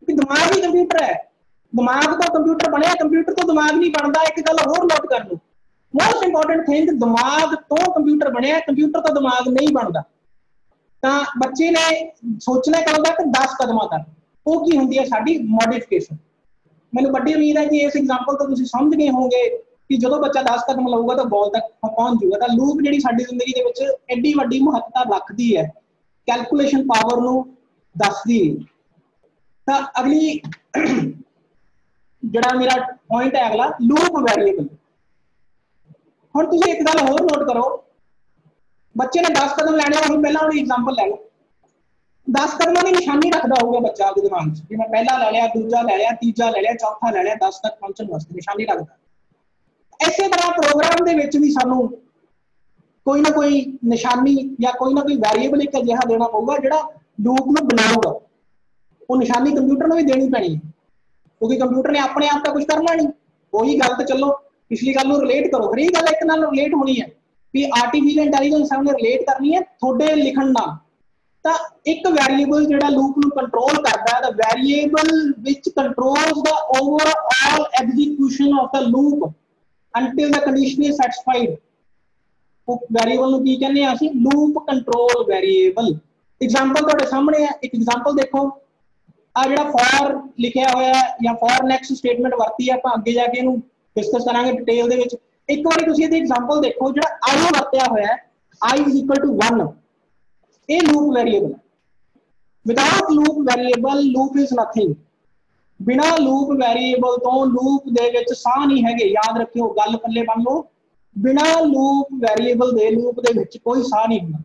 ਦਿਮਾਗ ਹੀ ਕੰਪਿਊਟਰ ਹੈ। ਦਿਮਾਗ ਤੋਂ ਕੰਪਿਊਟਰ ਬਣਿਆ, ਕੰਪਿਊਟਰ ਤੋਂ ਦਿਮਾਗ ਨਹੀਂ ਬਣਦਾ। ਇੱਕ ਗੱਲ ਹੋਰ ਨੋਟ ਕਰ ਲਓ, ਮੋਸਟ ਇੰਪੋਰਟੈਂਟ ਥਿੰਗ, ਦਿਮਾਗ ਤੋਂ ਕੰਪਿਊਟਰ ਬਣਿਆ, ਕੰਪਿਊਟਰ ਤੋਂ ਦਿਮਾਗ ਨਹੀਂ ਬਣਦਾ। ਤਾਂ ਬੱਚੇ ਨੇ ਸੋਚਣਾ ਕਦੋਂ ਤੱਕ? 10 ਕਦਮਾਂ ਤੱਕ। ਉਹ ਕੀ ਹੁੰਦੀ ਹੈ? ਸਾਡੀ ਮੋਡੀਫਿਕੇਸ਼ਨ। ਮੈਨੂੰ ਵੱਡੀ ਉਮੀਦ ਹੈ ਕਿ ਇਸ ਐਗਜ਼ਾਮਪਲ ਤੋਂ ਤੁਸੀਂ ਸਮਝ ਗਏ ਹੋਵੋਗੇ ਕਿ ਜਦੋਂ ਬੱਚਾ 10 ਕਦਮ ਲਊਗਾ ਤਾਂ ਬਾਲ ਤੱਕ ਪਹੁੰਚ ਜੂਗਾ। ਤਾਂ ਲੂਪ ਜਿਹੜੀ ਸਾਡੀ ਜ਼ਿੰਦਗੀ ਦੇ ਵਿੱਚ ਐਡੀ ਵੱਡੀ ਮਹੱਤਤਾ ਰੱਖਦੀ ਹੈ, ਕੈਲਕੂਲੇਸ਼ਨ ਪਾਵਰ ਨੂੰ ਦੱਸਦੀ ਹੈ। ਤਾਂ ਅਗਲੀ ਜਿਹੜਾ ਮੇਰਾ ਪੁਆਇੰਟ ਹੈ ਅਗਲਾ, ਲੂਪ ਵੈਰੀਏਬਲ। ਹੁਣ ਤੁਸੀਂ ਇੱਕ ਗੱਲ ਹੋਰ ਨੋਟ ਕਰੋ, ਬੱਚੇ ਨੇ 10 ਕਦਮ ਲੈਣੇ, ਅਸੀਂ ਪਹਿਲਾਂ ਉਹਦੀ ਐਗਜ਼ਾਮਪਲ ਲੈ ਲਓ। 10 ਕਦਮਾਂ ਦੀ ਨਿਸ਼ਾਨੀ ਰੱਖਦਾ ਹੋਊਗਾ ਬੱਚਾ ਆਪਦੇ ਦਿਮਾਗ 'ਚ ਕਿ ਮੈਂ ਪਹਿਲਾ ਲੈ ਲਿਆ, ਦੂਜਾ ਲੈ ਲਿਆ, ਤੀਜਾ ਲੈ ਲਿਆ, ਚੌਥਾ ਲੈ ਲਿਆ, 10 ਤੱਕ ਪਹੁੰਚਣ ਵਾਸਤੇ ਨਿਸ਼ਾਨੀ ਰੱਖਦਾ। ਇਸੇ ਤਰ੍ਹਾਂ ਪ੍ਰੋਗਰਾਮ ਦੇ ਵਿੱਚ ਵੀ ਸਾਨੂੰ ਕੋਈ ਨਾ ਕੋਈ ਨਿਸ਼ਾਨੀ ਜਾਂ ਕੋਈ ਨਾ ਕੋਈ ਵੈਰੀਏਬਲ ਇੱਕ ਅਜਿਹਾ ਦੇਣਾ ਪਊਗਾ ਜਿਹੜਾ ਲੂਪ ਨੂੰ ਬਣਾਊਗਾ। ਉਹ ਨਿਸ਼ਾਨੀ ਕੰਪਿਊਟਰ ਨੂੰ ਵੀ ਦੇਣੀ ਪੈਣੀ ਹੈ ਕਿਉਂਕਿ ਕੰਪਿਊਟਰ ਨੇ ਆਪਣੇ ਆਪ ਤਾਂ ਕੁਝ ਕਰਨਾ ਨਹੀਂ। ਉਹੀ ਗੱਲ ਤੇ ਚੱਲੋ, ਪਿਛਲੀ ਗੱਲ ਨੂੰ ਰਿਲੇਟ ਕਰੋ, ਹਰੇਕ ਗੱਲ ਇੱਕ ਨਾਲ ਰਿਲੇਟ ਹੋਣੀ ਹੈ ਵੀ ਆਰਟੀਫੀਸ਼ੀਅਲ ਇੰਟੈਲੀਜੈਂਸ ਉਹਨੇ ਰਿਲੇਟ ਕਰਨੀ ਹੈ ਤੁਹਾਡੇ ਲਿਖਣ ਨਾਲ। ਤਾਂ ਇੱਕ ਵੈਰੀਏਬਲ ਜਿਹੜਾ ਲੂਪ ਨੂੰ ਕੰਟਰੋਲ ਕਰਦਾ ਹੈ, the variable which controls the overall execution of the loop until the condition is satisfied। ਉਹ ਵੈਰੀਏਬਲ ਨੂੰ ਕੀ ਕਹਿੰਦੇ ਆ ਅਸੀਂ? Loop control variable. ਐਗਜ਼ਾਮਪਲ ਤੁਹਾਡੇ ਸਾਹਮਣੇ ਹੈ, ਇੱਕ ਐਗਜ਼ਾਮਪਲ ਦੇਖੋ। ਆ ਜਿਹੜਾ ਫॉर ਲਿਖਿਆ ਹੋਇਆ ਜਾਂ ਫॉर ਨੈਕਸਟ ਸਟੇਟਮੈਂਟ ਵਰਤੀ ਹੈ, ਆਪਾਂ ਅੱਗੇ ਜਾ ਕੇ ਇਹਨੂੰ ਡਿਸਕਸ ਕਰਾਂਗੇ ਡਿਟੇਲ ਦੇ ਵਿੱਚ। ਇੱਕ ਵਾਰੀ ਤੁਸੀਂ ਇਹਦੀ ਐਗਜ਼ਾਮਪਲ ਦੇਖੋ, ਜਿਹੜਾ i ਵਰਤਿਆ ਹੋਇਆ ਹੈ, i = 1, ਇਹ ਲੂਪ ਵੈਰੀਏਬਲ ਹੈ। Without loop variable loop is nothing. ਬਿਨਾਂ ਲੂਪ ਵੈਰੀਏਬਲ ਤੋਂ ਲੂਪ ਦੇ ਵਿੱਚ ਸਾਹ ਨਹੀਂ ਹੈਗੇ। ਯਾਦ ਰੱਖਿਓ, ਗੱਲ ਪੱਲੇ ਬੰਨ ਲਓ, ਬਿਨਾਂ ਲੂਪ ਵੈਰੀਏਬਲ ਦੇ ਲੂਪ ਦੇ ਵਿੱਚ ਕੋਈ ਸਾਹ ਨਹੀਂ ਹੁੰਦਾ।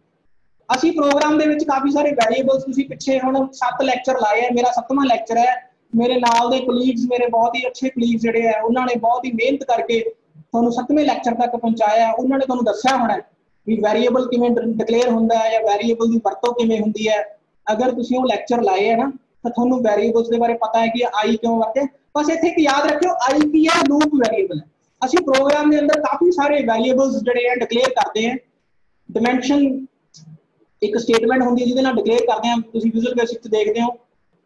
ਅਸੀਂ ਪ੍ਰੋਗਰਾਮ ਦੇ ਵਿੱਚ ਕਾਫੀ ਸਾਰੇ ਵੈਰੀਏਬਲਸ, ਤੁਸੀਂ ਪਿੱਛੇ ਹੁਣ 7 ਲੈਕਚਰ ਲਾਏ ਹੈ, ਮੇਰਾ 7ਵਾਂ ਲੈਕਚਰ ਹੈ। ਮੇਰੇ ਨਾਲ ਦੇ ਕੁਲੀਗਸ, ਮੇਰੇ ਬਹੁਤ ਹੀ ਅੱਛੇ ਕੁਲੀਗਸ ਜਿਹੜੇ ਹੈ, ਉਹਨਾਂ ਨੇ ਬਹੁਤ ਹੀ ਮਿਹਨਤ ਕਰਕੇ ਤੁਹਾਨੂੰ 7ਵੇਂ ਲੈਕਚਰ ਤੱਕ ਪਹੁੰਚਾਇਆ। ਉਹਨਾਂ ਨੇ ਤੁਹਾਨੂੰ ਦੱਸਿਆ ਹੋਣਾ ਵੀ ਵੈਰੀਏਬਲ ਕਿਵੇਂ ਡਿਕਲੇਅਰ ਹੁੰਦਾ ਹੈ ਜਾਂ ਵੈਰੀਏਬਲ ਦੀ ਵਰਤੋਂ ਕਿਵੇਂ ਹੁੰਦੀ ਹੈ। ਅਗਰ ਤੁਸੀਂ ਉਹ ਲੈਕਚਰ ਲਾਏ ਹੈ ਨਾ ਤਾਂ ਤੁਹਾਨੂੰ ਵੈਰੀਏਬਲਸ ਦੇ ਬਾਰੇ ਪਤਾ ਹੈ ਕਿ i ਕਿਉਂ ਵਰਤੇ। ਬਸ ਇੱਥੇ ਇੱਕ ਯਾਦ ਰੱਖਿਓ, i ਕੀ ਹੈ? ਲੂਪ ਵੈਰੀਏਬਲ ਹੈ। ਅਸੀਂ ਪ੍ਰੋਗਰਾਮ ਦੇ ਅੰਦਰ ਕਾਫੀ ਸਾਰੇ ਵੈਰੀਏਬਲਸ ਜਿਹੜੇ ਹੈ ਡਿਕਲੇਅਰ ਕਰਦੇ ਹਾਂ। ਡਿਮੈਂਸ਼ਨ ਇੱਕ ਸਟੇਟਮੈਂਟ ਹੁੰਦੀ ਹੈ ਜਿਹਦੇ ਨਾਲ ਡਿਕਲੇਅਰ ਕਰਦੇ ਹਾਂ, ਤੁਸੀਂ ਵਿਜ਼ੂਅਲ ਬੇਸਿਕ 'ਚ ਦੇਖਦੇ ਹੋ।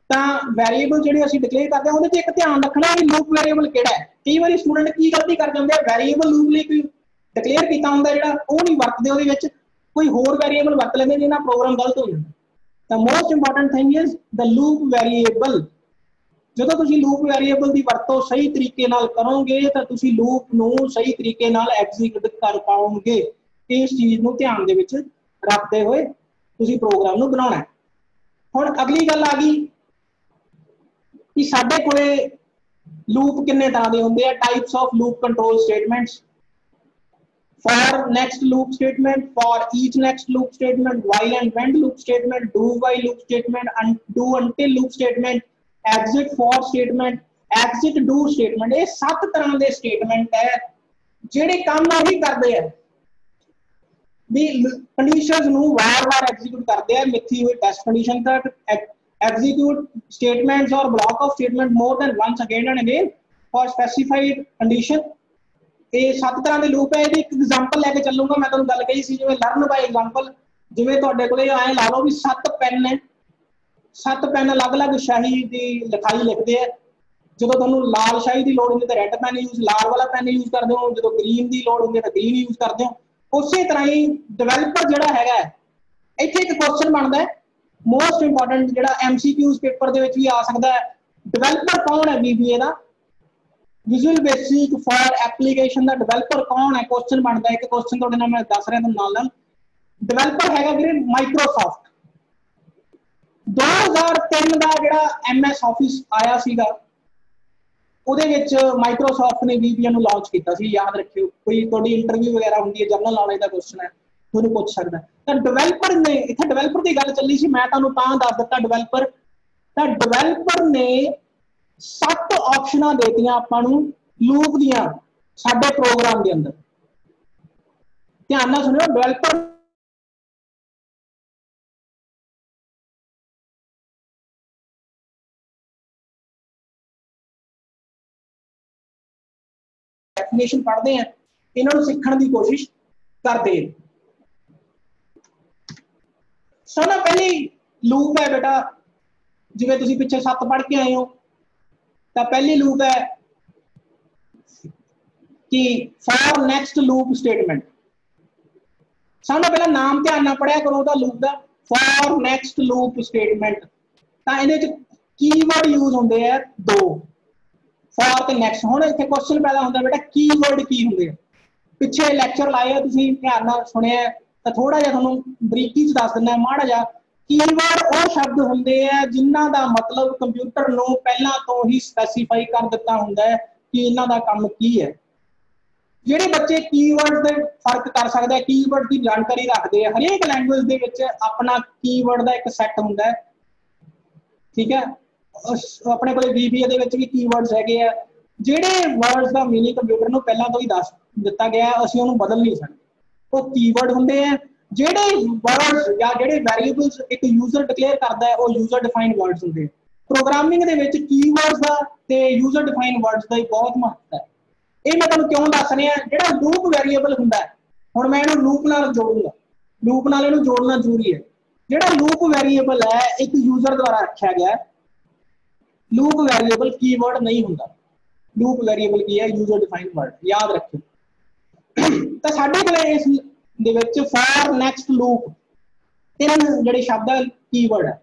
ਤਾਂ ਵੈਰੀਏਬਲ ਜਿਹੜੇ ਅਸੀਂ ਡਿਕਲੇਅਰ ਕਰਦੇ ਹਾਂ ਉਹਦੇ 'ਚ ਇੱਕ ਧਿਆਨ ਰੱਖਣਾ ਵੀ ਲੂਪ ਵੈਰੀਏਬਲ ਕਿਹੜਾ ਹੈ। ਕਈ ਵਾਰੀ ਸਟੂਡੈਂਟ ਕੀ ਗਲਤੀ ਕਰ ਜਾਂਦੇ ਆ, ਵੈਰੀਏਬਲ ਲੂਪ ਲਈ ਕੋਈ ਡਿਕਲੇਅਰ ਕੀਤਾ ਹੁੰਦਾ ਜਿਹੜਾ ਉਹ ਨਹੀਂ ਵਰਤਦੇ, ਉਹਦੇ ਵਿੱਚ ਕੋਈ ਹੋਰ ਵੈਰੀਏਬਲ ਵਰਤ ਲੈਂਦੇ ਜਿਹਦੇ ਨਾਲ ਪ੍ਰੋਗਰਾਮ ਗਲਤ ਹੋ ਜਾਂਦਾ। ਤਾਂ most important thing is the loop variable. ਜਦੋਂ ਤੁਸੀਂ ਲੂਪ ਵੈਰੀਏਬਲ ਦੀ ਵਰਤੋਂ ਸਹੀ ਤਰੀਕੇ ਨਾਲ ਕਰੋਗੇ ਤਾਂ ਤੁਸੀਂ ਲੂਪ ਨੂੰ ਸਹੀ ਤਰੀਕੇ ਨਾਲ ਐਗਜ਼ੀਕਿਊਟ ਕਰ ਪਾਓਗੇ। ਇਸ ਚੀਜ਼ ਨੂੰ ਧਿਆਨ ਦੇ ਵਿੱਚ ਰੱਖਦੇ ਹੋਏ ਤੁਸੀਂ ਪ੍ਰੋਗਰਾਮ ਨੂੰ ਬਣਾਉਣਾ ਹੈ। ਹੁਣ ਅਗਲੀ ਗੱਲ ਆ ਗਈ ਕਿ ਸਾਡੇ ਕੋਲੇ लूप किन्ने तरह के होंगे, types of loop control statements, for next loop statement, for each next loop statement, while and when loop statement, do while loop statement, do until loop statement, exit for statement, exit do statement। ये 7 तरह के statement है ਜਿਹੜੇ ਕੰਮ ਉਹੀ ਕਰਦੇ ਆ ਵੀ conditions ਨੂੰ ਵਾਰ-ਵਾਰ ਐਗਜ਼ੀਕਿਊਟ ਕਰਦੇ ਆ ਮਿੱਥੀ ਹੋਈ ਟੈਸਟ ਕੰਡੀਸ਼ਨ ਤੱਕ। execute statements or block of statement more than once again and again for specified condition। ਇਹ 7 ਤਰ੍ਹਾਂ ਦੇ ਲੂਪ ਹੈ। ਇਹਦੀ ਇੱਕ ਐਗਜ਼ਾਮਪਲ ਲੈ ਕੇ ਚੱਲੂਗਾ। ਮੈਂ ਤੁਹਾਨੂੰ ਗੱਲ ਕਹੀ ਸੀ ਜਿਵੇਂ ਲਰਨ ਬਾਈ ਐਗਜ਼ਾਮਪਲ, ਜਿਵੇਂ ਤੁਹਾਡੇ ਕੋਲੇ ਐ ਲਾ ਲਓ ਵੀ 7 ਪੈਨ ਹੈ, 7 ਪੈਨ ਅਲੱਗ-ਅਲੱਗ ਸ਼ਾਹੀ ਦੀ ਲਿਖਾਈ ਲਿਖਦੇ ਆ। ਜਦੋਂ ਤੁਹਾਨੂੰ ਲਾਲ ਸ਼ਾਹੀ ਦੀ ਲੋੜ ਹੁੰਦੀ ਤਾਂ ਰੈੱਡ ਪੈਨ ਯੂਜ਼, ਲਾਲ ਵਾਲਾ ਪੈਨ ਯੂਜ਼ ਕਰਦੇ ਹੋ। ਜਦੋਂ ਗ੍ਰੀਨ ਦੀ ਲੋੜ ਹੁੰਦੀ ਤਾਂ ਗ੍ਰੀਨ ਯੂਜ਼ ਕਰਦੇ ਹੋ। ਉਸੇ ਤਰ੍ਹਾਂ ਹੀ ਡਿਵੈਲਪਰ ਜਿਹੜਾ ਹੈਗਾ, ਇੱਥੇ ਇੱਕ ਕੁਐਸਚਨ ਬਣਦਾ ਹੈ ਮੋਸਟ ਇੰਪੋਰਟੈਂਟ ਜਿਹੜਾ MCQs ਪੇਪਰ ਦੇ ਵਿੱਚ ਵੀ ਆ ਸਕਦਾ ਹੈ। ਡਿਵੈਲਪਰ ਕੌਣ ਹੈ VBA the? Visual basic for application the developer ਕੌਣ ਹੈ? ਕੁਐਸਚਨ ਬਣਦਾ। ਇੱਕ ਕੁਐਸਚਨ ਤੁਹਾਡੇ ਨਾਲ ਮੈਂ ਦੱਸ ਰਿਹਾ ਤੁਹਾਨੂੰ ਨਾਲ। ਡਿਵੈਲਪਰ ਹੈਗਾ ਵੀਰੇ ਮਾਈਕਰੋਸਾਫਟ। 2003 ਦਾ ਜਿਹੜਾ MS ਆਫਿਸ ਆਇਆ ਸੀਗਾ ਉਹਦੇ ਵਿੱਚ ਮਾਈਕਰੋਸਾਫਟ ਨੇ VBA ਨੂੰ ਲਾਂਚ ਕੀਤਾ ਸੀ। ਯਾਦ ਰੱਖਿਓ, ਕੋਈ ਤੁਹਾਡੀ ਇੰਟਰਵਿਊ ਵਗੈਰਾ ਹੁੰਦੀ ਹੈ, ਜਨਰਲ ਨੌਲੇਜ ਦਾ ਕੁਐਸਚਨ ਹੈ, ਤੁਹਾਨੂੰ ਪੁੱਛ ਸਕਦਾ। ਤਾਂ ਡਿਵੈਲਪਰ ਨੇ, ਇੱਥੇ ਡਿਵੈਲਪਰ ਦੀ ਗੱਲ ਚੱਲੀ ਸੀ, ਮੈਂ ਤੁਹਾਨੂੰ ਤਾਂ ਦੱਸ ਦਿੱਤਾ ਡਿਵੈਲਪਰ। ਤਾਂ ਡਿਵੈਲਪਰ ਨੇ 7 ਆਪਸ਼ਨਾਂ ਦੇਤੀਆਂ ਆਪਾਂ ਨੂੰ ਲੂਪ ਦੀਆਂ ਸਾਡੇ ਪ੍ਰੋਗਰਾਮ ਦੇ ਅੰਦਰ। ਧਿਆਨ ਨਾਲ ਸੁਣਿਓ, ਡਿਵੈਲਪਰ डेफिनेशन पढ़ते हैं, इन्हों सीखने की कोशिश करते हैं। सब ना पहली लूप है बेटा, जिवें तुसीं पिछे 7 पढ़ के आए हो, तो पहली लूप है कि फॉर नेक्स्ट लूप स्टेटमेंट। सब ना पहला नाम ध्यान ना पढ़िया करो उहदा लूप दा, फॉर नेक्स्ट लूप स्टेटमेंट। तो इहदे च कीवर्ड यूज होंदे हैं 2, फॉर ते नेक्स्ट। हुण इत्थे क्वेश्चन पैदा होंदा बेटा कीवर्ड की हुंदे आ। पिछे लैक्चर लाए तुसीं ध्यान नाल सुणिआ तां थोड़ा जिहा तुहानूं बरीकी च दस दिंदा माड़ा जिहा। कीवर्ड वो शब्द होंदे आ जिन्हां दा मतलब कंप्यूटर नूं पहिलां तो ही स्पैसीफाई कर दित्ता हुंदा है कि इन्हां दा काम की है। ਜਿਹੜੇ ਬੱਚੇ कीवर्ड ਦੇ फर्क कर सकते हैं, कीवर्ड की जानकारी रखते हैं, हरेक लैंग्वेज ਦੇ ਵਿੱਚ अपना कीवर्ड ਦਾ ਇੱਕ ਸੈੱਟ ਹੁੰਦਾ है, ठीक है। अपने को VBA ਦੇ ਵਿੱਚ ਵੀ कीवर्ड्स ਹੈਗੇ ਆ ਜਿਹੜੇ वर्ड्स ਦਾ मीनिंग कंप्यूटर ਨੂੰ ਪਹਿਲਾਂ ਤੋਂ ਹੀ ਦੱਸ ਦਿੱਤਾ ਗਿਆ ਹੈ, ਅਸੀਂ ਉਹਨੂੰ ਬਦਲ ਨਹੀਂ ਸਕਦੇ। ਉਹ कीवर्ड ਹੁੰਦੇ ਆ ਜਿਹੜੇ वर्ड्स ਜਾਂ ਜਿਹੜੇ वेरिएबल्स ਇੱਕ यूजर डिक्लेयर करता है, ਉਹ यूजर डिफाइंड वर्ड्स ਹੁੰਦੇ ਆ। प्रोग्रामिंग ਦੇ ਵਿੱਚ कीवर्ड्स ਦਾ ਤੇ यूजर डिफाइंड वर्ड्स ਦਾ ਬਹੁਤ ਮਹੱਤਵ ਹੈ। ਇਹ ਮੈਂ ਤੁਹਾਨੂੰ ਕਿਉਂ ਦੱਸ ਰਿਹਾ, ਜਿਹੜਾ ਲੂਪ वेरिएबल ਹੁੰਦਾ ਹੈ, ਹੁਣ ਮੈਂ ਇਹਨੂੰ ਲੂਪ ਨਾਲ ਜੋੜੂੰਗਾ, ਲੂਪ ਨਾਲ ਇਹਨੂੰ ਜੋੜਨਾ ਜ਼ਰੂਰੀ ਹੈ। ਜਿਹੜਾ ਲੂਪ वेरिएबल ਹੈ ਇੱਕ यूजर ਦੁਆਰਾ ਰੱਖਿਆ ਗਿਆ, लूप वेरिएबल कीवर्ड नहीं होता। लूप वेरिएबल की है यूजर डिफाइंड वर्ड, याद रखियो। तो साडे कोले इस दे विच फॉर नेक्स्ट लूप 3 जिहड़े शब्द है कीवर्ड है।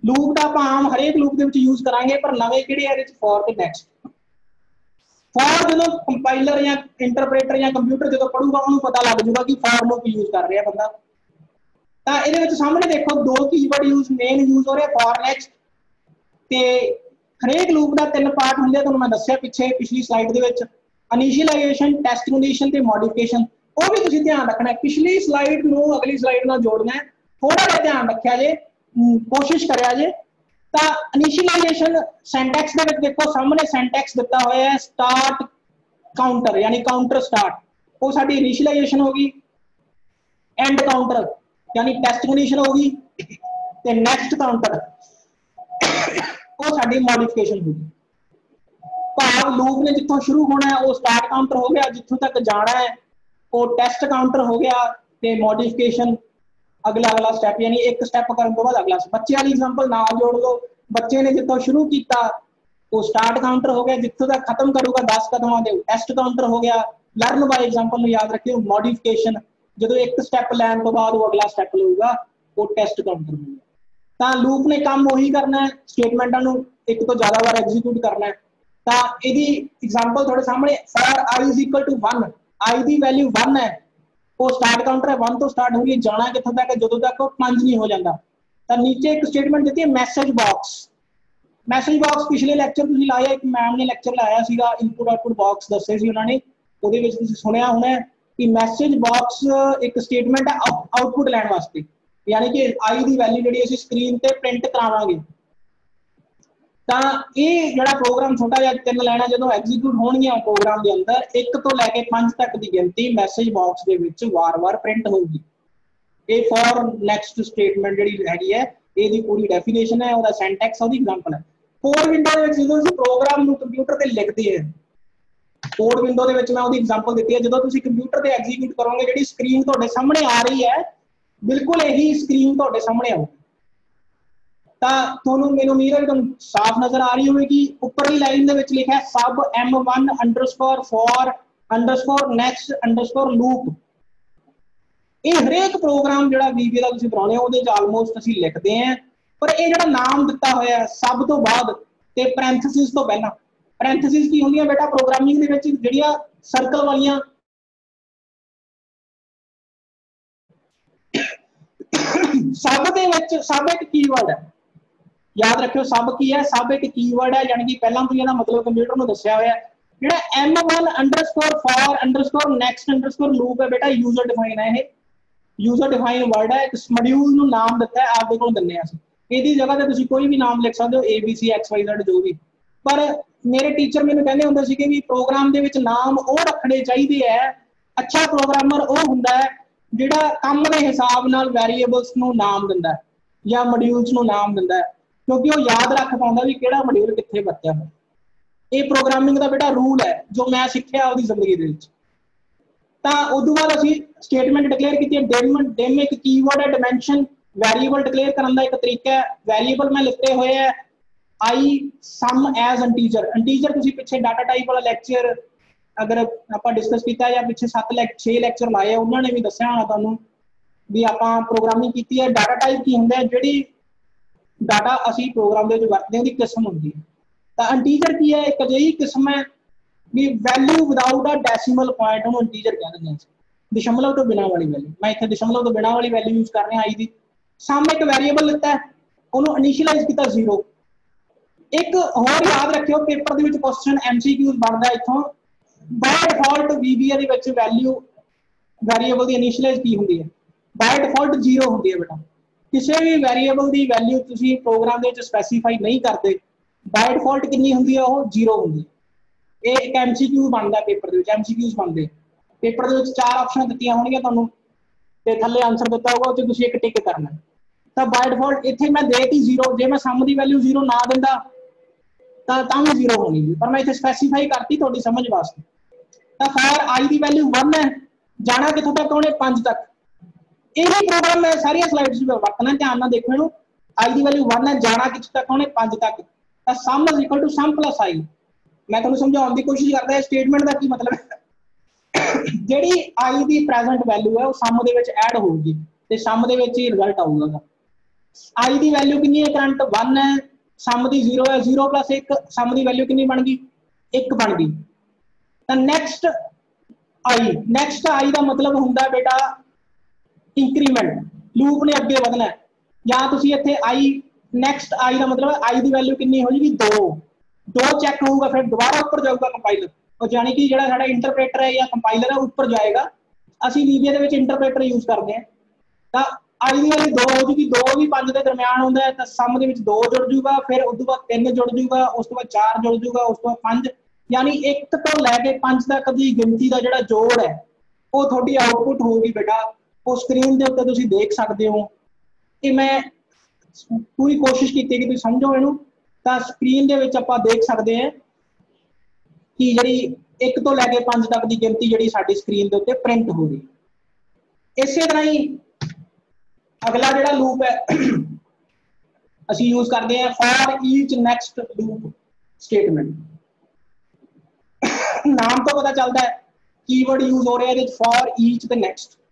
लूप दा आपां आम हरेक लूप दे विच यूज करांगे, पर नवे किहड़े इहदे विच फॉर ते नेक्स्ट। फॉर जो कंपाइलर या इंटरप्रेटर या कंप्यूटर जो पढ़ूगा उन्होंने पता लग जाएगा कि फॉर लूप यूज कर रहा बंदा। तो ये सामने देखो 2 कीवर्ड यूज मेन यूज हो रहे, फॉर नेक्स्ट ते हरेक लूप का 3 पार्ट होंगे, तुहानूं मैं दस्सिया पिछे पिछली स्लाइड दे विच। इनिशियलाइजेशन, टेस्ट कंडीशन ते मॉडिफिकेशन, वो भी तुसीं ध्यान रखना है। पिछली स्लाइड नूं अगली स्लाइड नाल जोड़ना है, थोड़ा जिहा ध्यान रखिया जे, कोशिश करिया जे। तो इनिशियलाइजेशन सेंटैक्स दे विच देखो सामने सेंटैक्स दिता होया है स्टार्ट काउंटर यानी काउंटर स्टार्ट, वो साडी इनिशियलाइजेशन होगी। एंड काउंटर यानी टेस्ट कंडीशन होगी, ते नेक्स्ट काउंटर वो साडी मॉडिफिकेशन होगी। भाव लूप ने जिथों शुरू होना है वो स्टार्ट काउंटर हो गया, जिथों तक जाना है वो टेस्ट काउंटर हो गया, ते मॉडिफिकेशन अगला स्टेप यानी एक स्टेप करने के बाद अगला। बच्चे वाली एग्जांपल नाल जोड़ लो, बच्चे ने जिथों शुरू किया वो स्टार्ट काउंटर हो गया, जिथों तक खत्म करूगा 10 कदमां दे टेस्ट काउंटर हो गया। लर्न बाय एग्जांपल याद रखियो, मॉडिफिकेशन जो एक स्टेप लैन तो बाद वो अगला स्टेप लूगा वो टेस्ट काउंटर होगा। तो लूप ने काम वही करना है, स्टेटमेंटां नूं एक तो ज़्यादा बार एग्जीक्यूट करना है। तो इहदी एग्जांपल थोड़े सामने, for I is equal to 1, I की वैल्यू 1 है, वो स्टार्ट काउंटर है 1 तो स्टार्ट होगी, जाना कित्थों तक, जदों तक वो 5 नहीं हो जाता। तो नीचे एक स्टेटमेंट दी है मैसेज बॉक्स, मैसेज बॉक्स पिछले लैक्चर तुसीं लाया, एक मैम ने लैक्चर लाया सीगा, इनपुट आउटपुट बॉक्स दस्से सी उन्होंने, ਉਹਦੇ ਵਿੱਚ ਤੁਸੀਂ ਸੁਣਿਆ ਹੋਣਾ कि मैसेज बॉक्स एक स्टेटमेंट है आउटपुट लैण वास्ते, यानी कि आई की वैल्यू जी असीं स्क्रीन ते प्रिंट करावांगे। ਤਾਂ ਇਹ ਜਿਹੜਾ ਪ੍ਰੋਗਰਾਮ ਛੋਟਾ ਜਿਹਾ 3 ਲਾਈਨਾਂ ਜਦੋਂ ਐਗਜ਼ੀਕਿਊਟ ਹੋਣਗੀਆਂ ਪ੍ਰੋਗਰਾਮ ਦੇ ਅੰਦਰ 1 ਤੋਂ ਲੈ ਕੇ 5 ਤੱਕ ਦੀ ਗਿਣਤੀ ਮੈਸੇਜ ਬਾਕਸ ਦੇ ਵਿੱਚ ਵਾਰ-ਵਾਰ ਪ੍ਰਿੰਟ ਹੋਊਗੀ। ਇਹ ਫॉर ਨੈਕਸਟ ਸਟੇਟਮੈਂਟ ਜਿਹੜੀ ਹੈਗੀ ਹੈ ਇਹਦੀ ਪੂਰੀ ਡੈਫੀਨੇਸ਼ਨ ਹੈ, ਉਹਦਾ ਸਿੰਟੈਕਸ ਉਹਦੀ ਐਗਜ਼ਾਮਪਲ ਹੈ। ਕੋਡ ਵਿੰਡੋ ਦੇ ਵਿੱਚ ਜਦੋਂ ਅਸੀਂ ਪ੍ਰੋਗਰਾਮ ਨੂੰ ਕੰਪਿਊਟਰ ਤੇ ਲਿਖਦੇ ਹਾਂ, ਕੋਡ ਵਿੰਡੋ ਦੇ ਵਿੱਚ ਮੈਂ ਉਹਦੀ ਐਗਜ਼ਾਮਪਲ ਦਿੱਤੀ ਹੈ, ਜਦੋਂ ਤੁਸੀਂ ਕੰਪਿਊਟਰ ਤੇ ਐਗਜ਼ੀਕਿਊਟ ਕਰੋਗੇ ਜਿਹੜੀ ਸਕਰੀਨ ਤੁਹਾਡੇ ਸਾਹਮਣੇ ਆ ਰਹੀ ਹੈ ਬਿਲਕੁਲ ਇਹੀ ਸਕਰੀਨ ਤੁਹਾਡੇ ਸਾਹਮਣੇ ਆਊਗੀ। ਤੁਹਾਨੂੰ ਮੈਨੂੰ ਉਮੀਦ ਹੈ ਕਿ ਤੁਹਾਨੂੰ ਸਾਫ਼ ਨਜ਼ਰ ਆ ਰਹੀ ਹੋਵੇਗੀ। ਉੱਪਰਲੀ ਲਾਈਨ ਦੇ ਵਿੱਚ ਲਿਖਿਆ ਸਬ m1 underscore for underscore next underscore loop. ਇਹ ਹਰੇਕ ਪ੍ਰੋਗਰਾਮ ਜਿਹੜਾ VBA ਦਾ ਤੁਸੀਂ ਬਣਾਉਣੇ ਹੋ ਉਹਦੇ ਚ ਆਲਮੋਸਟ ਅਸੀਂ ਲਿਖਦੇ ਹਾਂ, ਪਰ ਇਹ ਜਿਹੜਾ ਨਾਮ ਦਿੱਤਾ ਹੋਇਆ ਸਬ ਤੋਂ ਬਾਅਦ ਤੇ ਪੈਰੇਂਥੇਸਿਸ ਤੋਂ ਪਹਿਲਾਂ, ਪੈਰੇਂਥੇਸਿਸ ਕੀ ਹੁੰਦੀਆਂ ਬੇਟਾ ਪ੍ਰੋਗਰਾਮਿੰਗ ਦੇ ਵਿੱਚ ਜਿਹੜੀਆਂ ਸਰਕਲ ਵਾਲੀਆਂ ਸਬ ਦੇ ਵਿੱਚ ਸਬ ਇੱਕ ਕੀਵਰਡ ਹੈ, याद रखियो सब की है, सब एक कीवर्ड है, यानी कि पहला तो ये मतलब कंप्यूटर में दस्या हुआ है। जेड़ा m1 underscore for underscore next underscore loop है बेटा यूजर डिफाइन है, ये यूजर डिफाइन वर्ड है, एक मॉड्यूल ਨੂੰ ਨਾਮ ਦਿੱਤਾ ਹੈ ਆਪਦੇ ਕੋਲ ਦਿੰਨੇ ਆ ਅਸੀਂ, ਇਹਦੀ ਜਗ੍ਹਾ ਤੇ ਤੁਸੀਂ ਕੋਈ ਵੀ ਨਾਮ ਲਿਖ ਸਕਦੇ ਹੋ ABC XYZ ਜੋ ਵੀ। ਪਰ ਮੇਰੇ ਟੀਚਰ ਮੈਨੂੰ ਕਹਿੰਦੇ ਹੁੰਦੇ ਸੀ ਕਿ ਵੀ ਪ੍ਰੋਗਰਾਮ ਦੇ ਵਿੱਚ ਨਾਮ ਉਹ ਰੱਖਣੇ ਚਾਹੀਦੇ ਹੈ, ਅੱਛਾ ਪ੍ਰੋਗਰਾਮਰ ਉਹ ਹੁੰਦਾ ਹੈ ਜਿਹੜਾ ਕੰਮ ਦੇ ਹਿਸਾਬ ਨਾਲ ਵੈਰੀਏਬਲਸ ਨੂੰ ਨਾਮ ਦਿੰਦਾ ਹੈ ਜਾਂ ਮੋਡਿਊਲਸ ਨੂੰ ਨਾਮ ਦਿੰਦਾ ਹੈ, क्योंकि वो याद रख पाता भी किहड़ा मॉड्यूल कित्थे वरत्या है। ये प्रोग्रामिंग का बेटा रूल है जो मैं सीखिया उसकी जिंदगी दे विच। तां उदों बाद असीं स्टेटमेंट डिक्लेयर की डिम एक कीवर्ड है, डिमेंशन वैरिएबल डिक्लेयर करने का एक तरीका है। वैरिएबल मैं लिखते हुए है आई सम एज इंटीजर, इंटीजर तुसीं पिछे डाटा टाइप वाला लैक्चर अगर आपां डिस्कस कीता या पिछे 6 लैक्चर लाए उन्होंने भी दस्सिया होना तुहानूं भी आपां प्रोग्रामिंग कीती है। डाटा टाइप की हुंदा है, जिहड़ी डाटा असी प्रोग्राम के वरतने की किस्म होती है। तो इंटीजर की है एक अजिही किस्म है भी value without a decimal point उन्होंने इंटीजर कह देंगे, दशमलव तो बिना वाली वैल्यू। मैं इतने दशमलव तो बिना वाली वैल्यू यूज कर रहा आई दी। सामने एक वैरिएबल लिता है उन्होंने इनिशियलाइज किया 0। एक होर याद रखियो पेपर के क्वेश्चन MCQs बनता है इतों बाय डिफॉल्ट VBA के वैल्यू वैरिएबल की इनिशियलाइज की होंगी है, बाय डिफॉल्ट 0 होंगी है बेटा। किसी भी वैरिएबल की वैल्यू तुसीं प्रोग्राम के स्पैसीफाई नहीं करते, बाय डिफॉल्ट कितनी होंगी है वो 0 होंगी। ये एक MCQ बनता पेपर के MCQs बनते पेपर के 4 ऑप्शन दित्तियां होणगियां तुहानूं ते थल्ले आंसर दिता होगा तो तुसीं एक टिक करना। तो बाय डिफॉल्ट इत्थे मैं देती 0, जे मैं सम की वैल्यू 0 ना दिंदा तां भी 0 होनी, पर मैं इत्थे स्पैसीफाई करती तुहाडी समझ वास्ते। तो फॉर आई की वैल्यू 1 है, जाना कित्थों तक उन्हें 5 तक। यही प्रोग्राम मैं सारी स्लाइड्स में वरतना, ध्यान ना देखो इहनूं। आई की वैल्यू 1 है, जाना कित्थे तक उन्हें 5 तक। Sum is equal to sum plus i. मैं तुहानूं समझाउण दी कोशिश करदा स्टेटमेंट का की मतलब है। जिहड़ी आई की प्रेजेंट वैल्यू है वो सम दे विच ऐड होगी ते सम दे विच ही रिजल्ट आऊगा। आई की वैल्यू कितनी है करंट 1 है, सम की 0 है, 0 प्लस 1 सम की वैल्यू कितनी बन गई 1 बन गई। तो नेक्स्ट आई का मतलब हुंदा बेटा इंक्रीमेंट, लूप ने अगे बढ़ना है। या तुसीं इत्थे आई नैक्सट आई का मतलब आई की वैल्यू कितनी हो जाएगी 2 चैक होगा, फिर दोबारा ऊपर जाऊगा कंपाइलर, और यानी कि जिहड़ा साडा इंटरप्रेटर है या कंपाइलर है ऊपर जाएगा। असीं VBA दे विच इंटरप्रेटर यूज करते हैं। तो आई की वैल्यू 2 हो जाएगी, 2 भी 5 के दरम्यान होंदा है, तो सम दे विच 2 जुड़ जूगा, फिर उस तो बाद 3 जुड़ जूगा, उस तो बाद 4 जुड़ जूगा, उस तो बाद 5, यानी 1 तो लैके 5 तक की गिनती का जिहड़ा जोड़ है वो थोड़ी आउटपुट होगी बेटा। वो स्क्रीन के उत्ते तुसीं देख सकते हो कि मैं पूरी कोशिश की कि तुसीं समझो इहनूं। तो स्क्रीन के विच आपां देख सकते हैं कि जिहड़ी 1 तो लैके 5 तक की गिनती जिहड़ी साडी स्क्रीन के उत्ते प्रिंट हो रही। इस तरह ही अगला जिहड़ा लूप है असीं यूज करते हैं for each next loop statement. नाम तो पता चलता है कीवर्ड यूज हो रहा है फॉर ईच द नैक्सट।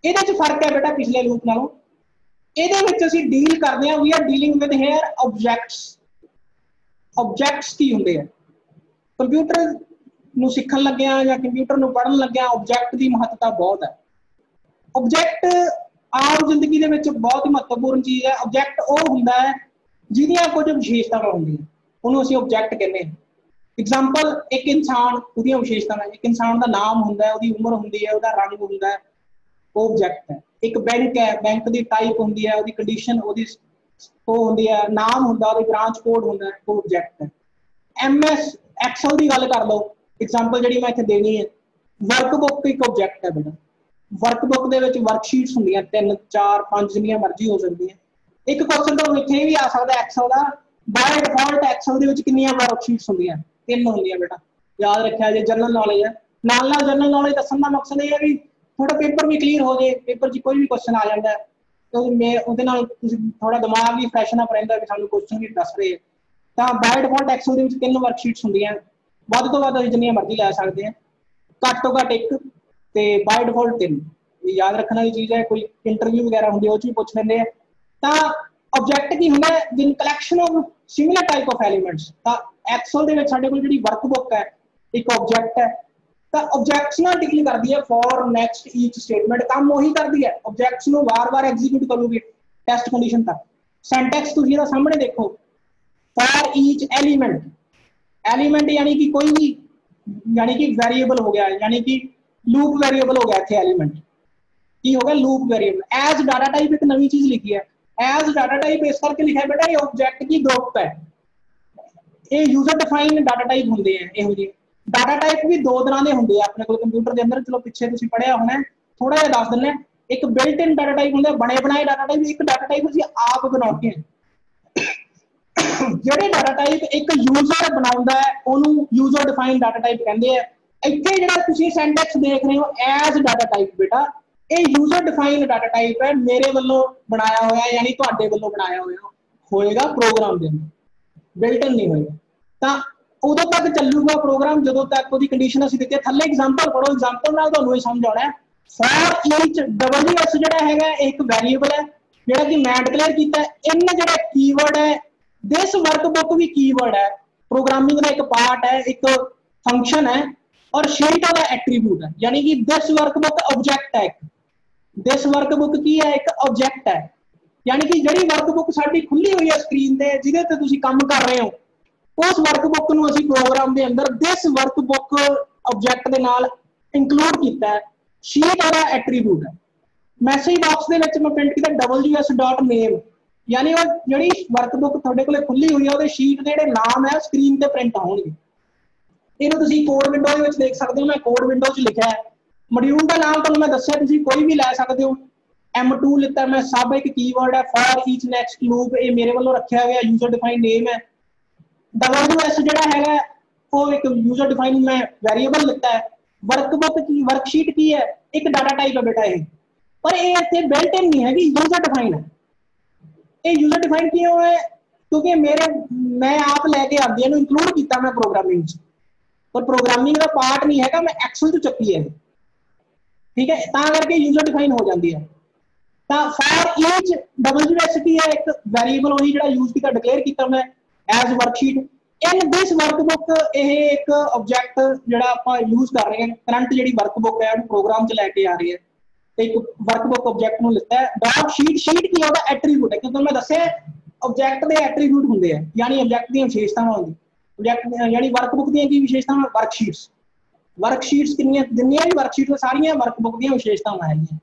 ਇਹਦੇ फर्क है बेटा पिछले लूप नालों। ਇਹਦੇ ਵਿੱਚ ਅਸੀਂ डील करते हैं, we are dealing with here objects. Objects की होंगे है कंप्यूटर ਨੂੰ सीखन लग्या या कंप्यूटर ਨੂੰ पढ़न लग्या ऑब्जेक्ट की महत्ता बहुत है। ऑब्जेक्ट आम जिंदगी ਦੇ ਵਿੱਚ बहुत ही महत्वपूर्ण चीज़ है। ऑब्जेक्ट वो होंदा है ਜਿਹਦੀਆਂ ਕੁਝ ਵਿਸ਼ੇਸ਼ਤਾਵਾਂ ਹੁੰਦੀਆਂ, ਉਹਨੂੰ ਅਸੀਂ ਆਬਜੈਕਟ ਕਹਿੰਦੇ ਹਾਂ। ਐਗਜ਼ਾਮਪਲ, ਇੱਕ ਇਨਸਾਨ, ਉਹਦੀਆਂ ਵਿਸ਼ੇਸ਼ਤਾਵਾਂ, ਇੱਕ ਇਨਸਾਨ ਦਾ ਨਾਮ ਹੁੰਦਾ ਹੈ, ਉਹਦੀ ਉਮਰ ਹੁੰਦੀ ਹੈ, ਉਹਦਾ ਰੰਗ ਹੁੰਦਾ ਹੈ, ਉਹ ਆਬਜੈਕਟ ਹੈ। ਇੱਕ ਬੈਂਕ ਹੈ, ਬੈਂਕ ਦੀ ਟਾਈਪ ਹੁੰਦੀ ਹੈ, ਉਹਦੀ ਕੰਡੀਸ਼ਨ, ਉਹਦੀ ਉਹ ਹੁੰਦੀ ਹੈ, ਨਾਮ ਹੁੰਦਾ, ਉਹਦੀ ਬ੍ਰਾਂਚ ਕੋਡ ਹੁੰਦਾ, ਉਹ ਆਬਜੈਕਟ ਹੈ। MS ਐਕਸਲ ਦੀ ਗੱਲ ਕਰ ਲਓ, ਐਗਜ਼ਾਮਪਲ ਜਿਹੜੀ ਮੈਂ ਇੱਥੇ ਦੇਣੀ ਹੈ, ਵਰਕਬੁੱਕ ਇੱਕ ਆਬਜੈਕਟ ਹੈ ਬੇਟਾ। ਵਰਕਬੁੱਕ ਦੇ ਵਿੱਚ ਵਰਕਸ਼ੀਟਸ ਹੁੰਦੀਆਂ 3, 4, 5 ਜਿੰਨੀਆਂ ਮਰਜ਼ੀ ਹੋ ਸਕਦੀਆਂ। ਇੱਕ ਕੁਐਸਚਨ ਤੁਹਾਨੂੰ ਇੱਥੇ ਵੀ ਆ ਸਕਦਾ ਐਕਸਲ ਦਾ, ਬਾਏ ਡਿਫਾਲਟ ਐਕਸਲ ਦੇ ਵਿੱਚ ਕਿੰਨੀਆਂ ਵਰਕਸ਼ੀਟਸ ਹੁੰਦੀਆਂ? 3 ਹੁੰਦੀਆਂ ਬੇਟਾ, ਯਾਦ ਰੱਖਿਆ ਜੇ। ਜਨਰਲ ਨੌਲੇਜ ਹੈ, ਨਾਲ ਨਾਲ ਜਨਰਲ ਨੌਲੇਜ ਦੱਸਣ ਦਾ ਮਕਸਦ ਇਹ ਹੈ ਵੀ ਥੋੜਾ ਪੇਪਰ ਵੀ ਕਲੀਅਰ ਹੋ ਜਾਏ। ਪੇਪਰ 'ਚ ਕੋਈ ਵੀ ਕੁਐਸਚਨ ਆ ਜਾਂਦਾ ਤੇ ਉਹਦੇ ਨਾਲ ਤੁਸੀਂ ਥੋੜਾ ਦਿਮਾਗ ਵੀ ਫਰੈਸ਼ਨ ਅਪ ਰਹਿੰਦਾ ਕਿ ਸਾਨੂੰ ਕੁਐਸਚਨ ਵੀ ਦੱਸ ਰਹੇ। ਤਾਂ ਬਾਏ ਡਿਫਾਲਟ ਐਕਸਲ ਦੇ ਵਿੱਚ 3 ਵਰਕਸ਼ੀਟਸ ਹੁੰਦੀਆਂ, ਵੱਧ ਤੋਂ ਵੱਧ ਅਸੀਂ ਜਿੰਨੀਆਂ ਮਰਜ਼ੀ ਲੈ ਸਕਦੇ ਹਾਂ, ਘੱਟ ਤੋਂ ਘੱਟ 1 ਤੇ ਬਾਏ ਡਿਫਾਲਟ 3। ਇਹ ਯਾਦ ਰੱਖਣ ਵਾਲੀ ਚੀਜ਼ ਹੈ। ਕੋਈ ਇੰਟਰਵਿਊ ਵਗੈਰਾ ਹੁੰਦੀ ਉਹ 'ਚ ਵੀ ਪੁੱਛ ਲੈਂਦੇ ਆ। ਤਾਂ ਆਬਜੈਕਟ ਕੀ ਹੁੰਦਾ? ਜਿਨ collection of similar type of elements. ਤਾਂ ਐਕਸਲ ਦੇ ਵਿੱਚ ਸਾਡੇ ਕੋਲ ਜਿਹੜੀ ਵਰਕਬੁੱਕ ਹੈ ਇੱਕ ਆਬਜੈਕਟ ਹੈ। ਤਾਂ ਆਬਜੈਕਟਸ ਨਾਲ ਡੀਲ ਕਰਦੀ ਹੈ ਫॉर ਨੈਕਸਟ ਈਚ ਸਟੇਟਮੈਂਟ, ਕੰਮ ਉਹੀ ਕਰਦੀ ਹੈ। ਆਬਜੈਕਟਸ ਨੂੰ ਵਾਰ-ਵਾਰ ਐਗਜ਼ੀਕਿਊਟ ਕਰੂਗੀ ਟੈਸਟ ਕੰਡੀਸ਼ਨ ਤੱਕ। ਸਿੰਟੈਕਸ ਤੁਸੀਂ ਇਹਦਾ ਸਾਹਮਣੇ ਦੇਖੋ, ਫॉर ਈਚ ਐਲੀਮੈਂਟ, ਐਲੀਮੈਂਟ यानी कि कोई भी, यानी कि वेरिएबल हो गया, यानी कि लूप वेरिएबल हो गया इतने एलिमेंट की हो गया loop variable. As data type एक नवी चीज लिखी है, एज डाटा टाइप इस करके लिखा है बेटा ये ऑब्जेक्ट की ग्रुप है। ये यूजर डिफाइन डाटा टाइप होंगे हैं। ਇਹੋ ਜਿਹੇ डाटा टाइप भी 2 तरह के होंगे अपने को कंप्यूटर के अंदर। चलो पिछे तुसीं पढ़िया होना, थोड़ा जिहा दस दिंदे। एक बिल्ट इन डाटा टाइप होंगे, बने बनाए डाटा टाइप। एक डाटा टाइप असीं आप बनाते हैं। ਜਿਹੜੇ डाटा टाइप एक यूजर बनाउंदा है ਉਹਨੂੰ यूजर डिफाइन डाटा टाइप कहते हैं। ਇੱਥੇ ਜਿਹੜਾ ਤੁਸੀਂ ਸੈਂਟੈਕਸ ਦੇਖ ਰਹੇ ਹੋ ਐਜ਼ डाटा टाइप बेटा, ਇਹ यूजर डिफाइन डाटा टाइप है, ਮੇਰੇ ਵੱਲੋਂ ਬਣਾਇਆ ਹੋਇਆ, यानी ਤੁਹਾਡੇ ਵੱਲੋਂ ਬਣਾਇਆ ਹੋਇਆ ਹੋਏਗਾ ਪ੍ਰੋਗਰਾਮ ਦੇ ਅੰਦਰ, ਬਿਲਟ ਇਨ ਨਹੀਂ ਹੋਏਗਾ। ਤਾਂ ਉਦੋਂ ਤੱਕ ਚੱਲੂਗਾ ਪ੍ਰੋਗਰਾਮ ਜਦੋਂ ਤੱਕ ਉਹਦੀ ਕੰਡੀਸ਼ਨ ਅਸੀਂ ਦਿੱਤੀ। ਥੱਲੇ ਐਗਜ਼ਾਮਪਲ ਪੜੋ, ਐਗਜ਼ਾਮਪਲ ਨਾਲ ਤੁਹਾਨੂੰ ਇਹ ਸਮਝ ਆਉਣਾ। ਫॉर ਈਚ WS ਜਿਹੜਾ ਹੈਗਾ ਇੱਕ ਵੈਰੀਏਬਲ ਹੈ ਜਿਹੜਾ ਕਿ ਮੈਂ ਡਿਕਲੇਅਰ ਕੀਤਾ। ਇਨ ਜਿਹੜਾ ਕੀਵਰਡ ਹੈ, दिस वर्कबुक भी कीवर्ड है, प्रोग्रामिंग का एक पार्ट है, एक फंक्शन है। और शीट का एट्रीब्यूट है, यानी कि दिस वर्कबुक ऑब्जेक्ट है। दिस वर्कबुक की है एक ऑब्जेक्ट है, यानी कि जिहड़ी वर्कबुक साडी खुली हुई है स्क्रीन ते जिहदे ते तुसीं काम कर रहे हो, उस वर्कबुक नूं असीं प्रोग्राम दे अंदर दिस वर्कबुक ऑब्जेक्ट दे नाल इंक्लूड कीता है। शीट दा एट्रीब्यूट है। मैसेज बॉक्स दे विच मैं प्रिंट कीता ws.name, यानी वो जी वर्कबुक थोड़े को खुली हुई है, शीट के जो नाम है स्क्रीन पर प्रिंट होंगे। इन्हों तुसीं कोड विंडो में देख सकते हो, मैं कोड विंडो लिखा है। मॉड्यूल का नाम तुहानूं मैं दस्सिया, तुसीं कोई भी लै सकते हो। M2 लिता मैं, सब एक कीवर्ड है। फॉर ईच नेक्स्ट लूप ये मेरे वालों रखा गया, यूजर डिफाइन नेम है। WS जिहड़ा हैगा वो एक यूजर डिफाइन मैं वेरिएबल लिता है। वर्कबुक की वर्कशीट की है एक डाटा टाइप है बेटा ये, पर ये इत्थे बिल्ट इन नहीं है, यूजर डिफाइन है। ये यूजर डिफाइन क्यों है? क्योंकि मैं आप लैके आती है इंक्लूड किया मैं प्रोग्रामिंग, पर प्रोग्रामिंग का पार्ट नहीं है, मैं एक्सेल तो चुकी है, ठीक है, ता करके यूजर डिफाइन हो जाती है। तो फॉर ईच WS की है एक वेरिएबल वही जो यूज किया डिक्लेयर किया मैं as worksheet. In this workbook ये एक ऑब्जेक्ट जो आप यूज कर रहे हैं, करंट जी वर्कबुक है प्रोग्राम च लैके आ रही है, एक वर्कबुक ऑब्जेक्ट ਨੂੰ ਲਿੱਤਾ ਹੈ। डॉट शीट, शीट की ਉਹਦਾ ਐਟਰੀਬਿਊਟ है, क्योंकि मैं दस्सिया ऑब्जेक्ट ਦੇ ਐਟਰੀਬਿਊਟ ਹੁੰਦੇ ਆ, यानी ऑब्जेक्ट ਦੀਆਂ ਵਿਸ਼ੇਸ਼ਤਾਵਾਂ ਹੁੰਦੀ। ऑब्जेक्ट यानी वर्कबुक ਦੀਆਂ ਕੀ ਵਿਸ਼ੇਸ਼ਤਾਵਾਂ? वर्कशीट्स, वर्कशीट्स ਕਿੰਨੀਆਂ ਜਿੰਨੀਆਂ ਵੀ वर्कशीट ਸਾਰੀਆਂ वर्कबुक ਦੀਆਂ ਵਿਸ਼ੇਸ਼ਤਾਵਾਂ ਹੈਗੀਆਂ।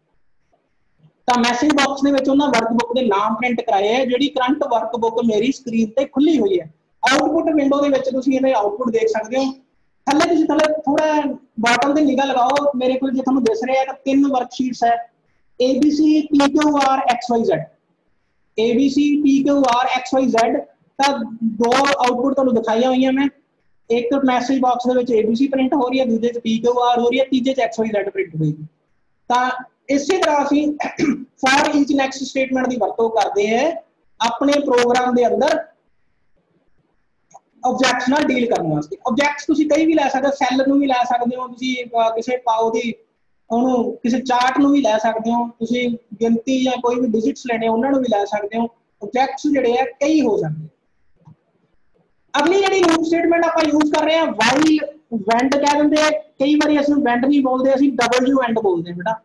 ਤਾਂ ਮੈਸੇਜ ਬਾਕਸ ਦੇ ਵਿੱਚ ਉਹਨਾਂ वर्कबुक ਦੇ ਨਾਮ ਪ੍ਰਿੰਟ ਕਰਾਏ ਹੈ ਜਿਹੜੀ ਕਰੰਟ वर्कबुक ਮੇਰੀ ਸਕਰੀਨ ਤੇ ਖੁੱਲੀ ਹੋਈ ਹੈ। ਆਊਟਪੁੱਟ ਵਿੰਡੋ ਦੇ ਵਿੱਚ ਤੁਸੀਂ ਇਹਦੇ ਆਊਟਪੁੱਟ ਦੇਖ ਸਕਦੇ ਹੋ। थले तुसीं थले थोड़ा बॉटम से निगाह लगाओ, मेरे को जो तुहानूं दिस रहा है 3 वर्कशीट्स है, ABC PQR XYZ, ABC PQR XYZ। तो 2 आउटपुट तुहानूं दिखाई हुई है मैं, एक मैसेज बॉक्स के ABC प्रिंट हो रही है, दूजे PQR हो रही है, तीजे XYZ प्रिंट होगी। तो इसी तरह असीं फॉर ईच नैक्सट स्टेटमेंट की वरतों करते हैं अपने प्रोग्राम के अंदर ऑब्जेक्ट्स नाल डील करने वास्ते। ऑब्जेक्ट्स तुसीं कई भी लै सकदे हो, सैल नूं भी लै सकदे हो, तुसीं किसी पाओ दी ਉਹਨੂੰ किसी चार्ट नूं भी लै सकदे हो, तुसीं गिनती या कोई भी डिजिट्स लेने उन्हां नूं भी लै सकदे हो। ऑब्जेक्ट्स जिहड़े आ कई हो सकदे। अगली जिहड़ी लूप स्टेटमेंट आपां यूज कर रहे हैं वाइल वेंड कह दिंदे आ, कई बारी असीं वेंड नहीं बोलदे, असीं डबल एंड बोलदे बेटा।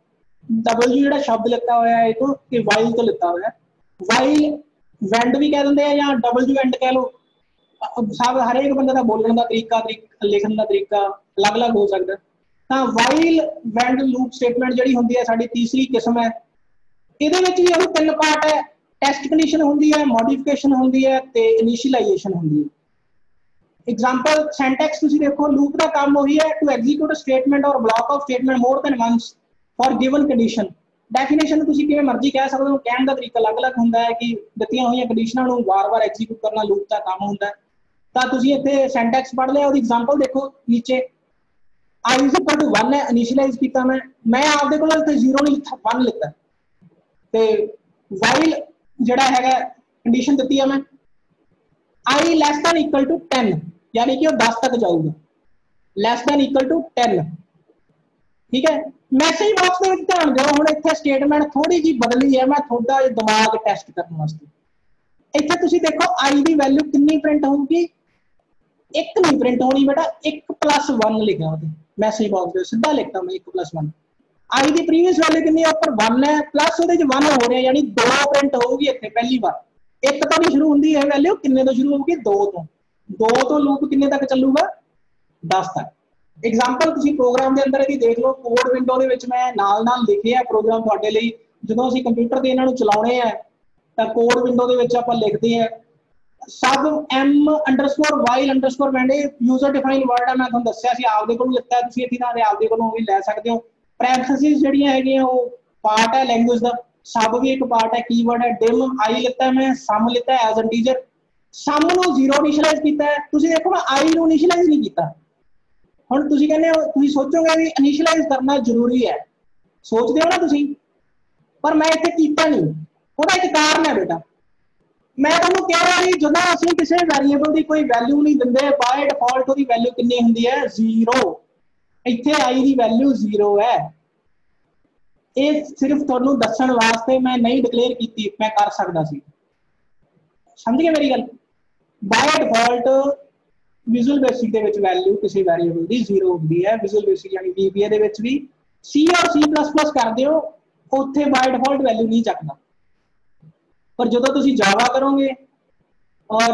डबल जिहड़ा शब्द लिखा होया है तो कि वाइल तो लिखा होया है। वाइल ਵੈਂਡ ਵੀ ਕਹਿ ਦਿੰਦੇ ਆ ਜਾਂ ਡਬਲਯੂ ਐਂਡ ਕਹਿ ਲਓ। ਸਭ ਹਰੇਕ ਬੰਦੇ ਦਾ ਬੋਲਣ ਦਾ ਤਰੀਕਾ ਲਿਖਣ ਦਾ ਤਰੀਕਾ ਅਲੱਗ-ਅਲੱਗ ਹੋ ਸਕਦਾ। ਤਾਂ ਵਾਈਲ ਵੈਂਡ ਲੂਪ ਸਟੇਟਮੈਂਟ ਜਿਹੜੀ ਹੁੰਦੀ ਹੈ ਸਾਡੀ ਤੀਸਰੀ ਕਿਸਮ ਹੈ। ਇਹਦੇ ਵਿੱਚ ਵੀ ਉਹ ਤਿੰਨ ਪਾਰਟ ਹੈ, ਟੈਸਟ ਕੰਡੀਸ਼ਨ ਹੁੰਦੀ ਹੈ, ਮੋਡੀਫਿਕੇਸ਼ਨ ਹੁੰਦੀ ਹੈ ਤੇ ਇਨੀਸ਼ੀਅਲਾਈਜੇਸ਼ਨ ਹੁੰਦੀ ਹੈ। एग्जाम्पल सिंटैक्स ਤੁਸੀਂ देखो लूप का काम वही है to execute a statement or block of statement more than once for given condition। Definition ਤੁਸੀਂ ਕਿਵੇਂ ਮਰਜ਼ੀ ਕਹਿ ਸਕਦੇ ਹੋ, ਕਹਿਣ ਦਾ ਤਰੀਕਾ ਅਲੱਗ-ਅਲੱਗ ਹੁੰਦਾ ਹੈ ਕਿ ਦਿੱਤੀਆਂ ਹੋਈਆਂ ਕੰਡੀਸ਼ਨਾਂ ਨੂੰ ਵਾਰ-ਵਾਰ ਐਗਜ਼ੀਕਿਊਟ ਕਰਨਾ ਲੂਪ ਦਾ ਕੰਮ ਹੁੰਦਾ ਹੈ। ਤਾਂ ਤੁਸੀਂ ਇੱਥੇ ਸਿੰਟੈਕਸ ਪੜ੍ਹ ਲਿਆ, ਉਹਦੀ ਐਗਜ਼ਾਮਪਲ ਦੇਖੋ ਨੀਚੇ i is equal to 1 ਹੈ, ਇਨੀਸ਼ੀਅਲਾਈਜ਼ ਕੀਤਾ ਮੈਂ ਆਪਦੇ ਕੋਲ ਇੱਥੇ 0 ਨਹੀਂ ਲਿਖਿਆ 1 ਲਿਖਤਾ ਤੇ ਵਾਈਲ ਜਿਹੜਾ ਹੈਗਾ ਕੰਡੀਸ਼ਨ ਦਿੱਤੀ ਹੈ ਮੈਂ i less than equal to 10 यानी कि वो 10 तक जाऊगा, less than equal to 10। ठीक है, मैसेज बॉक्स में ध्यान दो हुण इत्थे स्टेटमेंट थोड़ी जी बदली है, मैं थोड़ा दिमाग टेस्ट करने वास्ते। इत्थे तुसीं देखो i दी वैल्यू कितनी प्रिंट होगी, 1 नहीं प्रिंट होनी बेटा, 1+1 लिखा होते मैसेज बॉक्स में सीधा लिखता मैं 1+1। i दी प्रीवियस वैल्यू कितनी है, ऊपर 1 है प्लस ਉਹਦੇ ਚ 1 हो रहा है यानी 2 प्रिंट होगी ਇੱਥੇ ਪਹਿਲੀ ਵਾਰ। 1 ਤੋਂ ਨਹੀਂ ਸ਼ੁਰੂ ਹੁੰਦੀ ਇਹ ਵੈਲਿਊ, ਕਿੰਨੇ ਤੋਂ ਸ਼ੁਰੂ ਹੋਊਗੀ 2 ਤੋਂ। 2 ਤੋਂ ਲੂਪ ਕਿੰਨੇ ਤੱਕ ਚੱਲੂਗਾ 10 ਤੱਕ। एग्जाम्पल ਤੁਸੀਂ ਪ੍ਰੋਗਰਾਮ ਦੇ ਅੰਦਰ ਇਹਦੀ ਦੇਖ ਲਓ, ਕੋਡ ਵਿੰਡੋ ਦੇ ਵਿੱਚ ਮੈਂ ਨਾਲ-ਨਾਲ ਲਿਖਿਆ ਪ੍ਰੋਗਰਾਮ ਤੁਹਾਡੇ ਲਈ। ਜਦੋਂ ਅਸੀਂ ਕੰਪਿਊਟਰ ਤੇ ਇਹਨਾਂ ਨੂੰ ਚਲਾਉਣੇ ਆ ਤਾਂ ਕੋਡ ਵਿੰਡੋ ਦੇ ਵਿੱਚ ਆਪਾਂ ਲਿਖਦੇ ਆ ਸਬ m_while_when ਯੂਜ਼ਰ ਡਿਫਾਈਨ ਵਰਡ ਹੈ, ਮੈਂ ਤੁਹਾਨੂੰ ਦੱਸਿਆ ਸੀ ਆਪਦੇ ਕੋਲੋਂ ਲਿਖਤਾ, ਤੁਸੀਂ ਇੱਥੇ ਨਾਲ ਆਪਦੇ ਕੋਲੋਂ ਵੀ ਲੈ ਸਕਦੇ ਹੋ। ਪੈਰੇਂਥੇਸਿਸ ਜਿਹੜੀਆਂ ਹੈਗੀਆਂ ਉਹ ਪਾਰਟ ਹੈ ਲੈਂਗੁਏਜ ਦਾ, ਸਬ ਵੀ ਇੱਕ ਪਾਰਟ ਹੈ, कीवर्ड है। डिम आई लिखता है मैं, सम लिखता है एज इंटीजर, सम ਨੂੰ 0 ਇਨੀਸ਼ੀਅਲਾਈਜ਼ ਕੀਤਾ ਹੈ। ਤੁਸੀਂ ਦੇਖੋ ਮੈਂ i ਨੂੰ ਇਨੀਸ਼ੀਅਲਾਈਜ਼ ਨਹੀਂ ਕੀਤਾ। ਹੁਣ ਤੁਸੀਂ ਕਹਿੰਦੇ ਹੋ, ਤੁਸੀਂ ਸੋਚੋਗੇ ਵੀ ਇਨੀਸ਼ੀਅਲਾਈਜ਼ ਕਰਨਾ ਜ਼ਰੂਰੀ ਹੈ, ਸੋਚਦੇ ਹੋ ਨਾ ਤੁਸੀਂ, ਪਰ ਮੈਂ ਇੱਥੇ ਕੀਤਾ ਨਹੀਂ। ਉਹਦਾ ਇੱਕ ਕਾਰਨ ਹੈ ਬੇਟਾ, ਮੈਂ ਤੁਹਾਨੂੰ ਕਹਿ ਰਿਹਾ ਵੀ ਜਦੋਂ ਅਸੀਂ ਕਿਸੇ ਵੈਰੀਏਬਲ ਦੀ ਕੋਈ ਵੈਲਿਊ ਨਹੀਂ ਦਿੰਦੇ ਬਾਏ ਡਿਫਾਲਟ ਉਹਦੀ ਵੈਲਿਊ ਕਿੰਨੀ ਹੁੰਦੀ ਹੈ 0। ਇੱਥੇ i ਦੀ ਵੈਲਿਊ 0 ਹੈ। ਇਹ ਸਿਰਫ ਤੁਹਾਨੂੰ ਦੱਸਣ ਵਾਸਤੇ ਮੈਂ ਨਹੀਂ ਡਿਕਲੇਅਰ ਕੀਤੀ, ਮੈਂ ਕਰ ਸਕਦਾ ਸੀ। ਸਮਝ ਗਏ ਮੇਰੀ ਗੱਲ? ਬਾਏ ਡਿਫਾਲਟ ਵਿਜ਼ੂਅਲ ਬੇਸਿਕ ਦੇ ਵਿੱਚ ਵੈਲਿਊ ਕਿਸੇ ਵੈਰੀਏਬਲ ਦੀ 0 ਹੁੰਦੀ ਹੈ। ਵਿਜ਼ੂਅਲ ਬੇਸਿਕ ਯਾਨੀ VBA ਦੇ ਵਿੱਚ ਵੀ C ਔਰ C++ ਕਰਦੇ ਹੋ, ਉੱਥੇ ਬਾਏ ਡਿਫਾਲਟ ਵੈਲਿਊ ਨਹੀਂ ਚੱਕਦਾ। ਪਰ ਜਦੋਂ ਤੁਸੀਂ ਜਾਵਾ ਕਰੋਗੇ ਔਰ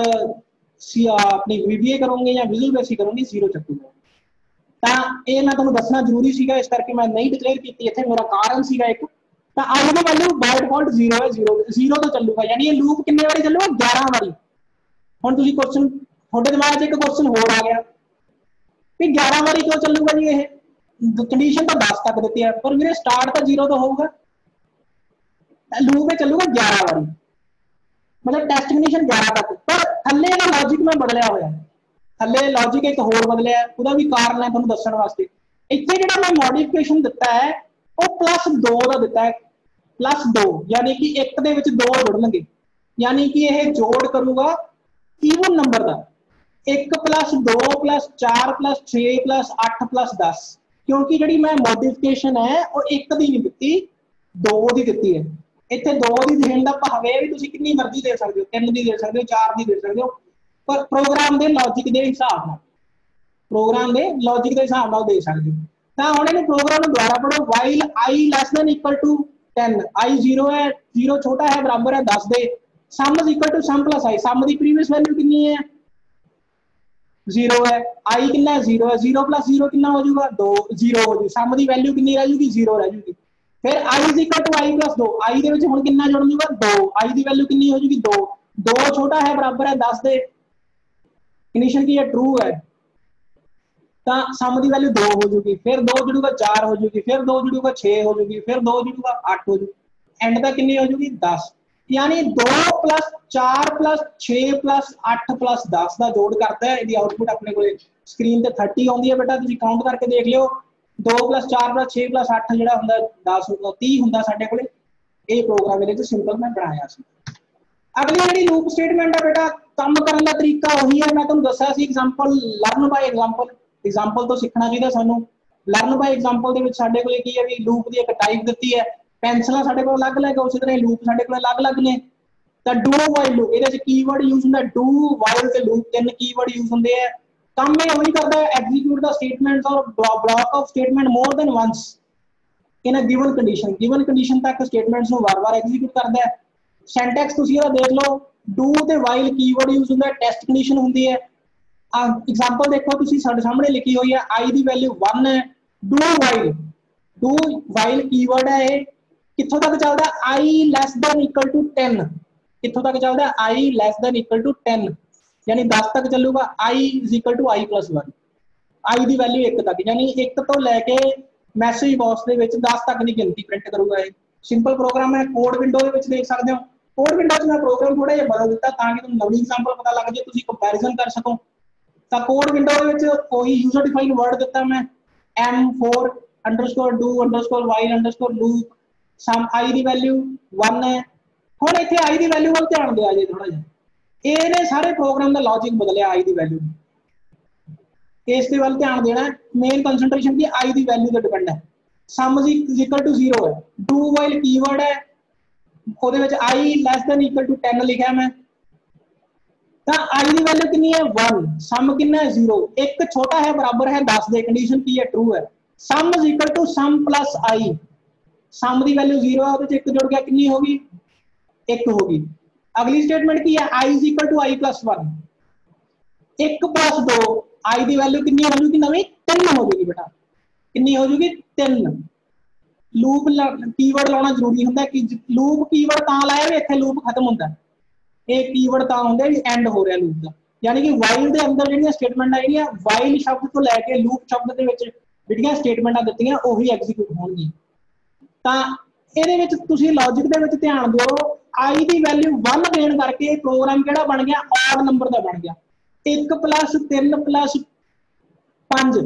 ਆਪਣੀ VBA ਕਰੋਗੇ ਜਾਂ ਵਿਜ਼ੂਅਲ ਬੇਸਿਕ ਕਰੋਗੇ 0 ਚੱਕੂਗਾ। ਤਾਂ ਇਹ ਮੈਂ ਤੁਹਾਨੂੰ ਦੱਸਣਾ ਜ਼ਰੂਰੀ ਸੀਗਾ, ਇਸ ਕਰਕੇ ਮੈਂ ਨਹੀਂ ਡਿਕਲੇਅਰ ਕੀਤੀ ਇੱਥੇ, ਮੇਰਾ ਕਾਰਨ ਸੀਗਾ ਇੱਕ। ਤਾਂ i the value by default 0 ਹੈ, 0 ਤੋਂ ਚੱਲੂਗਾ, ਯਾਨੀ ਇਹ ਲੂਪ ਕਿੰਨੇ ਵਾਰੀ ਚੱਲੂਗਾ 11 ਵਾਰੀ। ਹੁਣ ਤੁਸੀਂ ਕੁਐਸਚਨ, ਤੁਹਾਡੇ ਦਿਮਾਗ 'ਚ ਇੱਕ ਕੁਐਸਚਨ ਹੋਰ ਆ ਗਿਆ ਵੀ 11 ਵਾਰੀ ਕਿਉਂ ਚੱਲੂਗਾ ਜੀ? ਇਹ ਕੰਡੀਸ਼ਨ ਤਾਂ 10 ਤੱਕ ਦਿੱਤੀ ਹੈ, ਪਰ ਵੀਰੇ ਸਟਾਰਟ ਤਾਂ 0 ਤੋਂ ਹੋਊਗਾ, ਲੂਪ ਇਹ ਚੱਲੂਗਾ 11 ਵਾਰੀ, मतलब टेस्ट कंडीशन 11 तक। पर थल्ले का लॉजिक में बदलिया होया, थल्ले लॉजिक एक होर बदलिया, ਉਹਦਾ ਵੀ ਕਾਰਨ ਹੈ ਤੁਹਾਨੂੰ ਦੱਸਣ ਵਾਸਤੇ। ਇੱਥੇ ਜਿਹੜਾ ਮੈਂ ਮੋਡੀਫਿਕੇਸ਼ਨ ਦਿੱਤਾ ਹੈ ਉਹ +2 ਦਾ ਦਿੱਤਾ ਹੈ, +2 ਯਾਨੀ ਕਿ 1 ਦੇ ਵਿੱਚ 2 ਜੁੜਨਗੇ, ਯਾਨੀ ਕਿ ਇਹ ਜੋੜ ਕਰੂਗਾ ਈਵਨ ਨੰਬਰ ਦਾ 1 + 2 + 4 + 6 + 8 + 10। ਕਿਉਂਕਿ ਜਿਹੜੀ ਮੈਂ ਮੋਡੀਫਿਕੇਸ਼ਨ ਹੈ ਉਹ 1 ਦੀ ਨਹੀਂ ਦਿੱਤੀ, 2 ਦੀ ਦਿੱਤੀ ਹੈ। ਇੱਥੇ 2 ਦੀ ਦੇਣ ਦਾ ਭਾਵ ਇਹ ਵੀ ਤੁਸੀਂ ਕਿੰਨੀ ਮਰਜ਼ੀ ਦੇ ਸਕਦੇ ਹੋ, 3 ਦੀ ਦੇ ਸਕਦੇ ਹੋ, 4 ਦੀ ਦੇ ਸਕਦੇ ਹੋ, ਪਰ ਪ੍ਰੋਗਰਾਮ ਦੇ ਲੌਜਿਕ ਦੇ ਹਿਸਾਬ ਨਾਲ, ਪ੍ਰੋਗਰਾਮ ਦੇ ਲੌਜਿਕ ਦੇ ਹਿਸਾਬ ਨਾਲ ਦੇ ਸਕਦੇ ਹੋ। ਤਾਂ ਹੁਣ ਇਹਨੂੰ ਪ੍ਰੋਗਰਾਮ ਨੂੰ ਦੁਬਾਰਾ ਪੜੋ, ਵਾਈਲ i <= 10, i 0 ਹੈ, 0 ਛੋਟਾ ਹੈ ਬਰਾਬਰ ਹੈ 10 ਦੇ, ਸਮ = sum + i, sum the previous value ਕਿੰਨੀ ਹੈ 0 है, i कितना है 0 है, 0 + 0 कितना हो जाएगा 2, 0 हो जाएगी, सम ਦੀ वैल्यू कितनी रह जाएगी 0 रह जाएगी। फिर i = i + 2, i ਦੇ ਵਿੱਚ ਹੁਣ ਕਿੰਨਾ ਜੁੜ ਜੂਗਾ 2, i ਦੀ ਵੈल्यू ਕਿੰਨੀ ਹੋ ਜਾਏਗੀ 2, 2 ਛੋਟਾ ਹੈ ਬਰਾਬਰ ਹੈ 10 ਦੇ, ਕੰਡੀਸ਼ਨ ਕੀ ਹੈ ट्रू है, ਤਾਂ ਸਮ ਦੀ वैल्यू 2 ਹੋ ਜਾਊਗੀ, ਫਿਰ 2 ਜੁੜੂਗਾ 4 ਹੋ ਜਾਊਗੀ, ਫਿਰ 2 ਜੁੜੂਗਾ 6 ਹੋ ਜਾਊਗੀ, ਫਿਰ 2 ਜੁੜੂਗਾ 8 ਹੋ ਜਾਊਗੀ, ਐਂਡ ਤੱਕ ਕਿੰਨੀ ਹੋ ਜਾਊਗੀ 10। यानी 2 + 4 + 6 + 8 + 10 ਦਾ ਜੋੜ ਕਰਦਾ ਹੈ। ਇਹਦੀ ਆਊਟਪੁੱਟ ਆਪਣੇ ਕੋਲੇ ਸਕਰੀਨ ਤੇ 30 ਆਉਂਦੀ ਹੈ ਬੇਟਾ, ਤੁਸੀਂ ਕਾਊਂਟ ਕਰਕੇ ਦੇਖ ਲਿਓ। 2 + 4 + 6 + 8 ਜਿਹੜਾ ਹੁੰਦਾ 10 30 ਹੁੰਦਾ ਸਾਡੇ ਕੋਲੇ। ਇਹ ਪ੍ਰੋਗਰਾਮ ਇਹਦੇ ਵਿੱਚ ਸਿੰਪਲ ਮੈਂ ਬਣਾਇਆ ਸੀ। ਅਗਲੀ ਜਿਹੜੀ ਲੂਪ ਸਟੇਟਮੈਂਟ ਹੈ ਬੇਟਾ, ਕੰਮ ਕਰਨ ਦਾ ਤਰੀਕਾ ਉਹੀ ਹੈ, ਮੈਂ ਤੁਹਾਨੂੰ ਦੱਸਿਆ ਸੀ ਐਗਜ਼ਾਮਪਲ, ਲਰਨ ਬਾਈ ਐਗਜ਼ਾਮਪਲ, ਐਗਜ਼ਾਮਪਲ ਤੋਂ ਸਿੱਖਣਾ ਚਾਹੀਦਾ ਸਾਨੂੰ। ਲਰਨ ਬਾਈ ਐਗਜ਼ਾਮਪਲ ਦੇ ਵਿੱਚ ਸਾਡੇ ਕੋਲੇ ਕੀ ਹੈ ਵੀ ਲੂਪ ਦੀ ਇੱਕ ਟਾਈਪ ਦਿੱਤੀ ਹੈ, ਪੈਨਸਲਾਂ ਸਾਡੇ ਕੋਲ ਅਲੱਗ-ਅਲੱਗ, ਉਸੇ ਤਰ੍ਹਾਂ ਲੂਪ ਸਾਡੇ ਕੋਲ ਅਲੱਗ-ਅਲੱਗ ਨੇ। ਤਾਂ ਡੂ ਵਾਈਲ ਲੂਪ, ਇਹਦੇ ਵਿੱਚ ਕੀਵਰਡ ਯੂਜ਼ ਹੁੰਦਾ ਡੂ, ਵਾਈਲ ਤੇ ਲੂਪ, 3 ਕੀਵਰਡ ਯੂਜ਼ ਹੁੰਦੇ ਆ। ਕੰਮ ਇਹ ਉਹੀ ਕਰਦਾ ਹੈ, ਐਗਜ਼ੀਕਿਊਟ ਦਾ statements or block of statement more than once in a given condition, given condition ਤੱਕ ਸਟੇਟਮੈਂਟਸ ਨੂੰ ਵਾਰ-ਵਾਰ ਐਗਜ਼ੀਕਿਊਟ ਕਰਦਾ ਹੈ। ਸਿੰਟੈਕਸ ਤੁਸੀਂ ਇਹਦਾ ਦੇਖ ਲਓ, ਡੂ ਤੇ ਵਾਈਲ ਕੀਵਰਡ ਯੂਜ਼ ਹੁੰਦਾ, ਟੈਸਟ ਕੰਡੀਸ਼ਨ ਹੁੰਦੀ ਹੈ। एग्जाम्पल देखो तुसी साडे सामने लिखी हुई है, आई दी वैल्यू 1 है, डू वाइल कीवर्ड है, ये कित्थों तक चलदा, i less than equal to 10, कित्थों तक चलदा, i less than equal to 10 यानी 10 तक चलूगा, i is equal to i plus 1, i the value 1 तक यानी 1 तो लैके मैसेज बॉक्स दे विच 10 तक दी गिनती प्रिंट करूगा। ये सिंपल प्रोग्राम है, कोड विंडो दे विच देख सकदे हो। कोड विंडो च मैं प्रोग्राम थोड़ा जिहा बदल दित्ता ताकि तुहानूं नवीं एग्जांपल पता लग जाए, तुसीं कंपैरिजन कर सको। तो कोड विंडो वही यूजर डिफाइन वर्ड दिता मैं, m4 underscore do underscore while underscore loop, sum I the value 1 है। हुण इत्थे आई दी वैल्यू वाल ध्यान दिया जे थोड़ा जिहा, इहने सारे प्रोग्राम दा लॉजिक बदलिया आई दी वैल्यू, इस दे वाल ध्यान देना। मेन कंसंट्रेशन की आई दी वैल्यू ते डिपेंड है। सम इज इक्वल टू 0 है, डू वाइल कीवर्ड है, ਉਹਦੇ ਵਿੱਚ आई less than equal to 10 लिखा मैं, तो आई की वैल्यू कितनी है 1, सम कितना है 0, एक छोटा है बराबर है 10 दे, कंडीशन की है ट्रू है। Sum is equal to sum plus i, sum की वैल्यू 0 है, एक जुड़ गया कितनी होगी 1 होगी। अगली स्टेटमेंट की है i is equal to i plus 1, 1 plus 2, i की वैल्यू कितनी हो जाएगी नवी 3 हो जाएगी बेटा, कितनी हो जाएगी 3। लूप कीवर्ड लाना जरूरी होंगे कि लूप कीवर्ड तां लाया भी इत्थे लूप खत्म होंदा है, एक कीवर्ड तां होंदा भी एंड हो रहा लूप का, यानी कि वाइल दे अंदर जिहड़ियां स्टेटमेंटां आईयां वाइल शब्द तो लैके लूप शब्द दे विच जिहड़ियां स्टेटमेंटां दित्तियां ओही एग्जीक्यूट होणगीਆਂ। तां ਇਹਦੇ ਵਿੱਚ ਤੁਸੀਂ लॉजिक ਦੇ ਵਿੱਚ ਧਿਆਨ ਦਿਓ, आई ਦੀ वैल्यू 1 ਦੇਣ ਕਰਕੇ प्रोग्राम ਕਿਹੜਾ ਬਣ ਗਿਆ ऑड नंबर ਦਾ ਬਣ ਗਿਆ। 1 + 3 + 5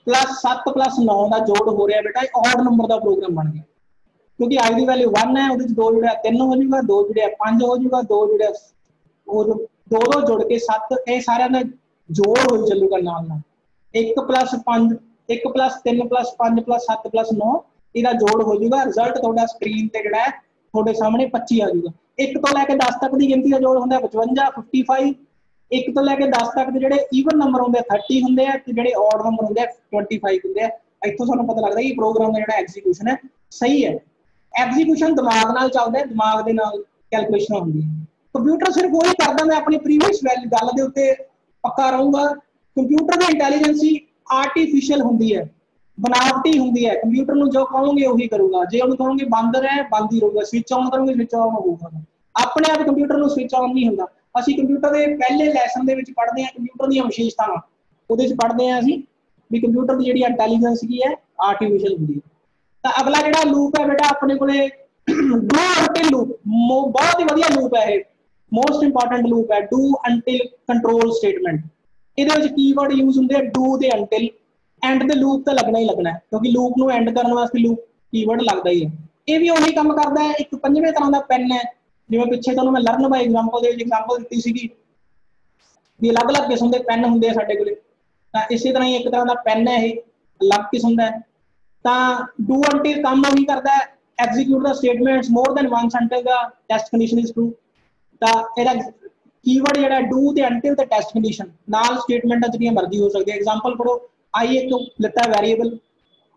प्लस 7 + 9 का जोड़ हो रहा है बेटा, ऑड नंबर का प्रोग्राम बन गया, क्योंकि आई की वैल्यू 1 है, वो 2 जुड़े 3 हो जाएगा, 2 जुड़े 5 हो जाएगा, 2 जुड़े 2 जुड़ के 7, ये सारे का जोड़ हो चलूगा नाल नाल। 1 + 5 1 + 3 + 5 + 7 + 9 इसका जोड़ हो जाएगा, रिजल्ट थोड़ा स्क्रीन पर जोड़ा है थोड़े सामने 25 आ जाएगा। 1 तो लैके 10 तक की गिनती का जोड़ होंगे 55 55, 1 तो लैके 10 तक के जो ईवन नंबर होंगे 30 होंगे, जो ऑड नंबर होंगे 25 होंगे। इतों सानू पता लगता है कि प्रोग्राम का जो एग्जीक्यूशन है सही है। एग्जीक्यूशन दिमाग नाल चलता है, दिमाग के नाल कैलकुलेशन होंगी है। कंप्यूटर सिर्फ वही करता, मैं अपनी प्रीवियस वैल्यू गल के उत्ते पक्का रहूँगा। कंप्यूटर की इंटैलीजेंसी आर्टिफिशियल होंगी है, बनावटी होंगी है। कंप्यूटर में जो कहोगे उही करूँगा, जो उन्होंने कहोगे बंद रहे बंद ही रहूगा, स्विच ऑन करोगे स्विच ऑन होगा, अपने आप कंप्यूटर में स्विच ऑन नहीं होता। ਅਸੀਂ कंप्यूटर के पहले लैसन के पढ़ते हैं कंप्यूटर दी विशेषतावां, उहदे पढ़ते हैं असीं भी कंप्यूटर की जिहड़ी इंटैलीजेंस की है आर्टिफिशियल होंदी है। तो अगला जिहड़ा लूप है बेटा अपने कोले डू अंटिल लूप, बहुत ही वधिया लूप है, मोस्ट इंपॉर्टेंट लूप है डू अंटिल कंट्रोल स्टेटमेंट। इहदे विच कीवर्ड यूज होंदे डू ते अंटिल, एंड ते लूप तो लगना ही लगना है, क्योंकि लूप नूं एंड करने वास्ते लूप कीवर्ड लगदा ही है। ये भी उही काम करदा है। एक 5वें तरह का पेन है, जिवें पिछे तुहानूं मैं लर्न बाय एग्जांपल दे एग्जांपल दी सीगी भी अलग अलग किस्म के पेन होंगे साडे कोले, तां इसे तरह ही एक तरह का पेन है, ये अलग किस्म का है। तां डू अंटिल काम वही करता है, execute the statements more than once until the test condition is true. तां इहदा कीवर्ड जिहड़ा डू ते अंटिल ते टेस्ट कंडीशन नाल स्टेटमेंटां जिहड़ियां मर्जी हो सकदी है। एग्जांपल पढ़ो, आई एक लिता वेरीएबल,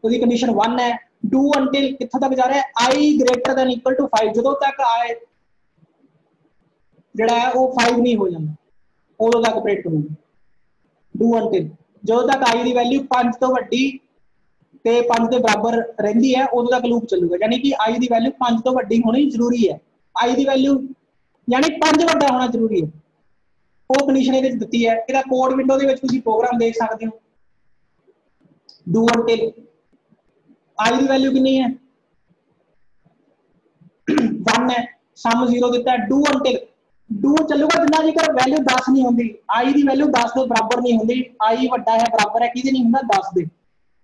उसकी कंडीशन 1 है, डू अंटिल कित्थों तक जा रहा है आई ग्रेटर दैन इक्वल टू 5, जदों तक आए जिहड़ा है वो 5 नहीं हो जाता उदों तक ऑपरेट करूंगा। डू अंटिल जो तक आई की वैल्यू 5 तो वड्डी ते 5 के बराबर रहिंदी है उदों तक लूप चलूगा, यानी कि आई की वैल्यू 5 तो वड्डी होनी जरूरी है। आई की वैल्यू यानी 5 वड्डा होना जरूरी है, वो कंडीशन इहदे विच दित्ती है। इहदा कोड विंडो दे विच तुसीं प्रोग्राम देख सकते हो। डू अंटिल आई की वैल्यू कितनी है 1 है, सम 0 दिता है। डू अंटिल डू चलूगा जिन्ना जेकर वैल्यू 10 नहीं होंगी, आई की वैल्यू 10 के बराबर नहीं होंगी, आई वड्डा है बराबर है किहदे नहीं होंदा 10 दे,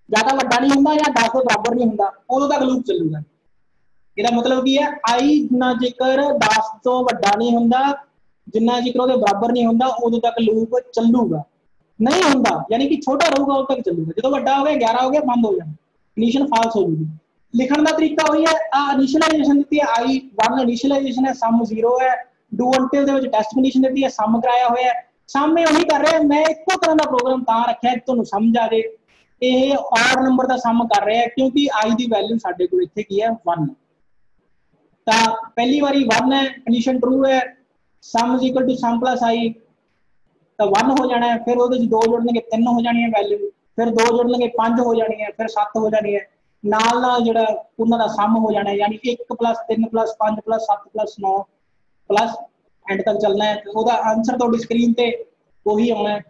ज्यादा वड्डा नहीं होंदा या 10 के बराबर नहीं होंदा उदों तक लूप चलूगा। इसदा मतलब की है आई जिन्ना जेकर 10 तो वड्डा नहीं होंदा, जिन्ना जेकर उहदे बराबर नहीं होंदा उदों तक लूप चलूगा। नहीं होंदा यानी कि छोटा रहूगा उदों तक चलूगा, जो वड्डा हो गया 11 हो गया बंद हो जाना, कंडीशन फाल्स हो जाएगी। लिखण का तरीका वही है, इनिशियलाइजेशन दी है आई 1 इनिशियलाइजेशन है, सम 0 है। डू अंटिल दे विच टेस्ट कंडीशन दी है, सम कराया होया है, सम में वही कर रहे हैं। मैं इक्को तरह का प्रोग्राम तां रखिया तुहानूं समझ आ जाए, ये ऑड नंबर का सम कर रहे हैं क्योंकि आई की वैल्यू साडे कोल इत्थे की है 1। तां पहली बारी 1 है, कंडीशन ट्रू है, sum is equal to sum plus i तो 1 हो जाना है, फिर वो 2 जोड़ने 3 हो जानी है वैल्यू, फिर 2 जोड़ने 5 हो जानी है, फिर 7 हो जानी है, नाल नाल जिहड़ा उन्हां दा सम हो जाना है, यानी 1 + 3 + 5 + 7 + 9 प्लस एंड तक चलना है। तो वह आंसर तुहाडी स्क्रीन ते वही आना है।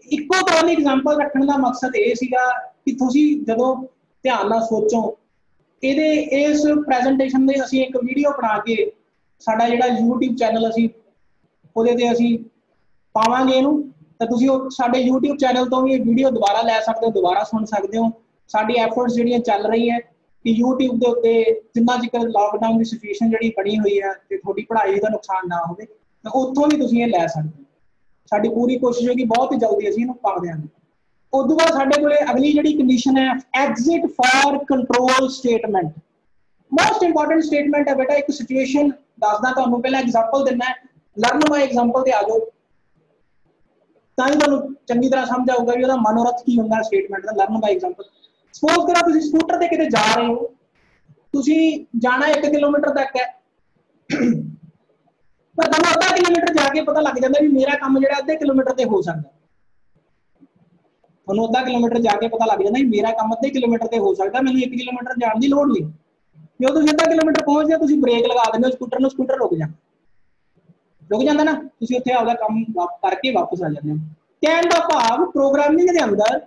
इक्को तरह की एग्जाम्पल रखने का मकसद ये सीगा कि तुसीं जदों ध्यान नाल सोचो, ਇਹਦੇ इस ਪ੍ਰੈਜੈਂਟੇਸ਼ਨ ਦੇ ਅਸੀਂ एक वीडियो बना के साडा जिहड़ा YouTube चैनल ਅਸੀਂ ਉਹਦੇ ਤੇ ਅਸੀਂ पावांगे इहनूं, तो तुसीं साडे YouTube चैनल तो भी वीडियो दोबारा लै सकते हो, दोबारा सुन सकते हो। साडी एफर्ट्स जिहड़ियां चल रही है कि YouTube के उत्ते जिन्ना चिकर लॉकडाउन की सिचुएशन जिहड़ी बनी हुई है ते थोड़ी पढ़ाई का नुकसान ना होवे, तो उत्थों भी तुसीं लै सकते हो। साडी पूरी कोशिश है कि बहुत ही जल्दी असीं इहनूं पा देंगे। उस तो बाद साडे कोले अगली जिहड़ी कंडीशन है exit for control statement. Most important statement है बेटा। एक सिचुएशन दसदा तुहानूं, पहला एग्जांपल दिना है, लर्न बाय एग्जांपल ते आ जाओ, तां ही तुहानूं चंगी तरह समझ आऊगा भी ਉਹਦਾ मनोरथ की ਹੁੰਦਾ statement the. Learn by example, suppose करो तुसीं स्कूटर ते किते जा रहे हो, तुसीं जाना 1 किलोमीटर तक है, पर तुहानूं आधा किलोमीटर जाके पता लग जाता भी मेरा काम जिहड़ा आधे किलोमीटर ते हो सकदा। तुहानूं आधा किलोमीटर जाके पता लग जाता मेरा काम आधे किलोमीटर ते हो सकदा, मैनूं 1 किलोमीटर जाण दी लोड़ नहीं। जो तुसीं आधा किलोमीटर पहुंच गए, तुसीं ब्रेक लगा दिंदे हो स्कूटर नूं, स्कूटर रुक जाता ना, तुसीं उत्थे आपदा काम करके वापस आ जाते हो। कहण दा भाव प्रोग्रामिंग दे अंदर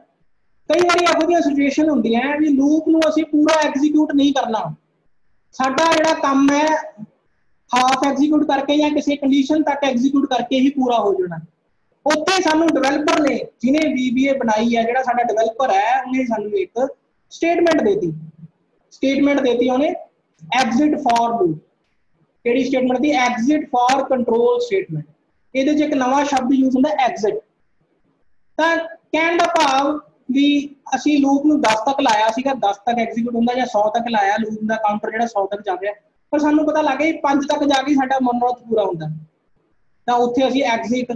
कई बार इहो जिहियां सिचुएशन हुंदियां भी लूप नूं असीं पूरा एग्जीक्यूट नहीं करना, साडा जिहड़ा काम है हाफ एग्जीक्यूट करके या किसी कंडीशन तक एग्जीक्यूट करके ही पूरा हो जाना। उत्थे सानूं डिवेलपर ने, जिन्हें VBA बनाई है, जिहड़ा साडा डिवेलपर है, उन्हें सानूं एक स्टेटमेंट देती उन्हें एग्जिट फॉर लूप। ਕਿਹੜੀ statement the? Exit for control statement. ਇਹਦੇ 'ਚ ਇੱਕ ਨਵਾਂ ਸ਼ਬਦ ਯੂਜ਼ ਹੁੰਦਾ एग्जिट। ਤਾਂ ਕਹਿਣ ਦਾ ਭਾਵ ਵੀ ਅਸੀਂ ਲੂਪ ਨੂੰ 10 ਤੱਕ ਲਾਇਆ ਸੀਗਾ, 10 ਤੱਕ ਐਗਜ਼ੀਕਿਊਟ ਹੁੰਦਾ, ਜਾਂ 100 ਤੱਕ ਲਾਇਆ ਲੂਪ ਦਾ ਕਾਊਂਟਰ ਜਿਹੜਾ 100 ਤੱਕ ਜਾ ਰਿਹਾ, ਪਰ ਸਾਨੂੰ ਪਤਾ ਲੱਗ ਗਿਆ 5 ਤੱਕ ਜਾ ਕੇ ਸਾਡਾ ਮਨੋਰਥ ਪੂਰਾ ਹੁੰਦਾ, ਤਾਂ ਉੱਥੇ ਅਸੀਂ ਐਗਜ਼ਿਟ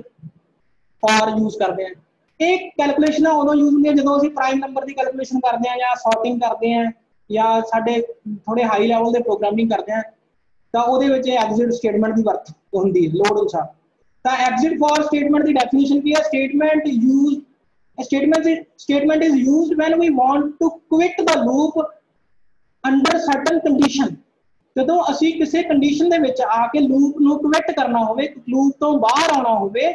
ਫॉर ਯੂਜ਼ ਕਰਦੇ ਹਾਂ। ਇਹ ਕੈਲਕੂਲੇਸ਼ਨਾਂ ਉਦੋਂ ਯੂਜ਼ ਹੁੰਦੀਆਂ ਜਦੋਂ ਅਸੀਂ ਪ੍ਰਾਈਮ ਨੰਬਰ ਦੀ ਕੈਲਕੂਲੇਸ਼ਨ ਕਰਦੇ ਹਾਂ, ਜਾਂ ਸੌਰਟਿੰਗ ਕਰਦੇ ਹਾਂ, ਜਾਂ ਸਾਡੇ ਥੋੜੇ ਹਾਈ ਲੈਵਲ ਦੇ ਪ੍ਰੋਗਰਾਮਿੰਗ ਕਰਦੇ ਹਾਂ, ਤਾਂ ਉਹਦੇ ਵਿੱਚ ਐਗਜ਼ਿਟ ਸਟੇਟਮੈਂਟ ਦੀ ਵਰਤ ਹੁੰਦੀ ਹੈ ਲੋੜ ਅਨੁਸਾਰ। ਤਾਂ ਐਗਜ਼ਿਟ ਫॉर स्टेटमेंट की डेफिनेशन की है? Statement is used when we want to quit the loop under certain condition। ਜਦੋਂ ਅਸੀਂ ਕਿਸੇ ਕੰਡੀਸ਼ਨ ਦੇ ਵਿੱਚ ਆ ਕੇ ਲੂਪ ਨੂੰ ਕੁਇਟ ਕਰਨਾ ਹੋਵੇ, ਲੂਪ ਤੋਂ ਬਾਹਰ ਆਉਣਾ ਹੋਵੇ,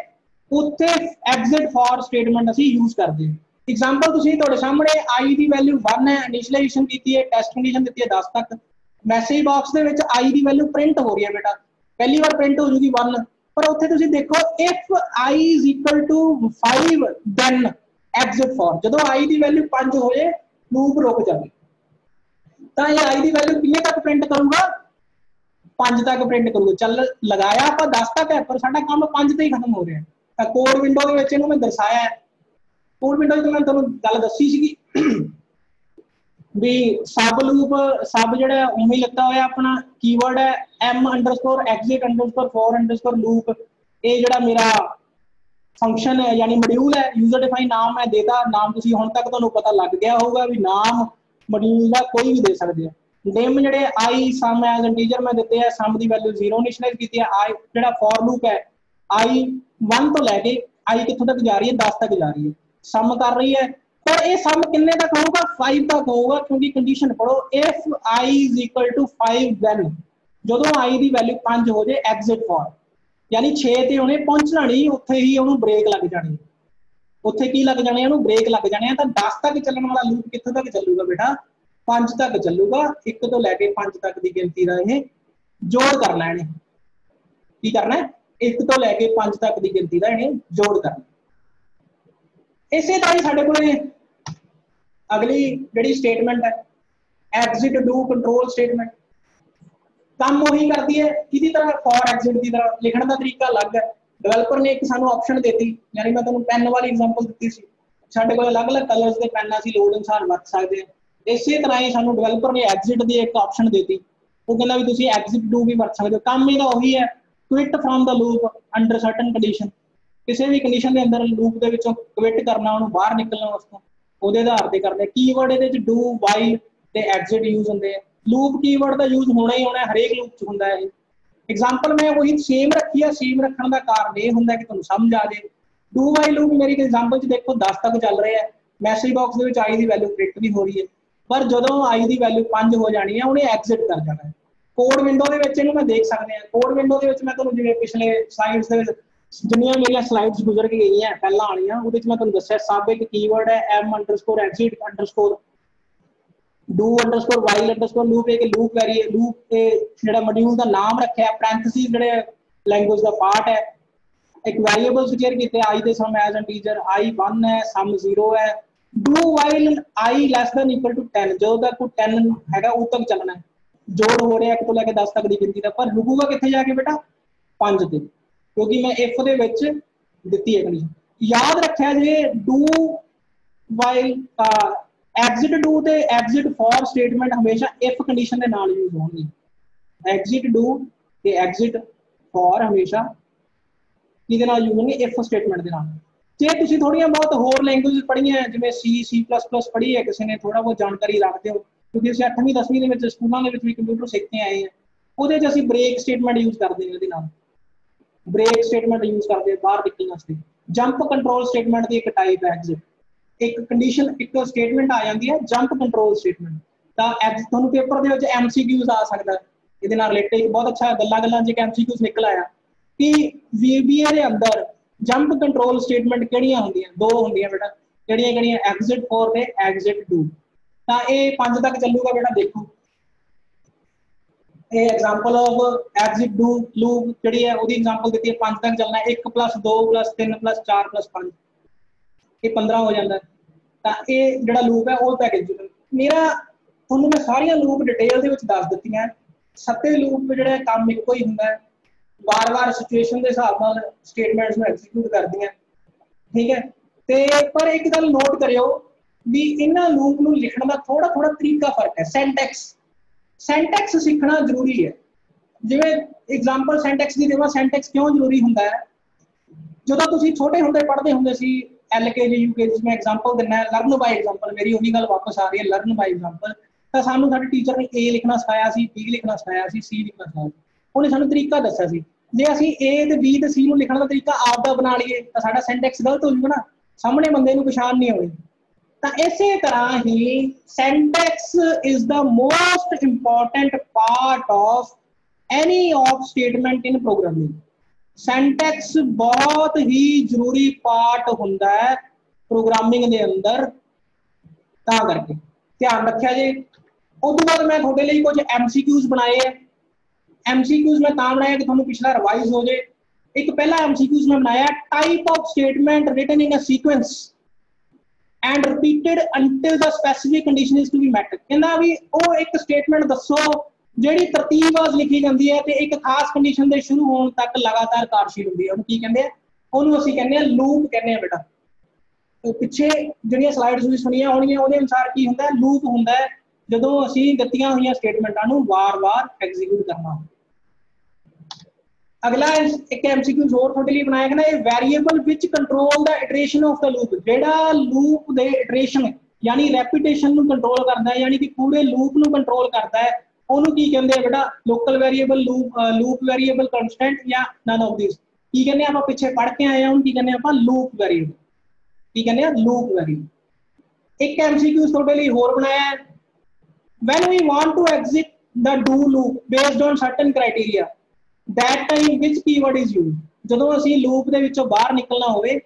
ਉੱਥੇ ਐਗਜ਼ਿਟ ਫॉर ਸਟੇਟਮੈਂਟ ਅਸੀਂ ਯੂਜ਼ ਕਰਦੇ ਹਾਂ। एग्जांपल ਤੁਸੀਂ ਤੁਹਾਡੇ ਸਾਹਮਣੇ i ਦੀ ਵੈਲਿਊ 1 ਹੈ, ਇਨੀਸ਼ੀਅਲਾਈਜੇਸ਼ਨ ਕੀਤੀ ਹੈ, ਟੈਸਟ ਕੰਡੀਸ਼ਨ ਦਿੱਤੀ ਹੈ 10 ਤੱਕ, ਮੈਸੇਜ ਬਾਕਸ ਦੇ ਵਿੱਚ i ਦੀ ਵੈਲਿਊ ਪ੍ਰਿੰਟ ਹੋ ਰਹੀ ਹੈ ਬੇਟਾ, ਪਹਿਲੀ ਵਾਰ ਪ੍ਰਿੰਟ ਹੋ ਜੂਗੀ 1, पर उत्थे तुसीं देखो if i is equal to 5 then exit for, जदों i की वैल्यू 5 हो जाए लूप रुक जाए, तो ये i की वैल्यू किन्ने तक प्रिंट करूंगा? 5 तक प्रिंट करूंगा। चल लगाया आप 10 तक है, पर साडा काम 5 ते ही खत्म हो रहा है। कोड विंडो दे विच इहनूं मैं दर्शाया है, कोड विंडो ते मैं तुहानूं गल दस्सी सीगी भी सब लूप, सब जिहड़ा उਵੇਂ लिखा होया अपना कीवर्ड है m_exit_for_loop। ये जिहड़ा मेरा फंक्शन है यानी मॉड्यूल है, यूजर डिफाइन नाम है देता, नाम तुसीं हुण तक तुहानूं पता लग गया होगा भी नाम मॉड्यूल का कोई भी दे सकते हैं। नेम जिहड़े आई सम एज इंटीजर मैं दिते है, सम की वैल्यू 0 इनिशियलाइज की है। आई जिहड़ा फॉर लूप है आई 1 तो लैके आई कित्थों तक जा रही है? 10 तक जा रही है, सम कर रही है, पर ये सम किन्ने तक होगा? 5 तक होगा, क्योंकि कंडीशन पढ़ो if i is equal to 5 then, जदों i की वैल्यू 5 हो जाए एग्जिट फॉर, यानी 6 ते उन्हें पहुंचना नहीं, उत्थे ही उन्होंने ब्रेक लग जानी, उत्थे की लग जाने, उन्होंने ब्रेक लग जाने। तो 10 तक चलने वाला लूप कित्थों तक चलूगा बेटा? 5 तक चलूगा। 1 तो लैके 5 तक की गिनती का ये जोड़ करना है, की करना है? 1 तो लैके 5 तक की गिनती का ये जोड़ करना। इसे तरह ही साडे कोले अगली जिहड़ी स्टेटमेंट है एग्जिट डू कंट्रोल स्टेटमेंट, काम वही करती है इसी तरह फॉर एग्जिट की तरह, लिखने का तरीका अलग है। डिवेलपर ने एक सानू ऑप्शन देती, यानी मैं तुहानूं पेन वाली एग्जांपल दी सी, साडे कोल अलग-अलग कलर्स के पेन असीं लोड अनुसार वरत सकते हैं। इसी तरह ही सानू डिवेलपर ने एग्जिट की एक ऑप्शन देती, वो कहना भी तुसीं एग्जिट डू भी वरत सकते हो। काम ਇਹਦਾ ਉਹੀ है, quit from the loop under certain condition, किसी भी कंडीशन के अंदर लूप के विचों क्विट करना, उन्होंने बाहर निकलना उसको ਉਹਦੇ आधार पर करते। कीवर्ड ਇਹਦੇ डू वाइल ते एग्जिट यूज होंगे। लूप कीवर्ड का यूज होना ही होना, हरेक लूप च होंदा है। एग्जाम्पल मैं वही सेम रखी है, सेम रखने का कारण ये होंगे कि तुहानू समझ आ जाए। डू वाइल लूप मेरी एग्जाम्पल च देखो 10 तक चल रहे हैं, मैसेज बॉक्स के आई की वैल्यू प्रिंट भी हो रही है, पर जो आई की वैल्यू 5 हो जानी है उन्हें एग्जिट कर जाना है। कोड विंडो के मैं देख सकते हैं, कोड विंडो के मैं तुहानू जिवें पिछले स्लाइड्स जिन्नियां मेरियां स्लाइड्स गुजर के गई हैं पहला आनियां उहदे च मैं तुहानू दस्सिया सब एक कीवर्ड है m_exit_ do underscore while underscore loop एक लूप वेरी लूप जेड़ा मॉड्यूल का नाम रखा है, पैरेंथेसिस जेड़े लैंग्वेज का पार्ट है, एक वेरिएबल डिक्लेयर कीते आई दे सम एज इंटीजर आई 1 है सम 0 है। Do while I less than equal to 10 जो तक 10 हैगा उद तक चलना है, जोड़ हो रहा है 1 तो लेके 10 तक दी गिनती का, पर रुकूगा कित्थे जाके बेटा 5 ते, क्योंकि मैं इफ दे विच दित्ती है कंडीशन। याद रखिया जे डू वाइल एग्जिट डू ते एग्जिट फॉर स्टेटमेंट हमेशा इफ कंडीशन के नाल यूज होंगे। एग्जिट डू ते एग्जिट फॉर हमेशा किहदे नाल यूज होंगे, इफ स्टेटमेंट के नाल। जे तुसीं थोड़ियां बहुत होर लैंग्वेज पढ़ियां जिवें C++ पढ़ी है, किसी ने थोड़ा बहुत जानकारी रखते हो, क्योंकि असीं 8वीं 10वीं दे विच स्कूलों दे विच भी कंप्यूटर सीख के आए हैं, ਉਹਦੇ ਚ ਅਸੀਂ ब्रेक स्टेटमेंट यूज करते हैं, ਇਹਦੇ ਨਾਲ ब्रेक स्टेटमेंट यूज करते हैं बाहर निकलने वास्ते। जंप कंट्रोल स्टेटमेंट की एक टाइप है एग्जिट, एक कंडीशन एक स्टेटमेंट आ जाती है जंप कंट्रोल स्टेटमेंट ਤਾਂ ਤੁਹਾਨੂੰ पेपर ਦੇ ਵਿੱਚ MCQs आ सकता है, ਇਹਦੇ ਨਾਲ रिलेटेड बहुत अच्छा ਗੱਲਾਂ ਚ MCQs निकल आया कि VBA ਦੇ अंदर जंप कंट्रोल स्टेटमेंट ਕਿਹੜੀਆਂ ਹੁੰਦੀਆਂ, 2 ਹੁੰਦੀਆਂ बेटा, ਕਿਹੜੀਆਂ एग्जिट फॉर ਤੇ एग्जिट डू। ਤਾਂ ਇਹ 5 तक ਚੱਲੂਗਾ बेटा, देखो ये example of exit do loop ਜਿਹੜੀ ਹੈ ਉਹਦੀ एग्जांपल ਦਿੱਤੀ है 5 तक चलना है, 1 + 2 + 3 + 4 + 5 ਇਹ 15 हो जाता है। ਤਾਂ ਇਹ ਜਿਹੜਾ ਲੂਪ ਹੈ ਉਹ ਪੈਕੇਜ ਮੇਰਾ ਤੁਹਾਨੂੰ ਮੈਂ ਸਾਰੀਆਂ ਲੂਪ ਡਿਟੇਲ ਦੇ ਵਿੱਚ ਦੱਸ ਦਿੱਤੀਆਂ। ਸੱਤੇ ਲੂਪ ਜਿਹੜੇ ਕੰਮ ਇੱਕੋ ਹੀ ਹੁੰਦਾ ਹੈ, ਵਾਰ-ਵਾਰ ਸਿਚੁਏਸ਼ਨ ਦੇ ਹਿਸਾਬ ਨਾਲ ਸਟੇਟਮੈਂਟਸ ਨੂੰ ਐਗਜ਼ੀਕਿਊਟ ਕਰਦੀਆਂ, ਠੀਕ ਹੈ। ਤੇ ਪਰ ਇੱਕ ਗੱਲ ਨੋਟ ਕਰਿਓ ਵੀ ਇਹਨਾਂ ਲੂਪ ਨੂੰ ਲਿਖਣ ਦਾ ਥੋੜਾ ਤਰੀਕਾ ਫਰਕ ਹੈ। ਸੈਂਟੈਕਸ सीखना जरूरी है, जिवें एग्जांपल सैंटैक्स की देवां, सैंटैक्स क्यों जरूरी हुंदा है, ਜਦੋਂ ਤੁਸੀਂ ਛੋਟੇ ਹੁੰਦੇ ਪੜ੍ਹਦੇ ਹੁੰਦੇ ਸੀ LKG UKG में एग्जांपल दिना है, लर्न बाय एग्जांपल, मेरी ਉਹੀ ਗੱਲ ਵਾਪਸ ਆ ਰਹੀ है, लर्न बाय एग्जांपल। ਤਾਂ ਸਾਨੂੰ ਸਾਡੇ ਟੀਚਰ ਨੇ A ਲਿਖਣਾ ਸਿਖਾਇਆ ਸੀ, B ਲਿਖਣਾ ਸਿਖਾਇਆ ਸੀ, C ਲਿਖਣਾ ਸਿਖਾਇਆ ਸੀ, ਉਹਨੇ ਸਾਨੂੰ ਤਰੀਕਾ ਦੱਸਿਆ ਸੀ। ਜੇ ਅਸੀਂ A ਤੇ B ਤੇ C ਨੂੰ ਲਿਖਣ ਦਾ ਤਰੀਕਾ ਆਪ ਦਾ ਬਣਾ ਲਈਏ ਤਾਂ ਸਾਡਾ ਸੈਂਟੈਕਸ ਗਲਤ ਹੋ ਜਾਊਗਾ ਨਾ, ਸਾਹਮਣੇ ਬੰਦੇ ਨੂੰ ਪਛਾਣ ਨਹੀਂ ਆਉਣੀ। ਤਾਂ ਇਸੇ ਤਰ੍ਹਾਂ ਹੀ syntax is the most important part of any of statement in programming. Syntax ਬਹੁਤ ਹੀ ਜ਼ਰੂਰੀ ਪਾਰਟ ਹੁੰਦਾ ਹੈ ਪ੍ਰੋਗਰਾਮਿੰਗ ਦੇ ਅੰਦਰ, ਤਾਂ ਕਰਕੇ ਧਿਆਨ ਰੱਖਿਆ ਜੇ। ਉਸ ਤੋਂ ਬਾਅਦ ਮੈਂ ਤੁਹਾਡੇ ਲਈ ਕੁਝ MCQs ਬਣਾਏ ਹੈ। MCQs ਮੈਂ ਤਾਂ ਬਣਾਇਆ ਕਿ ਤੁਹਾਨੂੰ ਪਿਛਲਾ ਰਿਵਾਈਜ਼ ਹੋ ਜੇ। ਇੱਕ ਪਹਿਲਾ MCQs ਮੈਂ ਬਣਾਇਆ type of statement written in a sequence and repeated until the specific condition is to be met। ਕਹਿੰਦਾ ਵੀ ਉਹ ਇੱਕ ਸਟੇਟਮੈਂਟ ਦੱਸੋ ਜਿਹੜੀ ਤਰਤੀਬਵਾਰ ਲਿਖੀ ਜਾਂਦੀ ਹੈ ਤੇ ਇੱਕ ਖਾਸ ਕੰਡੀਸ਼ਨ ਦੇ ਸ਼ੁਰੂ ਹੋਣ ਤੱਕ ਲਗਾਤਾਰ ਕਾਰਜਸ਼ੀਲ ਹੁੰਦੀ ਹੈ, ਉਹਨੂੰ ਕੀ ਕਹਿੰਦੇ ਆ, ਉਹਨੂੰ ਅਸੀਂ ਕਹਿੰਦੇ ਆ ਲੂਪ ਕਹਿੰਦੇ ਆ ਬੇਟਾ। ਤੇ ਪਿੱਛੇ ਜਿਹੜੀਆਂ ਸਲਾਈਡਸ ਤੁਸੀਂ ਸੁਣੀਆਂ ਹੋਣਗੀਆਂ ਉਹਦੇ ਅਨੁਸਾਰ ਕੀ ਹੁੰਦਾ ਹੈ, ਲੂਪ ਹੁੰਦਾ ਹੈ ਜਦੋਂ ਅਸੀਂ ਦਿੱਤੀਆਂ ਹੋਈਆਂ ਸਟੇਟਮੈਂਟਾਂ ਨੂੰ ਵਾਰ-ਵਾਰ ਐਗਜ਼ੀਕਿਊਟ ਕਰਨਾ। अगला एक MCQ और थोड़े लिए बनाया गया है variable which control the iteration of the loop. जेड़ा लूप दे इटरेशन यानी रेपिटेशन नु कंट्रोल करता है, यानी कि पूरे लूप नु कंट्रोल करता है, ओनू की कहंदे हैं बेटा local variable loop variable constant या नन ऑफ दिस। की कहंदे हैं आप पीछे पढ़ के आए हैं, उन की कहंदे हैं आप लूप वेरिएबल, की कहंदे हैं लूप वेरिएबल। एक MCQ थोड़े लिए और बनाया है when we want to exit the do loop based on certain criteria that time which keyword is used। ਜਦੋਂ ਅਸੀਂ ਲੂਪ ਦੇ ਵਿੱਚੋਂ ਬਾਹਰ ਨਿਕਲਣਾ ਹੋਵੇ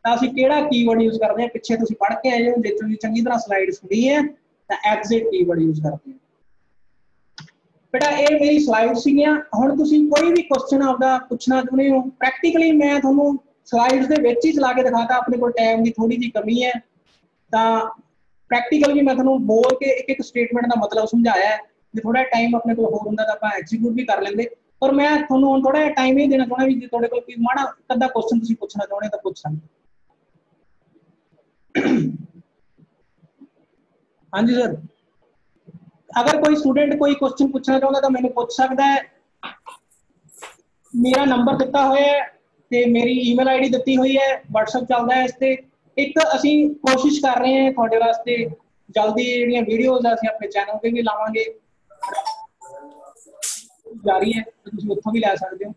ਤਾਂ ਅਸੀਂ ਕਿਹੜਾ ਕੀਵਰਡ ਯੂਜ਼ ਕਰਦੇ ਹਾਂ, ਪਿੱਛੇ ਤੁਸੀਂ ਪੜ੍ਹ ਕੇ ਆਏ ਹੋ, ਜੇ ਤੁਸੀਂ ਚੰਗੀ ਤਰ੍ਹਾਂ ਸਲਾਈਡ ਸੁਣੀ ਹੈ ਤਾਂ ਐਗਜ਼ਿਟ ਕੀਵਰਡ ਯੂਜ਼ ਕਰਦੇ ਹਾਂ ਬੇਟਾ। ਇਹ ਮੇਰੀ ਸਲਾਈਡ ਸੀਗੀਆਂ। ਹੁਣ ਤੁਸੀਂ ਕੋਈ ਵੀ ਕੁਐਸਚਨ ਆਪਦਾ ਪੁੱਛਣਾ ਚਾਹੁੰਦੇ ਹੋ, ਪ੍ਰੈਕਟੀਕਲੀ ਮੈਂ ਤੁਹਾਨੂੰ ਸਲਾਈਡਸ ਦੇ ਵਿੱਚ ਹੀ ਚਲਾ ਕੇ ਦਿਖਾਤਾ, ਆਪਣੇ ਕੋਲ ਟਾਈਮ ਦੀ ਥੋੜੀ ਜਿਹੀ ਕਮੀ ਹੈ ਤਾਂ ਪ੍ਰੈਕਟੀਕਲ ਵੀ ਮੈਂ ਤੁਹਾਨੂੰ ਬੋਲ ਕੇ ਇੱਕ ਸਟੇਟਮੈਂਟ ਦਾ ਮਤਲਬ ਸਮਝਾਇਆ ਹੈ। ਜੇ ਥੋੜਾ ਟਾਈਮ ਆਪਣੇ ਕੋਲ ਹੋਰ ਹੁੰਦਾ ਤਾਂ ਆਪਾਂ ਐਗਜ਼ੀਕਿਊਟ ਵੀ ਕਰ ਲੈਂਦੇ, पर मैं थोड़ा ਹੁਣ ਥੋੜਾ ਟਾਈਮ ਹੀ ਦੇਣਾ ਚਾਹੁੰਦਾ ਵੀ ਜੇ ਤੁਹਾਡੇ ਕੋਲ ਕੋਈ ਮਾੜਾ ਅੱਧਾ ਕੁਐਸਚਨ ਤੁਸੀਂ ਪੁੱਛਣਾ ਚਾਹੁੰਦੇ ਤਾਂ ਪੁੱਛ ਸਕਦੇ। ਹਾਂਜੀ ਸਰ, अगर कोई स्टूडेंट कोई क्वेश्चन पूछना चाहता तो मैंने पूछ सकता है। मेरा नंबर दिता हुआ है ते मेरी ईमेल ID दी हुई है, WhatsApp चलता है इस ते। एक असी कोशिश कर रहे हैं थोड़े वास्ते जल्दी जिहड़ियां वीडियोज़ असीं अपने चैनल पे भी लावांगे। ਜਾਰੀ ਹੈ, ਤੁਸੀਂ ਉੱਥੋਂ ਵੀ ਲੈ ਸਕਦੇ ਹੋ।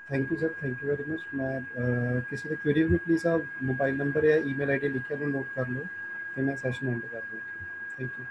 Thank you sir, thank you very much. मैं किसी ने क्वेरी होगी प्लीज़ आप मोबाइल नंबर या ईमेल आईडी लिख के नोट कर लो, फिर मैं सेशन एंड कर दूँ। Thank you.